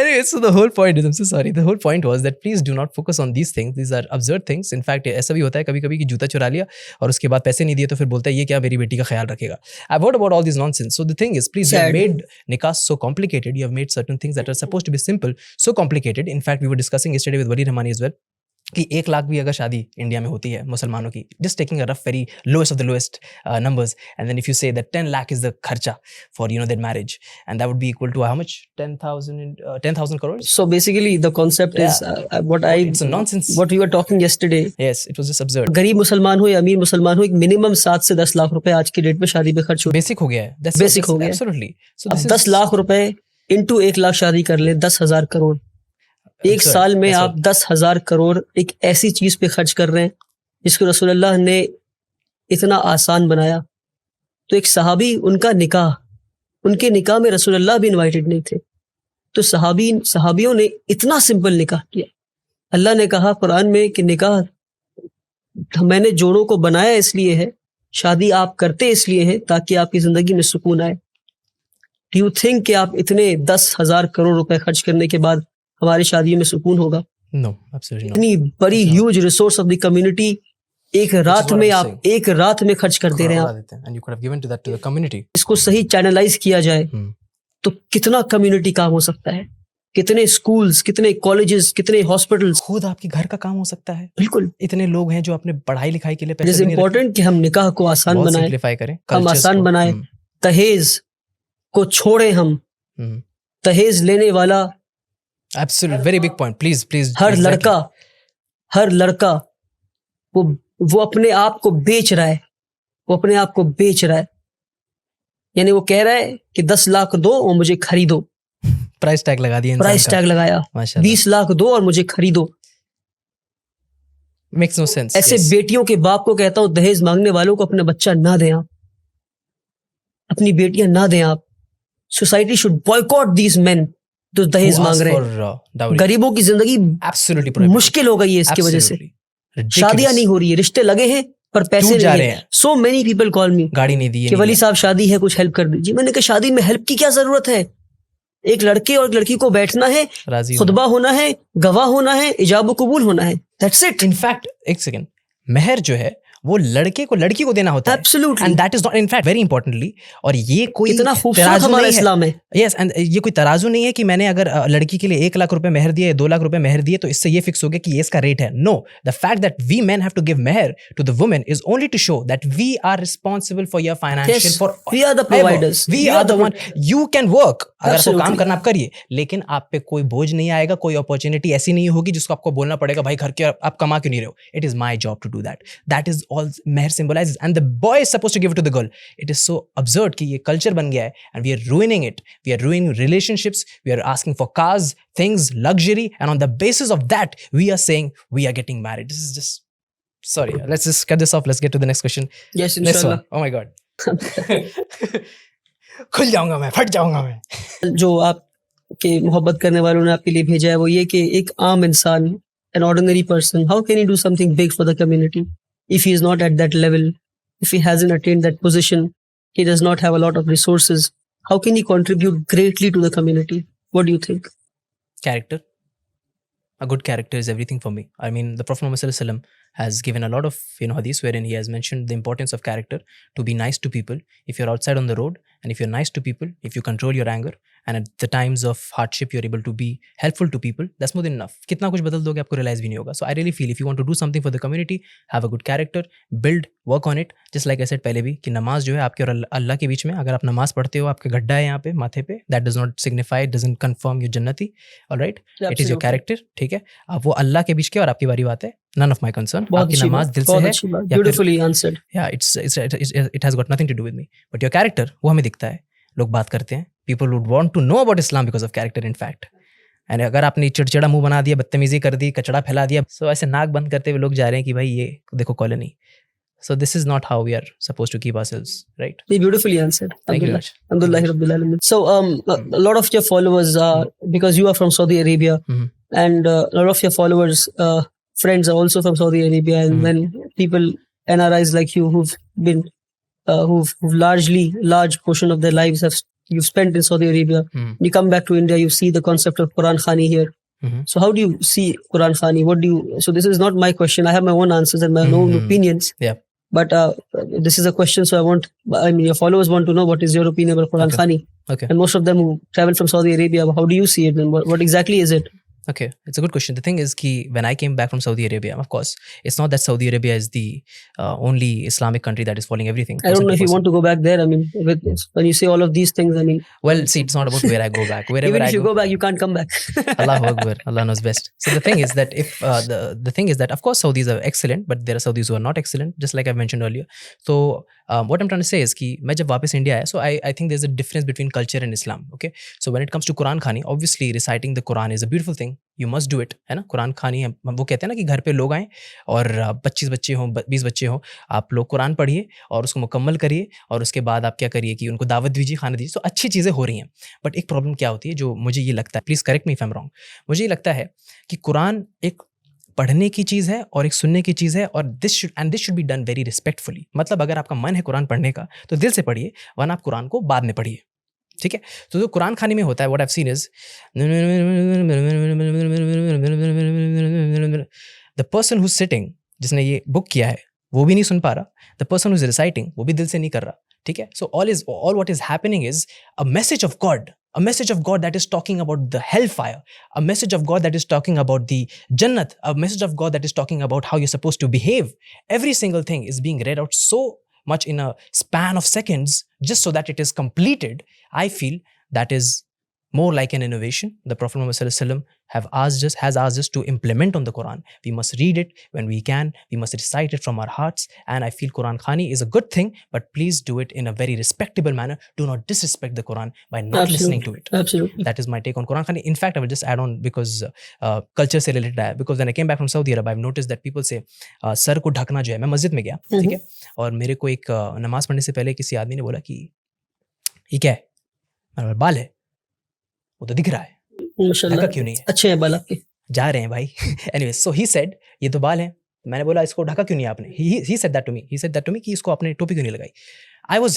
S1: Anyway, so the whole point is, I'm so sorry, the whole point was that please do not focus on these things. These are absurd things. In fact, ऐसा भी होता है कभी कभी कि जूता चुरा लिया और उसके बाद पैसे नहीं दिए तो फिर बोलता है ये क्या मेरी बेटी का ख्याल रखेगा. I've heard about all these nonsense. So the thing is, please, you have made nikah so complicated. You have made certain things that are supposed to be simple so complicated. In fact, we were discussing yesterday with Wali Rahmani as well कि 1 लाख भी अगर शादी India में होती है मुसलमानों की, just taking a rough, very lowest of the lowest numbers, and then if you say that 10 lakh is the kharcha for that marriage, and that would be equal to how much? 10,000 crores.
S2: So basically the concept is
S1: it's a nonsense.
S2: What we were talking yesterday.
S1: Yes, it was just absurd.
S2: गरीब मुसलमान हो या अमीर मुसलमान हो, एक minimum 7 से 10 लाख रुपए आज की डेट में शादी पे खर्च हो.
S1: बेसिक हो गया है.
S2: बेसिक हो गया.
S1: Absolutely.
S2: So 10 लाख रुपए into 1 लाख शादी कर ले, 10,000 करोड़. एक साल में आप 10,000 करोड़ एक ऐसी चीज पे खर्च कर रहे हैं जिसको रसूलुल्लाह ने इतना आसान बनाया. तो एक सहाबी, उनके निकाह में रसूलुल्लाह भी इनवाइटेड नहीं थे, तो सहाबियों ने इतना सिंपल निकाह किया. अल्लाह ने कहा कुरान में कि निकाह मैंने जोड़ों को बनाया इसलिए है, शादी आप करते इसलिए है ताकि आपकी जिंदगी में सुकून आए. डू यू थिंक कि आप इतने 10,000 करोड़ रुपए खर्च करने के बाद हमारी शादियों में सुकून होगा?
S1: No, absolutely not.
S2: इतनी बड़ी huge resource of the community एक रात में खर्च कर दे रहे हैं आप.
S1: And you could have given to that to the community.
S2: इसको सही चैनलाइज किया जाए तो कितना कम्युनिटी काम हो सकता है, कितने स्कूल्स, कितने कॉलेजेस, कितने हॉस्पिटल्स.
S1: खुद आपके घर का काम हो सकता है.
S2: बिल्कुल.
S1: इतने लोग हैं जो अपने पढ़ाई लिखाई के लिए
S2: पैसे नहीं रखते. इम्पोर्टेंट कि हम निकाह को आसान बनाएं,
S1: सिंप्लीफाई करें,
S2: हम आसान बनाएं. दहेज को छोड़े हम. दहेज लेने वाला
S1: Absolutely, very big point. Please.
S2: हर लड़का वो अपने आप को बेच रहा है. यानी वो कह रहा है कि 10 लाख दो और मुझे खरीदो.
S1: प्राइस टैग लगा दिया.
S2: प्राइस टैग लगाया. 20 लाख दो और मुझे खरीदो.
S1: Makes no sense.
S2: ऐसे बेटियों के बाप को कहता हूँ, दहेज मांगने वालों को अपना बच्चा ना दें आप, अपनी बेटियां ना दें आप. Society should boycott these main जो दहेज मांग रहे हैं. गरीबों की जिंदगी मुश्किल हो गई है इसकी वजह से. शादियां नहीं हो रही है, रिश्ते लगे हैं पर पैसे नहीं है. सो मेनी पीपल कॉल मी,
S1: गाड़ी नहीं दी
S2: कि वली साहब शादी है, कुछ हेल्प कर दीजिए. मैंने कहा शादी में हेल्प की क्या जरूरत है? एक लड़के और एक लड़की को बैठना है, खुतबा होना है, गवाह होना है, इजाब कबूल होना है. That's it.
S1: इनफैक्ट एक सेकंड, महर जो है वो लड़के को लड़की को देना होता है.
S2: Absolutely.
S1: And that is not, in fact, very importantly, और ये कोई
S2: इतना खूबसूरत हमारा इस्लाम है.
S1: Yes, and ये कोई तराजू नहीं है कि मैंने अगर लड़की के लिए 1 लाख रुपए मेहर दिए, 2 लाख रुपए मेहर दिए तो इससे ये फिक्स हो गया कि ये इसका रेट है. No, the fact that we men have to give meher to the women is only to show that we are responsible for your financial.
S2: Yes,
S1: for
S2: we are the providers.
S1: We are the one. You can work. अगर आपको काम करना आप करिए, लेकिन आप पे कोई बोझ नहीं आएगा, कोई अपॉर्चुनिटी ऐसी नहीं होगी जिसको आपको बोलना पड़ेगा भाई घर के आप कमा क्यों नहीं रहे हो. It is my job to do that. That is all meher symbolizes, and the boy is supposed to give it to the girl. It is so absurd कि ये culture बन गया है, and we are ruining it. We are ruining relationships. We are asking for cars, things, luxury, and on the basis of that, we are saying we are getting married. This is just, sorry. Let's just cut this off. Let's get to the next question.
S2: Yes, inshallah.
S1: Oh my God. खुल जाऊंगा मैं, फट जाऊंगा मैं.
S2: जो आपके मोहब्बत करने वालों ने आपके लिए भेजा है वो ये कि एक आम इंसान an ordinary person, how can he do something big for the community if he is not at that level, if he hasn't attained that position, he does not have a lot of resources? How can he contribute greatly to the community? What do you think?
S1: Character. A good character is everything for me. I mean, the Prophet Muhammad Sallallahu Alaihi Wasallam has given a lot of hadiths wherein he has mentioned the importance of character, to be nice to people. If you're outside on the road and if you're nice to people, if you control your anger, and at the times of hardship you're able to be helpful to people, that's more than enough. कितना कुछ बदल दोगे आपको realize भी नहीं होगा. So I really feel if you want to do something for the community, have a good character, build, work on it. Just like I said पहले भी कि नमाज जो है आपके और अल्लाह के बीच में, अगर आप नमाज पढ़ते हो, आपके गड्ढा है यहाँ पे माथे पे, that does not signify, it doesn't confirm you जन्नती. All right, it is your character. ठीक है, अब वो अल्लाह के बीच के और आपकी बारी बात है. None of my concern. आपकी नमाज दिल से है.
S2: Beautifully answered.
S1: Yeah, it has got nothing to do with me. But your character, वो हमें दिखता है. लोग बात करते हैं. People would want to know about Islam because of character, in fact. And अगर आपने चिड़चिड़ा मुंह बना दिया, बदतमीजी कर दी, कचड़ा फैला दिया, so ऐसे नाक बंद करते हुए लोग जा रहे हैं कि भाई ये देखो colony. So this is not how we are supposed to keep ourselves, right?
S2: Beautifully answered.
S1: Thank you very much.
S2: Alhamdulillah Rabbil Alamin. So a lot of your followers are, because you are from Saudi Arabia, and a lot of your followers, friends are also from Saudi Arabia, and then people, NRIs like you, who've been who've large portion of their lives you've spent in Saudi Arabia. You come back to India, you see the concept of Quran Khani here. So how do you see Quran Khani? So this is not my question. I have my own answers and my own opinions.
S1: Yeah.
S2: But this is a question, so your followers want to know what is your opinion about Quran Khani.
S1: Okay.
S2: And most of them who travel from Saudi Arabia, how do you see it? And what exactly is it?
S1: Okay, it's a good question. The thing is ki when I came back from Saudi Arabia, of course, it's not that Saudi Arabia is the only Islamic country that is following everything.
S2: I don't know if you want to go back there. I mean, when you say all of these things, I mean...
S1: Well, see, it's not about where I go back. Wherever
S2: even if
S1: I
S2: you go back, you can't come back.
S1: Allahu Akbar. Allah knows best. So the thing is that if the thing is that, of course, Saudis are excellent, but there are Saudis who are not excellent, just like I mentioned earlier. So what I'm trying to say is कि मैं जब वापस India आया, so I think there's a difference between culture and Islam. Okay, so when it comes to Quran Khani, obviously reciting the Quran is a beautiful thing. You must do it, है ना. कुरान खानी वो कहते हैं ना कि घर पे लोग आए और 25 बच्चे हों, 20 बच्चे हों, आप लोग कुरान पढ़िए और उसको मुकम्मल करिए और उसके बाद आप क्या करिए कि उनको दावत दीजिए, खाना दीजिए. तो अच्छी चीज़ें हो रही हैं. बट एक प्रॉब्लम क्या होती है जो मुझे ये लगता है, please correct me if I am wrong, मुझे ये लगता है कि कुरान एक पढ़ने की चीज़ है और एक सुनने की चीज़ है, और this should be done very respectfully. मतलब अगर आपका मन है कुरान पढ़ने का तो दिल से पढ़िए, वरना आप कुरान को बाद में पढ़िए. ठीक है. तो जो कुरान खानी में होता है, what I have seen is the person who sitting, जिसने ये बुक किया है वो भी नहीं सुन पा रहा, the person who is reciting वो भी दिल से नहीं कर रहा. ठीक है. So all what is happening is a message of God, a message of God that is talking about the hellfire, a message of God that is talking about the Jannat, a message of God that is talking about how you're supposed to behave. Every single thing is being read out so much in a span of seconds just so that it is completed. I feel that is more like an innovation. The Prophet Muhammad Sallallahu Alaihi Wasallam has asked us to implement on the Quran. We must read it when we can. We must recite it from our hearts. And I feel Quran Khani is a good thing, but please do it in a very respectable manner. Do not disrespect the Quran by not listening to it.
S2: Absolutely.
S1: That is my take on Quran Khani. In fact, I will just add on because culture से related है. Because when I came back from Saudi Arabia, I've noticed that people say sir को ढकना जो है. मैं मस्जिद में गया, ठीक है, और मेरे को एक नमाज पढ़ने से पहले किसी आदमी ने बोला कि ये क्या है? मैंने बोला बाल है. वो तो दिख रहा है,
S2: माशाल्लाह
S1: क्यों नहीं है?
S2: अच्छे हैं बाल आपके,
S1: जा रहे हैं भाई. Anyway, so he said ये तो बाल हैं. मैंने बोला इसको ढका क्यों नहीं आपने? He said that to me. He said that to me कि इसको आपने टोपी क्यों नहीं लगाई?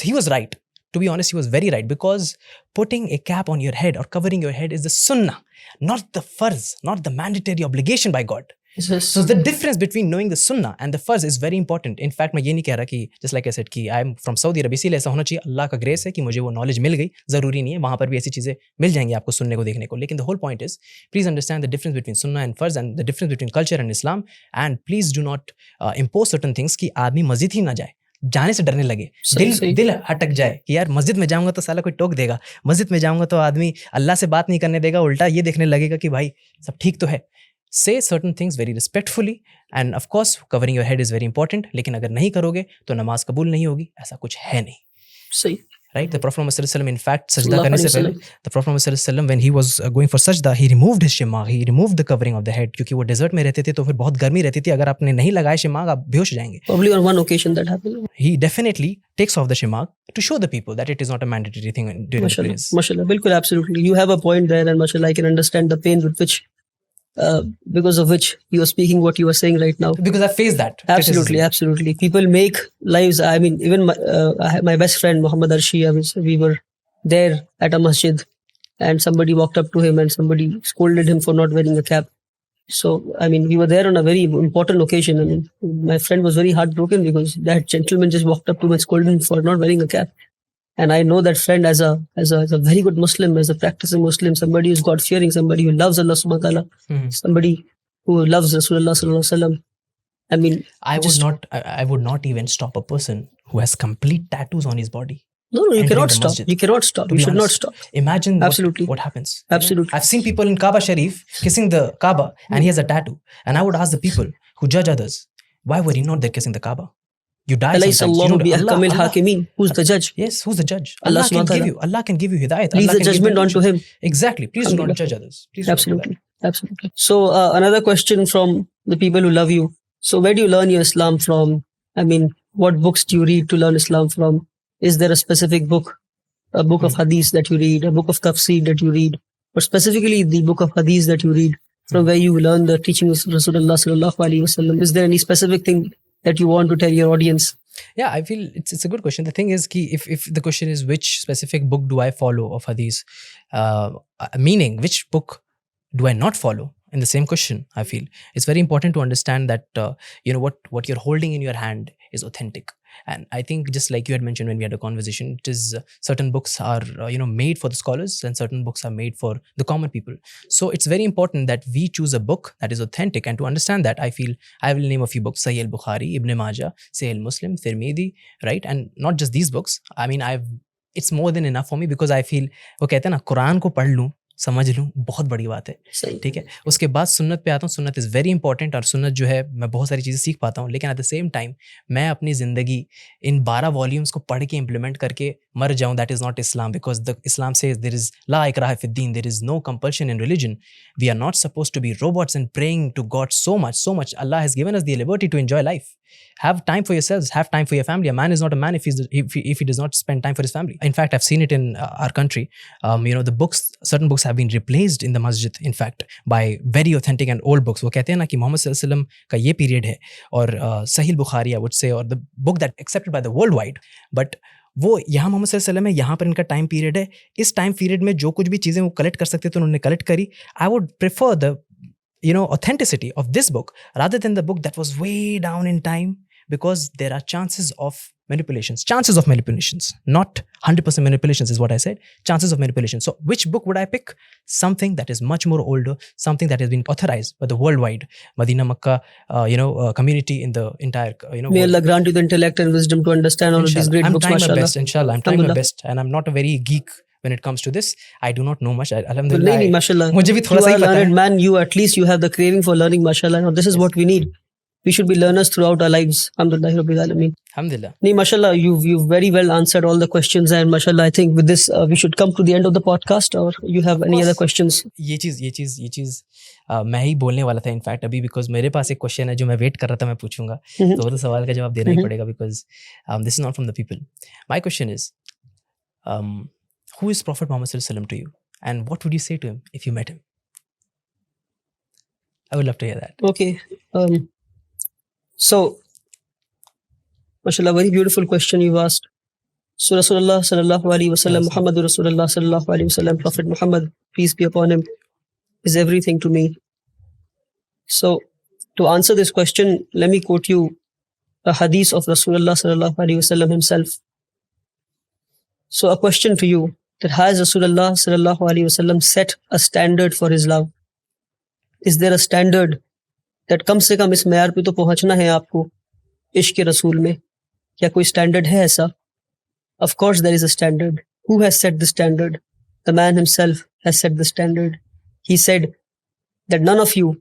S1: He was right. To be honest, he was very right, because putting a cap on your head or covering your head is the sunnah, not the farz, not the mandatory obligation by God. So the difference between knowing the sunnah and the farz is very important. In fact, मैं ये नहीं कह रहा कि just like I said कि I am from Saudi Arabia, इसीलिए ऐसा होना चाहिए. अल्लाह का ग्रेस है कि मुझे वो नॉलेज मिल गई. ज़रूरी नहीं है, वहाँ पर भी ऐसी चीज़ें मिल जाएंगी आपको सुनने को, देखने को. लेकिन the whole point is, please understand the difference between sunnah and farz and the difference between culture and Islam, and please do not impose certain things कि आदमी मस्जिद ही ना जाए, जाने से डरने लगे, दिल हटक जाए कि यार मस्जिद में जाऊंगा तो साला कोई टोक देगा, मस्जिद में जाऊंगा तो आदमी अल्लाह से बात नहीं करने देगा, उल्टा ये देखने लगेगा कि भाई सब ठीक तो है. Say certain things very respectfully, and of course covering your head is very important. लेकिन अगर नहीं करोगे तो नमाज कबूल नहीं होगी. ऐसा कुछ है नहीं.
S2: सही.
S1: Right? The Prophet Muhammad Sallallahu Alaihi Wasallam, in fact, sajda करने से पहले, the Prophet Muhammad Sallallahu Alaihi Wasallam, when he was going for sajda, he removed his shimag, he removed the covering of the head, क्योंकि वो desert में रहते थे तो फिर बहुत गर्मी रहती थी. अगर आपने नहीं लगाया shimag, आप बेहोश हो जाएंगे.
S2: Probably on one occasion that happened.
S1: He definitely takes off the shimag to show the people that it is not a mandatory thing during the prayers.
S2: Mashallah, bilkul, absolutely. You have a point there, and mashallah, I can understand the pain with which because of which you are speaking what you are saying right now.
S1: Because I faced that.
S2: Absolutely,
S1: criticism.
S2: absolutely. People make lives. I mean, even my best friend Muhammad Arshi, we were there at a masjid, and somebody walked up to him and somebody scolded him for not wearing a cap. So, I mean, we were there on a very important occasion. I mean, my friend was very heartbroken because that gentleman just walked up to him and scolded him for not wearing a cap. And I know that friend as a very good Muslim, as a practicing Muslim, somebody who's God fearing, somebody who loves Allah subhanahu wa ta'ala, somebody who loves Rasulullah sallallahu alaihi wasallam. I mean,
S1: I would not even stop a person who has complete tattoos on his body.
S2: No, you
S1: entering
S2: cannot
S1: the
S2: stop.
S1: masjid.
S2: You cannot stop.
S1: To
S2: You
S1: be
S2: should not
S1: honest.
S2: stop.
S1: Imagine
S2: Absolutely.
S1: what happens.
S2: Absolutely.
S1: I've seen people in Kaaba Sharif kissing the Kaaba and he has a tattoo. And I would ask the people who judge others, why were you not there kissing the Kaaba? You die
S2: Alaysa
S1: sometimes. You
S2: Allahu
S1: don't-
S2: bi
S1: Allah-
S2: ahkamil
S1: Allah-
S2: hakimin. Who's the judge?
S1: Yes, who's the judge?
S2: Allah
S1: Allah can
S2: subhanahu wa
S1: give you. Allah can give you hidayat.
S2: Leave
S1: Allah
S2: the
S1: can give
S2: judgment
S1: you
S2: onto
S1: knowledge.
S2: him.
S1: Exactly. Please do not
S2: Alhamdulillah.
S1: judge others. Please do not do
S2: Absolutely. Absolutely. So, another question from the people who love you. So, where do you learn your Islam from? I mean, what books do you read to learn Islam from? Is there a specific book, a book of hadith that you read, a book of tafsir that you read, or specifically the book of hadith that you read from where you learn the teachings of Rasulullah sallallahu alaihi wasallam? Is there any specific thing that you want to tell your audience?
S1: Yeah, I feel it's a good question. The thing is, if the question is which specific book do I follow of hadith, meaning which book do I not follow? In the same question, I feel it's very important to understand that what you're holding in your hand is authentic. And I think just like you had mentioned when we had a conversation, it is certain books are made for the scholars and certain books are made for the common people. So it's very important that we choose a book that is authentic. And to understand that, I feel I will name a few books: Sahih al-Bukhari, Ibn Majah, Sahih al-Muslim, Tirmidhi, right? And not just these books. I mean, it's more than enough for me because I feel वो कहते हैं ना, कुरान को पढ़ लूँ, समझ लूँ, बहुत बड़ी बात है.
S2: सही.
S1: ठीक है. उसके बाद सुन्नत पे आता हूँ. सुन्नत इज़ वेरी इंपॉर्टेंट और सुन्नत जो है मैं बहुत सारी चीज़ें सीख पाता हूँ, लेकिन एट द सेम टाइम मैं अपनी ज़िंदगी इन 12 वॉल्यूम्स को पढ़ के इम्प्लीमेंट करके मर जाऊँ, that is not Islam. Because the Islam says there is ला इकराह फिद्दीन, there is no compulsion in religion. We are not supposed to be robots and praying to God so much. Allah has given us the liberty to enjoy life. Have time for yourselves, have time for your family. A man is not a man if he does not spend time for his family. In fact, I've seen it in our country. Certain books have been replaced in the masjid, in fact, by very authentic and old books. वो कहते हैं ना कि मोहम्मद सल्लल्लाहु अलैहि वसल्लम का ये पीरियड है और सहीह Bukhari, I would say, or the book that accepted by the worldwide. But वो यहाँ मोहम्मद सल्लल्लाहु अलैहि वसल्लम है, यहाँ पर इनका टाइम पीरियड है. इस टाइम पीरियड में जो कुछ भी चीज़ें वो कलेक्ट कर सकते थे उन्होंने कलेक्ट करी. I would prefer the authenticity of this book rather than the book that was way down in time, because there are chances of manipulations, not 100% manipulations is what I said, chances of manipulation. So which book would I pick? Something that is much more older, something that has been authorized by the worldwide Medina Makkah community in the entire
S2: May Allah grant you the intellect and wisdom to understand all of these great
S1: I'm
S2: books,
S1: trying my
S2: mashallah.
S1: best, inshallah. I'm trying my
S2: Alhamdulillah.
S1: best, and I'm not a very geek when it comes to this. I do not know much.
S2: तो
S1: Alhamdulillah.
S2: नहीं, mashallah.
S1: मुझे भी थोड़ा
S2: You
S1: सा
S2: are
S1: he
S2: a
S1: पता
S2: learned
S1: है.
S2: man. You at least you have the craving for learning, mashallah. Now this is what we need. We should be learners throughout our lives. Alhamdulillah Rabbil Alameen.
S1: Alhamdulillah.
S2: Nee, mashallah, you've very well answered all the questions, and mashallah, I think with this we should come to the end of the podcast. Or you have any
S1: course.
S2: other questions?
S1: ये चीज़ मैं ही बोलने वाला था in fact अभी, because मेरे पास एक question है जो मैं वेट कर रहा था मैं पूछूंगा, तो वो तो सवाल का जवाब देना ही पड़ेगा, because this is not from the people. My question is who is prophet Muhammad सल्लल्लाहु अलैहि वसल्लम to you and what would you say to him if you met him? I would love to hear that.
S2: Okay. So, mashallah, very beautiful question you've asked. So Rasulullah sallallahu alaihi wasallam, Muhammadur Rasulullah sallallahu alaihi wasallam, Prophet Muhammad, peace be upon him, is everything to me. So, to answer this question, let me quote you a hadith of Rasulullah sallallahu alaihi wasallam himself. So, a question to you: that has Rasulullah sallallahu alaihi wasallam set a standard for his love? Is there a standard that कम से कम इस मैयार पे तो पहुंचना है आपको इश्क रसूल में? क्या कोई स्टैंडर्ड है ऐसा? Of course there is a standard. Who has set the standard? The man himself has set the standard. He said that none of you,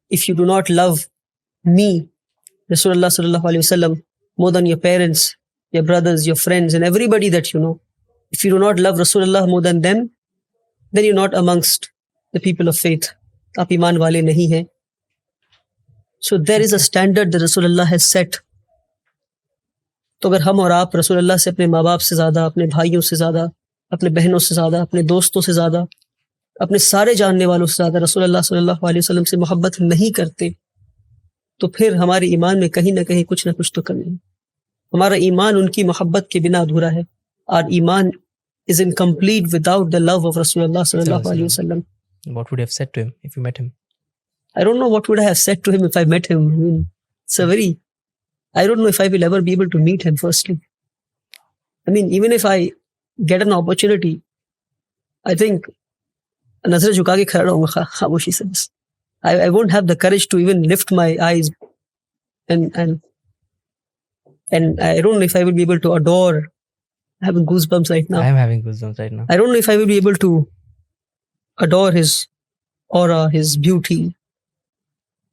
S2: if you do not love me, Rasulullah sallallahu alaihi wasallam, more than your parents, your brothers, your friends, and everybody that you know, if you do not love Rasulullah more than them, then you're not amongst the people of faith. आप ईमान वाले नहीं हैं. So there is a standard that Rasulullah has set. तो अगर हम और आप रसूलुल्लाह से अपने माँ बाप से ज़्यादा, अपने भाइयों से ज़्यादा, अपने बहनों से ज़्यादा, अपने दोस्तों से ज़्यादा अपने सारे जानने वालों से ज़्यादा रसूलुल्लाह सल्लल्लाहु अलैहि वसल्लम से मोहब्बत नहीं करते, तो फिर हमारे ईमान में कहीं ना कहीं कुछ ना कुछ तो कमी है। हमारा ईमान उनकी मोहब्बत के बिना अधूरा है। और ईमान is incomplete without the love of Rasulullah sallallahu alaihi wasallam.
S1: What would you have said to him if you met him?
S2: I don't know what would I have said to him if I met him. I mean, I don't know if I will ever be able to meet him firstly. I mean, even if I get an opportunity, I think नजर झुका के खड़ा रहूंगा खामोशी से बस. I won't have the courage to even lift my eyes and I don't know if I will be able to adore. I'm having goosebumps right now.
S1: I am having goosebumps right now.
S2: I don't know if I will be able to adore his aura, his beauty.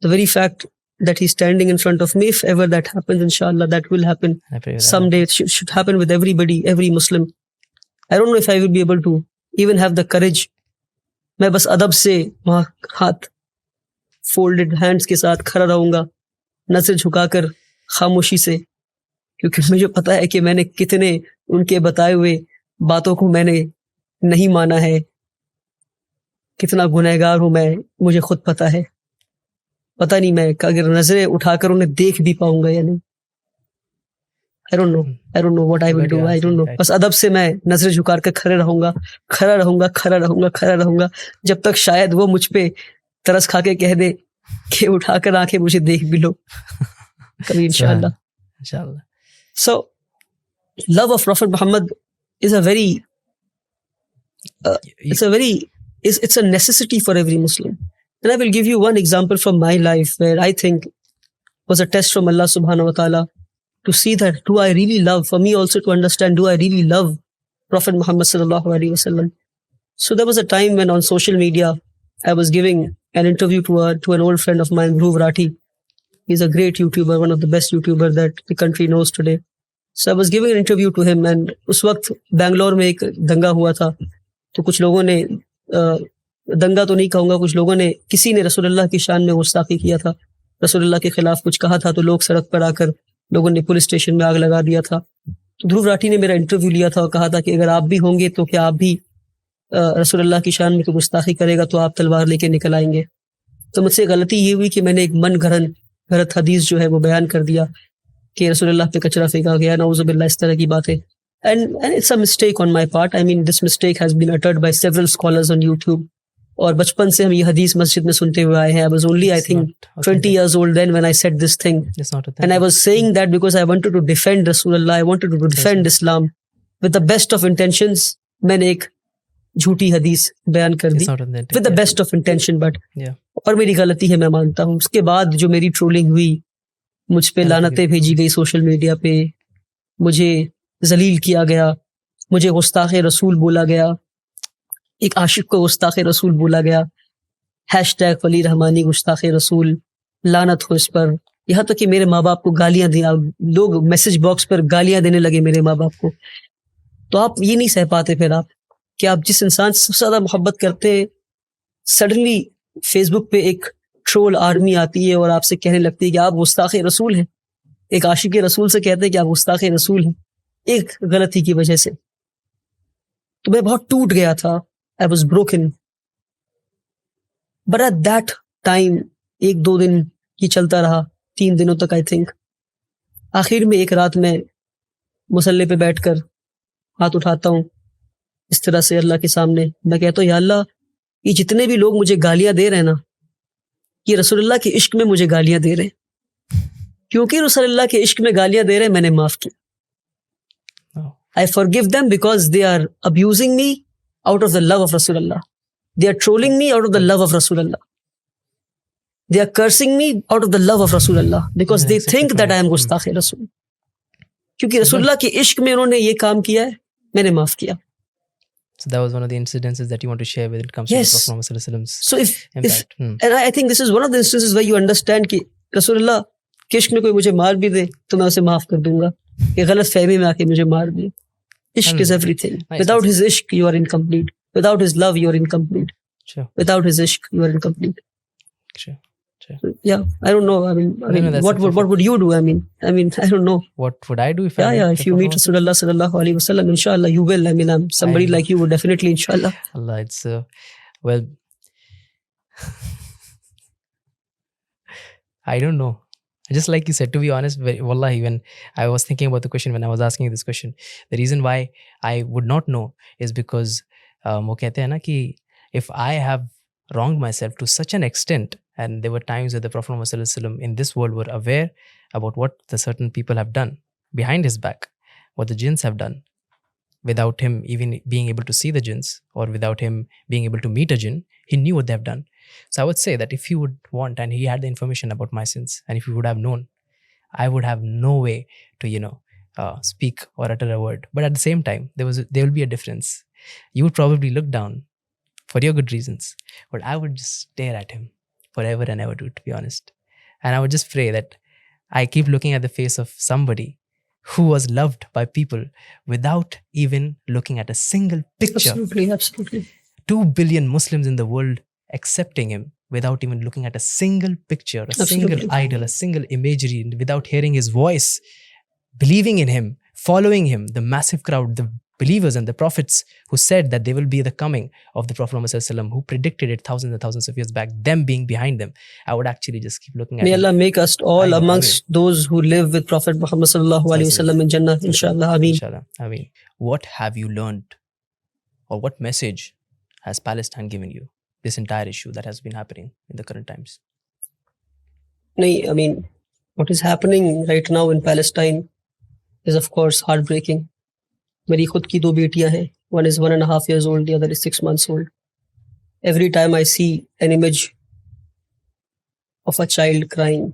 S2: The very fact that he's standing in front of me, if ever that happens, inshallah, that will happen
S1: I pray that
S2: someday. It should happen with everybody, every Muslim. I don't know if I will be able to even have the courage. मैं बस अदब से वहाँ हाथ folded hands के साथ खड़ा रहूंगा, नजर झुकाकर खामोशी से, क्योंकि मुझे पता है कि मैंने कितने उनके बताए हुए बातों को मैंने नहीं माना है, कितना गुनहगार हूं मैं, मुझे खुद पता है. पता नहीं मैं अगर नजरें उठाकर उन्हें देख भी पाऊंगा या नहीं. I don't know what I will do. I don't know. बस अदब से मैं नजरें झुका कर खड़ा रहूंगा जब तक शायद वो मुझ पे तरस खा के कह दे कि उठाकर आंखें मुझे देख भी लो कभी इंशाल्लाह. So, love of Prophet Muhammad is it's a necessity for every Muslim. And I will give you one example from my life where I think was a test from Allah subhanahu wa ta'ala to see that do I really love, for me also to understand, do I really love Prophet Muhammad sallallahu alaihi wasallam. So there was a time when on social media I was giving an interview to an old friend of mine, Dhruv Rathi. He's a great YouTuber, one of the best YouTubers that the country knows today. So I was giving an interview to him and उस वक्त बैंगलोर में एक दंगा हुआ था, तो कुछ लोगों ने दंगा तो नहीं कहूँगा, कुछ लोगों ने किसी ने रसूलुल्लाह की शान में गुस्ताखी किया था, रसूलुल्लाह के खिलाफ कुछ कहा था, तो लोग सड़क पर आकर लोगों ने पुलिस स्टेशन में आग लगा दिया था. तो ध्रुव राठी ने मेरा इंटरव्यू लिया था और कहा था कि अगर आप भी होंगे तो क्या आप भी रसूलुल्लाह की शान में गुस्ताखी करेगा तो आप तलवार लेके निकल आएंगे. तो मुझसे गलती ये हुई कि मैंने एक मन गलत हदीस जो है वो बयान कर दिया कि रसूलुल्लाह पे कचरा फेंका गया, नाउज़ुबिल्लाह, इस तरह की बातें. And it's a mistake on my part. I mean, this mistake has been uttered by several scholars on YouTube. और बचपन से हम ये हदीस मस्जिद में सुनते हुए आए हैं. I was only, I think, 20 years old then when I said this thing. And I was saying that because I wanted to defend Rasulullah, I wanted to defend Islam. With the best of intentions, मैंने एक झूठी हदीस बयान कर दी. With the best of intention, but और मेरी गलती है, मैं मानता हूँ. उसके बाद जो मेरी ट्रोलिंग हुई, मुझ पे लानतें भेजी गई सोशल मीडिया पे, मुझे जलील किया गया, मुझे गुस्ताखे रसूल बोला गया, एक आशिक को गुस्ताखे रसूल बोला गया, हैशटैग वली रहमानी गुस्ताखे रसूल, लानत हो इस पर. यहाँ तक कि मेरे माँ बाप को गालियां दिया, लोग मैसेज बॉक्स पर गालियां देने लगे मेरे माँ बाप को. तो आप ये नहीं सह पाते फिर आप कि आप जिस इंसान से सबसे ज्यादा मोहब्बत करते हैं, सडनली फेसबुक पे एक ट्रोल आर्मी आती है और आपसे कहने लगती है कि आप गुस्ताखे रसूल हैं. एक आशिक रसूल से कहते हैं कि आप गुस्ताखे रसूल हैं, एक गलती की वजह से. तो मैं बहुत टूट गया था. I was broken. But at that time, 1-2 दिन ये चलता रहा, 3 दिनों तक I think. आखिर में एक रात में मुसल्ले पे बैठकर हाथ उठाता हूँ इस तरह से अल्लाह के सामने. मैं कहता हूँ, या अल्लाह, ये जितने भी लोग मुझे गालियां दे रहे हैं ना, ये रसूलुल्लाह के इश्क में मुझे गालियां दे रहे हैं. क्योंकि रसूलुल्लाह के इश्क में गालियां दे रहे हैं, मैंने माफ किया. I forgive them because they are abusing me out of the love of Rasulullah. They are trolling me out of the love of Rasulullah. They are cursing me out of the love of Rasulullah because they think that I am Gustakh Rasul. क्योंकि रसूलुल्लाह के इश्क में उन्होंने ये काम किया है, मैंने माफ किया.
S1: So that was one of the incidences that you want to share when it comes to Prophet Muhammad sallallahu alaihi wasallam's
S2: so if and I think this is one of the instances where you understand कि रसूलुल्लाह के इश्क में कोई मुझे मार भी दे तो मैं उसे माफ कर दूंगा. ये गलत फहमी में आके मुझे मार दिया. Ishq is everything. Without his ishq, you are incomplete. Without his love, you are incomplete.
S1: Sure.
S2: Without his ishq, you are incomplete.
S1: Sure.
S2: So, yeah, I don't know. I mean, what would you do? I mean, I don't know.
S1: What would I do if
S2: if you meet Rasulullah sallallahu alaihi wasallam, inshallah, you will. I mean, somebody like you would definitely, inshallah.
S1: Allah, it's Well, I don't know. Just like you said, to be honest, wallahi, when I was thinking about the question, when I was asking you this question, the reason why I would not know is because वो कहते हैं ना कि if I have wronged myself to such an extent, and there were times that the Prophet Muhammad Sallallahu Alaihi Wasallam in this world were aware about what the certain people have done behind his back, what the jinns have done, without him even being able to see the jinns or without him being able to meet a jinn, he knew what they have done. So I would say that if he would want and he had the information about my sins, and if he would have known, I would have no way to, speak or utter a word. But at the same time, there will be a difference. You would probably look down for your good reasons, but I would just stare at him forever and ever, to be honest. And I would just pray that I keep looking at the face of somebody who was loved by people without even looking at a single picture.
S2: Absolutely.
S1: 2 billion Muslims in the world accepting him without even looking at a single picture, a single idol, a single imagery, and without hearing his voice, believing in him, following him, the massive crowd, the believers and the prophets who said that they will be the coming of the Prophet Muhammad Sallallahu Alaihi Wasallam, who predicted it thousands and thousands of years back, them being behind them. I would actually just keep looking at
S2: May
S1: him.
S2: Allah make us all amongst those who live with Prophet Muhammad Sallallahu Alaihi Wasallam in Jannah, inshallah. Ameen.
S1: Inshallah. Ameen. What have you learned, or what message has Palestine given you? This entire issue that has been happening in the current times.
S2: I mean, what is happening right now in Palestine is of course heartbreaking. मेरी खुद की 2 बेटियां हैं. One is 1.5 years old, the other is 6 months old. Every time I see an image of a child crying,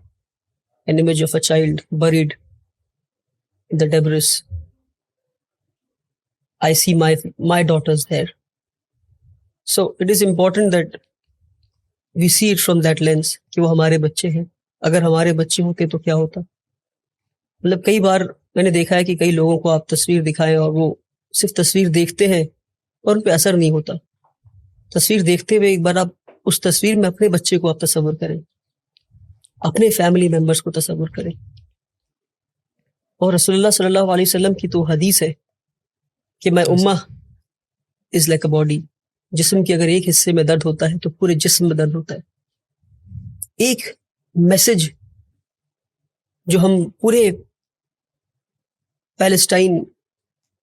S2: an image of a child buried in the debris, I see my daughters there. So it is important that we see it from that lens कि वो हमारे बच्चे हैं. अगर हमारे बच्चे होते तो क्या होता. मतलब कई बार मैंने देखा है कि कई लोगों को आप तस्वीर दिखाएं और वो सिर्फ तस्वीर देखते हैं और उन पे असर नहीं होता. तस्वीर देखते हुए एक बार आप उस तस्वीर में अपने बच्चे को आप तसव्वुर करें, अपने फैमिली मेंबर्स को तसव्वुर करें. और रसूलुल्लाह सल्लल्लाहु अलैहि वसल्लम की तो हदीस है कि मैं उम्मा इज लाइक अ बॉडी. जिस्म के अगर एक हिस्से में दर्द होता है तो पूरे जिस्म में दर्द होता है. एक मैसेज जो हम पूरे पैलेस्टाइन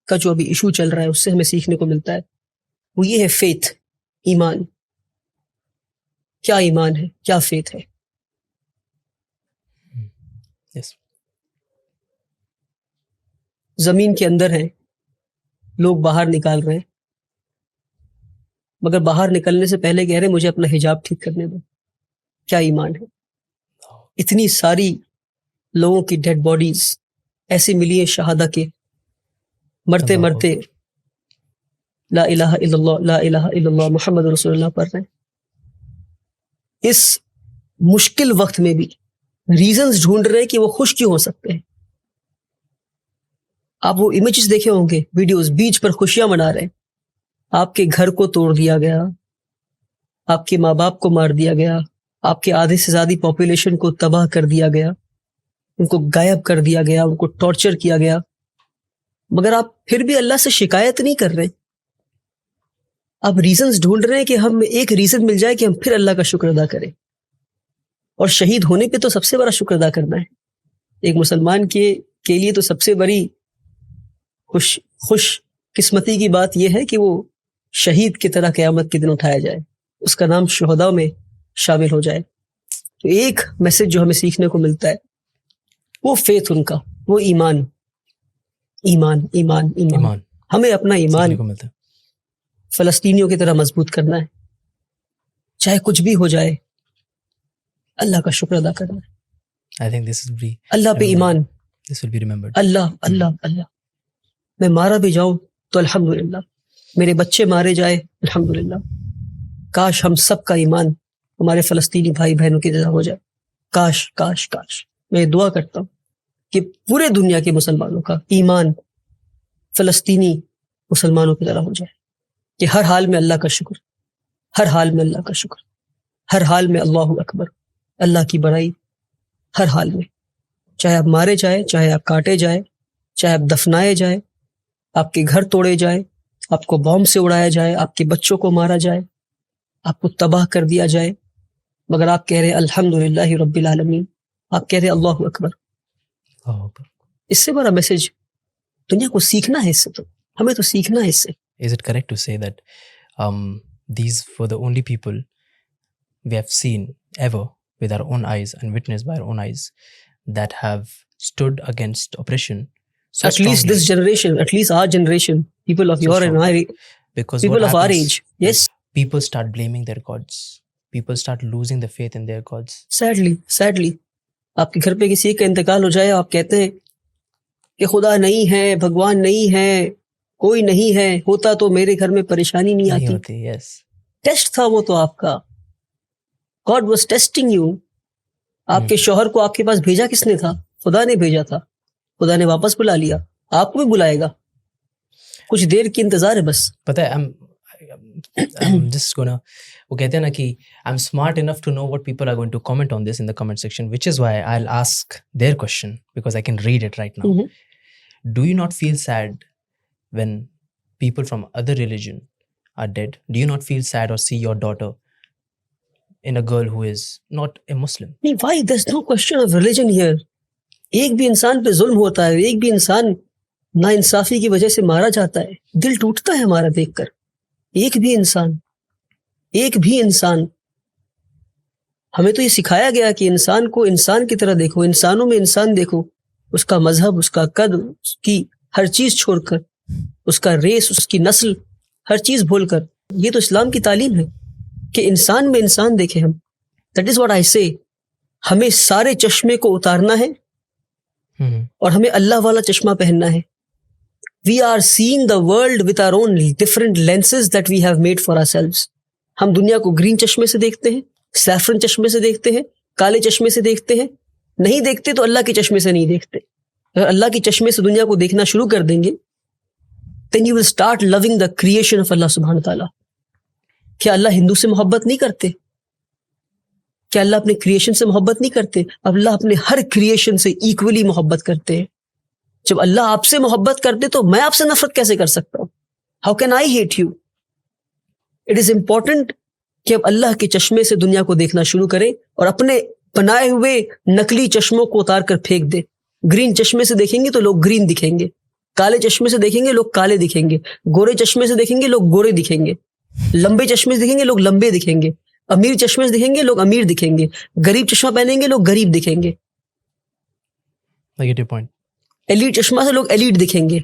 S2: का जो अभी इशू चल रहा है उससे हमें सीखने को मिलता है, वो ये है फेथ, ईमान. क्या ईमान है, क्या फेथ है.
S1: Yes.
S2: जमीन के अंदर है, लोग बाहर निकाल रहे हैं, मगर बाहर निकलने से पहले कह रहे हैं मुझे अपना हिजाब ठीक करने दो. क्या ईमान है. इतनी सारी लोगों की डेड बॉडीज ऐसे मिली है शहादा के, मरते मरते ला इलाहा इल्लल्लाह मुहम्मद रसूलुल्लाह पढ़ रहे हैं. इस मुश्किल वक्त में भी रीजंस ढूंढ रहे हैं कि वो खुश क्यों हो सकते हैं. आप वो इमेजेस देखे होंगे, वीडियोस, बीच पर खुशियां मना रहे हैं. आपके घर को तोड़ दिया गया, आपके माँ बाप को मार दिया गया, आपके आधे से ज्यादा पॉपुलेशन को तबाह कर दिया गया, उनको गायब कर दिया गया, उनको टॉर्चर किया गया, मगर आप फिर भी अल्लाह से शिकायत नहीं कर रहे. आप रीजंस ढूंढ रहे हैं कि हम एक रीजन मिल जाए कि हम फिर अल्लाह का शुक्र अदा करें. और शहीद होने पे तो सबसे बड़ा शुक्र अदा करना है. एक मुसलमान के लिए तो सबसे बड़ी खुश किस्मती की बात यह है कि वो शहीद की तरह क़यामत के दिन उठाया जाए, उसका नाम शुहदा में शामिल हो जाए. तो एक मैसेज जो हमें सीखने को मिलता है वो फेथ उनका, वो ईमान. ईमान ईमान ईमान. हमें अपना ईमान फलस्तीनियों की तरह मजबूत करना है. चाहे कुछ भी हो जाए, अल्लाह का शुक्र अदा करना है.
S1: I think this will be
S2: अल्लाह पे ईमान.
S1: This will be remembered.
S2: अल्लाह अल्लाह अल्लाह. मैं मारा भी जाऊं तो अल्हम्दुलिल्लाह, मेरे बच्चे मारे जाए अल्हम्दुलिल्लाह. काश हम सब का ईमान हमारे फलस्तीनी भाई बहनों की तरह हो जाए. काश काश काश. मैं दुआ करता हूँ कि पूरे दुनिया के मुसलमानों का ईमान फलस्तीनी मुसलमानों की तरह हो जाए, कि हर हाल में अल्लाह का शुक्र, हर हाल में अल्लाह का शुक्र, हर हाल में अल्लाहु अकबर, अल्लाह की बड़ाई हर हाल में. चाहे आप मारे जाए, चाहे आप काटे जाए, चाहे आप दफनाए जाए, आपके घर तोड़े जाए, आपको बॉम्ब से उड़ाया जाए, आपके बच्चों को मारा जाए, आपको तबाह कर दिया जाए, मगर आप कह रहे हैं अल्हम्दुलिल्लाहि रब्बिल आलमीन, आप कह रहे हैं अल्लाहु अकबर। इससे बड़ा मैसेज दुनिया को सीखना है, इससे तो हमें तो सीखना है इससे।
S1: Is it correct to say that these were the only people we have seen ever with our own eyes and witnessed by our own eyes that have stood against oppression so
S2: At least this generation, at least our generation, people of
S1: So
S2: your and
S1: strongly.
S2: our,
S1: because
S2: people
S1: what
S2: of our
S1: happens
S2: age, yes,
S1: is people start blaming their gods, people start losing the faith in their gods.
S2: sadly आपके घर पे किसी का इंतकाल हो जाए, आप कहते हैं कि खुदा नहीं है, भगवान नहीं है, कोई नहीं है, होता तो मेरे घर में परेशानी नहीं
S1: नहीं
S2: आती।
S1: होती, yes.
S2: टेस्ट था वो तो आपका, गॉड वाज टेस्टिंग यू। आपके शौहर को आपके पास भेजा किसने था? खुदा ने भेजा था, खुदा ने वापस बुला लिया, आपको भी बुलाएगा, कुछ देर की इंतजार है बस।
S1: पता है I'm just gonna, वो कहते हैं ना कि I'm smart enough to know what people are going to comment on this in the comment section, which is why I'll ask their question because I can read it right now. Do you not feel sad when people from other religion are dead? Do you not feel sad or see your daughter in a girl who is not a Muslim?
S2: नहीं, why? There's no question of religion here. एक भी इंसान पे जुल्म होता है, एक भी इंसान नाइंसाफी की वजह से मारा जाता है, दिल टूटता है हमारा देखकर। एक भी इंसान, हमें तो ये सिखाया गया कि इंसान को इंसान की तरह देखो, इंसानों में इंसान देखो, उसका मजहब, उसका कद, उसकी हर चीज छोड़कर, उसका रेस, उसकी नस्ल, हर चीज भूलकर। ये तो इस्लाम की तालीम है कि इंसान में इंसान देखें हम। दैट इज व्हाट आई से। हमें सारे चश्मे को उतारना है और हमें अल्लाह वाला चश्मा पहनना है। We are seeing the world with our own different lenses that we have made for ourselves. हम दुनिया को ग्रीन चश्मे से देखते हैं, सैफरन चश्मे से देखते हैं, काले चश्मे से देखते हैं। नहीं देखते तो अल्लाह के चश्मे से नहीं देखते। अगर अल्लाह के चश्मे से दुनिया को देखना शुरू कर देंगे, then you will start loving the creation of Allah subhanahu wa ta'ala. क्या अल्लाह हिंदू से मोहब्बत नहीं करते? क्या अल्लाह अपने क्रिएशन से मोहब्बत नहीं करते? अल्लाह अपने हर क्रिएशन से इक्वली मोहब्बत करते हैं। जब अल्लाह आपसे मोहब्बत करते तो मैं आपसे नफरत कैसे कर सकता हूं? How can I hate you? It is important कि हम अल्लाह के चश्मे से दुनिया को देखना शुरू करें और अपने बनाए हुए नकली चश्मों को उतार कर फेंक दें। ग्रीन चश्मे से देखेंगे तो लोग ग्रीन दिखेंगे, काले चश्मे से देखेंगे लोग काले दिखेंगे, गोरे चश्मे से देखेंगे लोग गोरे दिखेंगे, लंबे चश्मे से देखेंगे लोग लंबे दिखेंगे, अमीर चश्मे से दिखेंगे लोग अमीर दिखेंगे, गरीब चश्मा पहनेंगे लोग गरीब दिखेंगे,
S1: I get your point.
S2: Elite चश्मा से लोग एलीट दिखेंगे।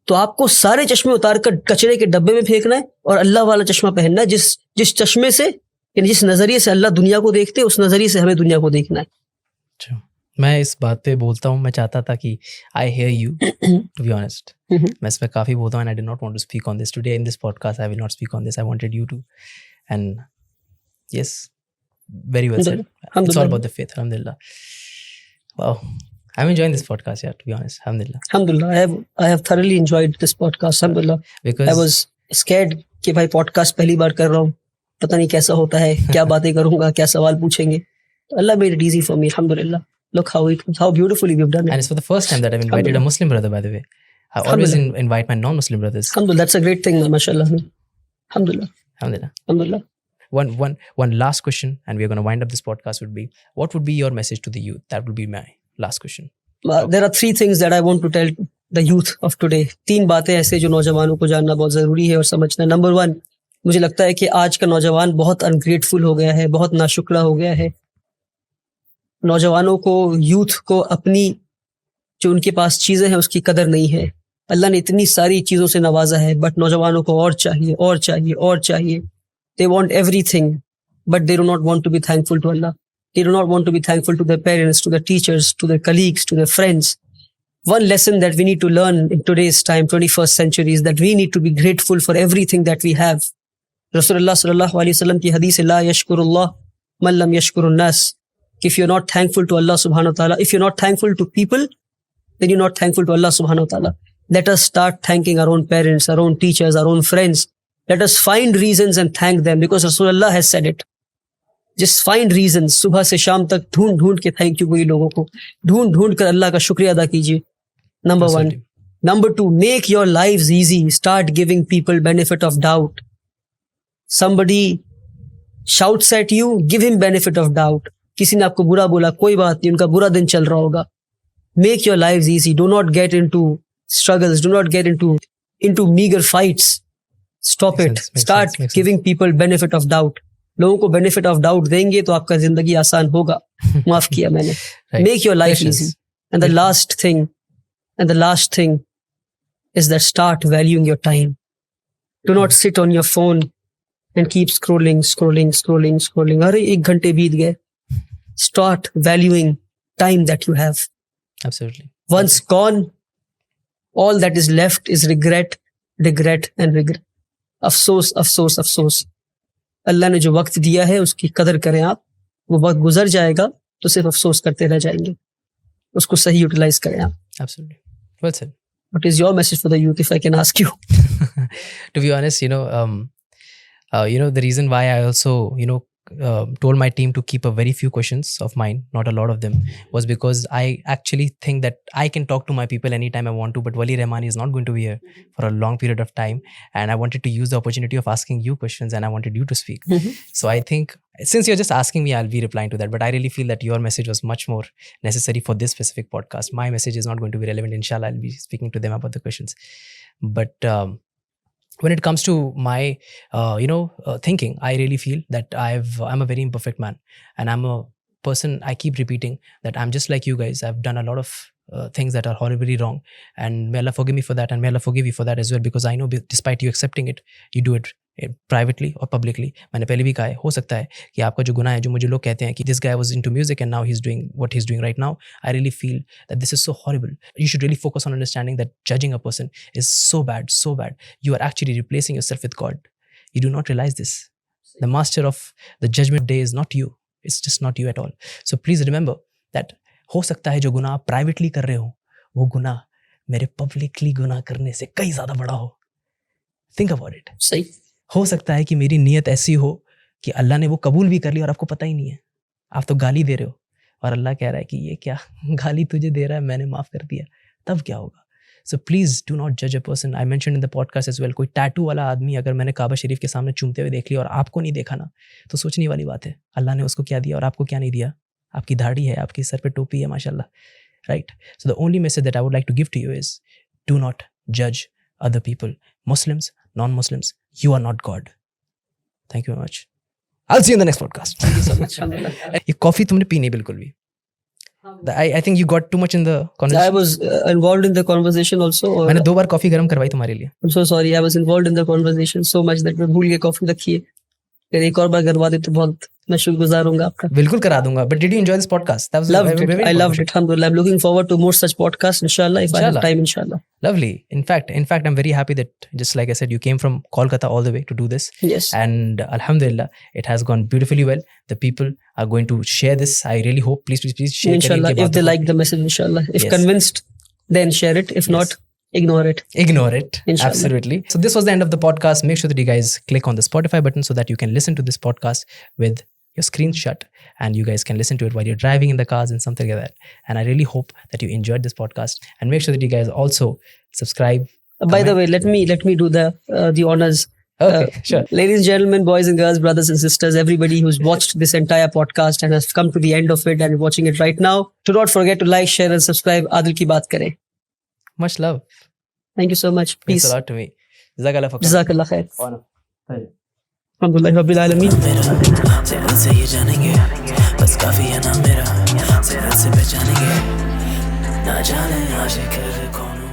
S2: तो आपको सारे चश्मे उतार कर कचरे के डब्बे में फेंकना है और अल्लाह वाला चश्मा पहनना है। जिस चश्मे से, यानी जिस नजरिए से अल्लाह दुनिया को देखते हैं, उस नजरिए से हमें दुनिया को देखना है।
S1: अच्छा, मैं इस बात पे बोलता हूँ, मैं चाहता था कि I hear you, to be honest. मैं इस पे काफ़ी बोलता हूँ, and I did not want to speak on this today in this podcast. I will not speak on this, I wanted you to, and yes, very well said. It's all about the faith, अल्हम्दुलिल्लाह। Wow, I'm enjoying this podcast, yeah, to be honest. Alhamdulillah.
S2: Alhamdulillah, I have thoroughly enjoyed this podcast. Alhamdulillah.
S1: Because
S2: I was scared कि भाई podcast पहली बार कर रहा हूँ, पता नहीं कैसा होता है, क्या बातें करूँगा, क्या सवाल पूछेंगे। तो Allah made it easy for me. Alhamdulillah. Look how beautifully we've done it.
S1: And it's for the first time that I've invited a Muslim brother, by the way. I always invite my non-Muslim brothers.
S2: Alhamdulillah, that's a great thing, mashallah. Alhamdulillah.
S1: Alhamdulillah.
S2: Alhamdulillah.
S1: One last question, and we're going to wind up this podcast, would be, what would be your message to the youth? That would be my last question.
S2: There are 3 things that I want to tell the youth of today. 3 बातें ऐसे जो नौजवानों को जानना बहुत जरूरी है और समझना। नंबर 1, मुझे लगता है कि आज का नौजवान बहुत अनग्रेटफुल हो गया है, बहुत नाशुक्रा हो गया है। नौजवानों को, यूथ को अपनी जो उनके पास चीजें हैं उसकी कदर नहीं है। अल्लाह ने इतनी सारी चीजों से नवाजा है, बट नौजवानों को और चाहिए, और चाहिए, और चाहिए। They want everything, but they do not want to be thankful to Allah. They do not want to be thankful to their parents, to their teachers, to their colleagues, to their friends. One lesson that we need to learn in today's time, 21st century, is that we need to be grateful for everything that we have. Rasulullah sallallahu alaihi wasallam ki hadith है, La yashkurullah man lam yashkurun nas. If you're not thankful to Allah subhanahu wa ta'ala, if you're not thankful to people, then you're not thankful to Allah subhanahu wa ta'ala. Let us start thanking our own parents, our own teachers, our own friends. Let us find reasons and thank them, because Rasulullah has said it. Just find reasons. सुबह से शाम तक ढूंढ के thank you वही लोगों को, ढूंढ कर अल्लाह का शुक्रिया अदा कीजिए। Number 1. Number 2, make your lives easy. Start giving people benefit of doubt. somebody shouts at you, give him benefit of doubt. किसी ने आपको बुरा बोला, कोई बात नहीं, उनका बुरा दिन चल रहा होगा. Make your lives easy. Do not get into struggles. Do not get into meager fights. Stop it. Start giving people benefit of doubt. लोगों को benefit of doubt देंगे तो आपका जिंदगी आसान होगा. माफ किया मैंने. Make your life easy. And the last thing is that start valuing your time. Do not sit on your phone and keep scrolling. अरे 1 घंटे बीत गए. Start valuing time that you have.
S1: Absolutely.
S2: Once gone, all that is left is regret and regret. अफसोस. अल्लाह ने जो वक्त दिया है उसकी कदर करें आप. वो वक्त गुजर जाएगा तो सिर्फ अफसोस करते रह जाएंगे. उसको सही यूटिलाइज करें आप.
S1: Absolutely. Well said.
S2: What is your message for the youth, if I can ask you?
S1: To be honest, the reason why I also, told my team to keep a very few questions of mine, not a lot of them, was because I actually think that I can talk to my people anytime I want to, but Wali Rahmani is not going to be here for a long period of time. And I wanted to use the opportunity of asking you questions and I wanted you to speak. So I think since you're just asking me, I'll be replying to that. But I really feel that your message was much more necessary for this specific podcast. My message is not going to be relevant. Inshallah, I'll be speaking to them about the questions. But when it comes to my, thinking, I really feel that I'm a very imperfect man, and I'm a person. I keep repeating that I'm just like you guys. I've done a lot of things that are horribly wrong, and may Allah forgive me for that, and may Allah forgive you for that as well. Because I know, despite you accepting it, you do it privately or publicly. मैंने पहले भी कहा है, हो सकता है कि आपका जो गुनाह है, जो मुझे लोग कहते हैं कि this guy was into music and now he's doing what he's doing right now. I really feel that this is so horrible. You should really focus on understanding that judging a person is so bad. You are actually replacing yourself with God. You do not realize this. The master of the judgment day is not you. It's just not you at all. So please remember that हो सकता है जो गुनाह आप privately कर रहे हो, वो गुनाह मेरे publicly गुनाह करने से कई ज़्यादा बड़ा हो. Think about it.
S2: सही.
S1: हो सकता है कि मेरी नीयत ऐसी हो कि अल्लाह ने वो कबूल भी कर ली और आपको पता ही नहीं है. आप तो गाली दे रहे हो और अल्लाह कह रहा है कि ये क्या गाली तुझे दे रहा है, मैंने माफ़ कर दिया. तब क्या होगा? So please do not judge a person. I mentioned in the podcast as well, कोई टैटू वाला आदमी अगर मैंने काबा शरीफ के सामने चूमते हुए देख लिया और आपको नहीं देखा ना, तो सोचने वाली बात है, अल्लाह ने उसको क्या दिया और आपको क्या नहीं दिया. आपकी दाढ़ी है, आपके सर पे टोपी है, माशाल्लाह. Right? So the only message that I would like to give to you is, do not judge other people. Muslims, non-Muslims, you are not God. Thank you very much. I'll see you in the next podcast.
S2: Thank you so much.
S1: ये coffee तुमने P नहीं बिल्कुल भी. I think you got too much in the conversation.
S2: I was involved in the conversation also.
S1: मैंने 2 बार coffee गर्म करवाई तुम्हारे लिए.
S2: I'm so sorry. I was involved in the conversation so much that मैं भूल गया कॉफी रखी है. अगर एक और बार करवा दे तो बहुत मैं शुक्रगुजार हूँगा आपका.
S1: बिल्कुल करा दूंगा. But did you enjoy this podcast? That was
S2: loved it. I loved it. Alhamdulillah. I'm looking forward to more such podcasts. Inshallah, if I have time, inshallah.
S1: Lovely. In fact, I'm very happy that, just like I said, you came from Kolkata all the way to do this.
S2: Yes.
S1: And alhamdulillah, it has gone beautifully well. The people are going to share this. I really hope. Please share.
S2: Inshallah, if they like the message, inshallah. If convinced, then share it. If not, ignore it.
S1: Inshallah. Absolutely. So this was the end of the podcast. Make sure that you guys click on the Spotify button so that you can listen to this podcast with your screen shut, and you guys can listen to it while you're driving in the cars and something like that. And I really hope that you enjoyed this podcast, and make sure that you guys also subscribe.
S2: By the way, let me do the honors.
S1: Okay, sure.
S2: Ladies and gentlemen, boys and girls, brothers and sisters, everybody who's watched this entire podcast and has come to the end of it and watching it right now, do not forget to like, share and subscribe. Adil Ki Baat Kare.
S1: Much love.
S2: Thank you so much. Peace.
S1: Means a lot to me. Jazakallah Fakar.
S2: Jazakallah khair.
S1: Honor.
S2: Alhamdulillah Rabbil Alameen.
S3: ज़रूरत से ये जानेंगे, बस काफी है ना मेरा. ज़रूरत से पहचानेंगे, ना जाने आशिक कौन.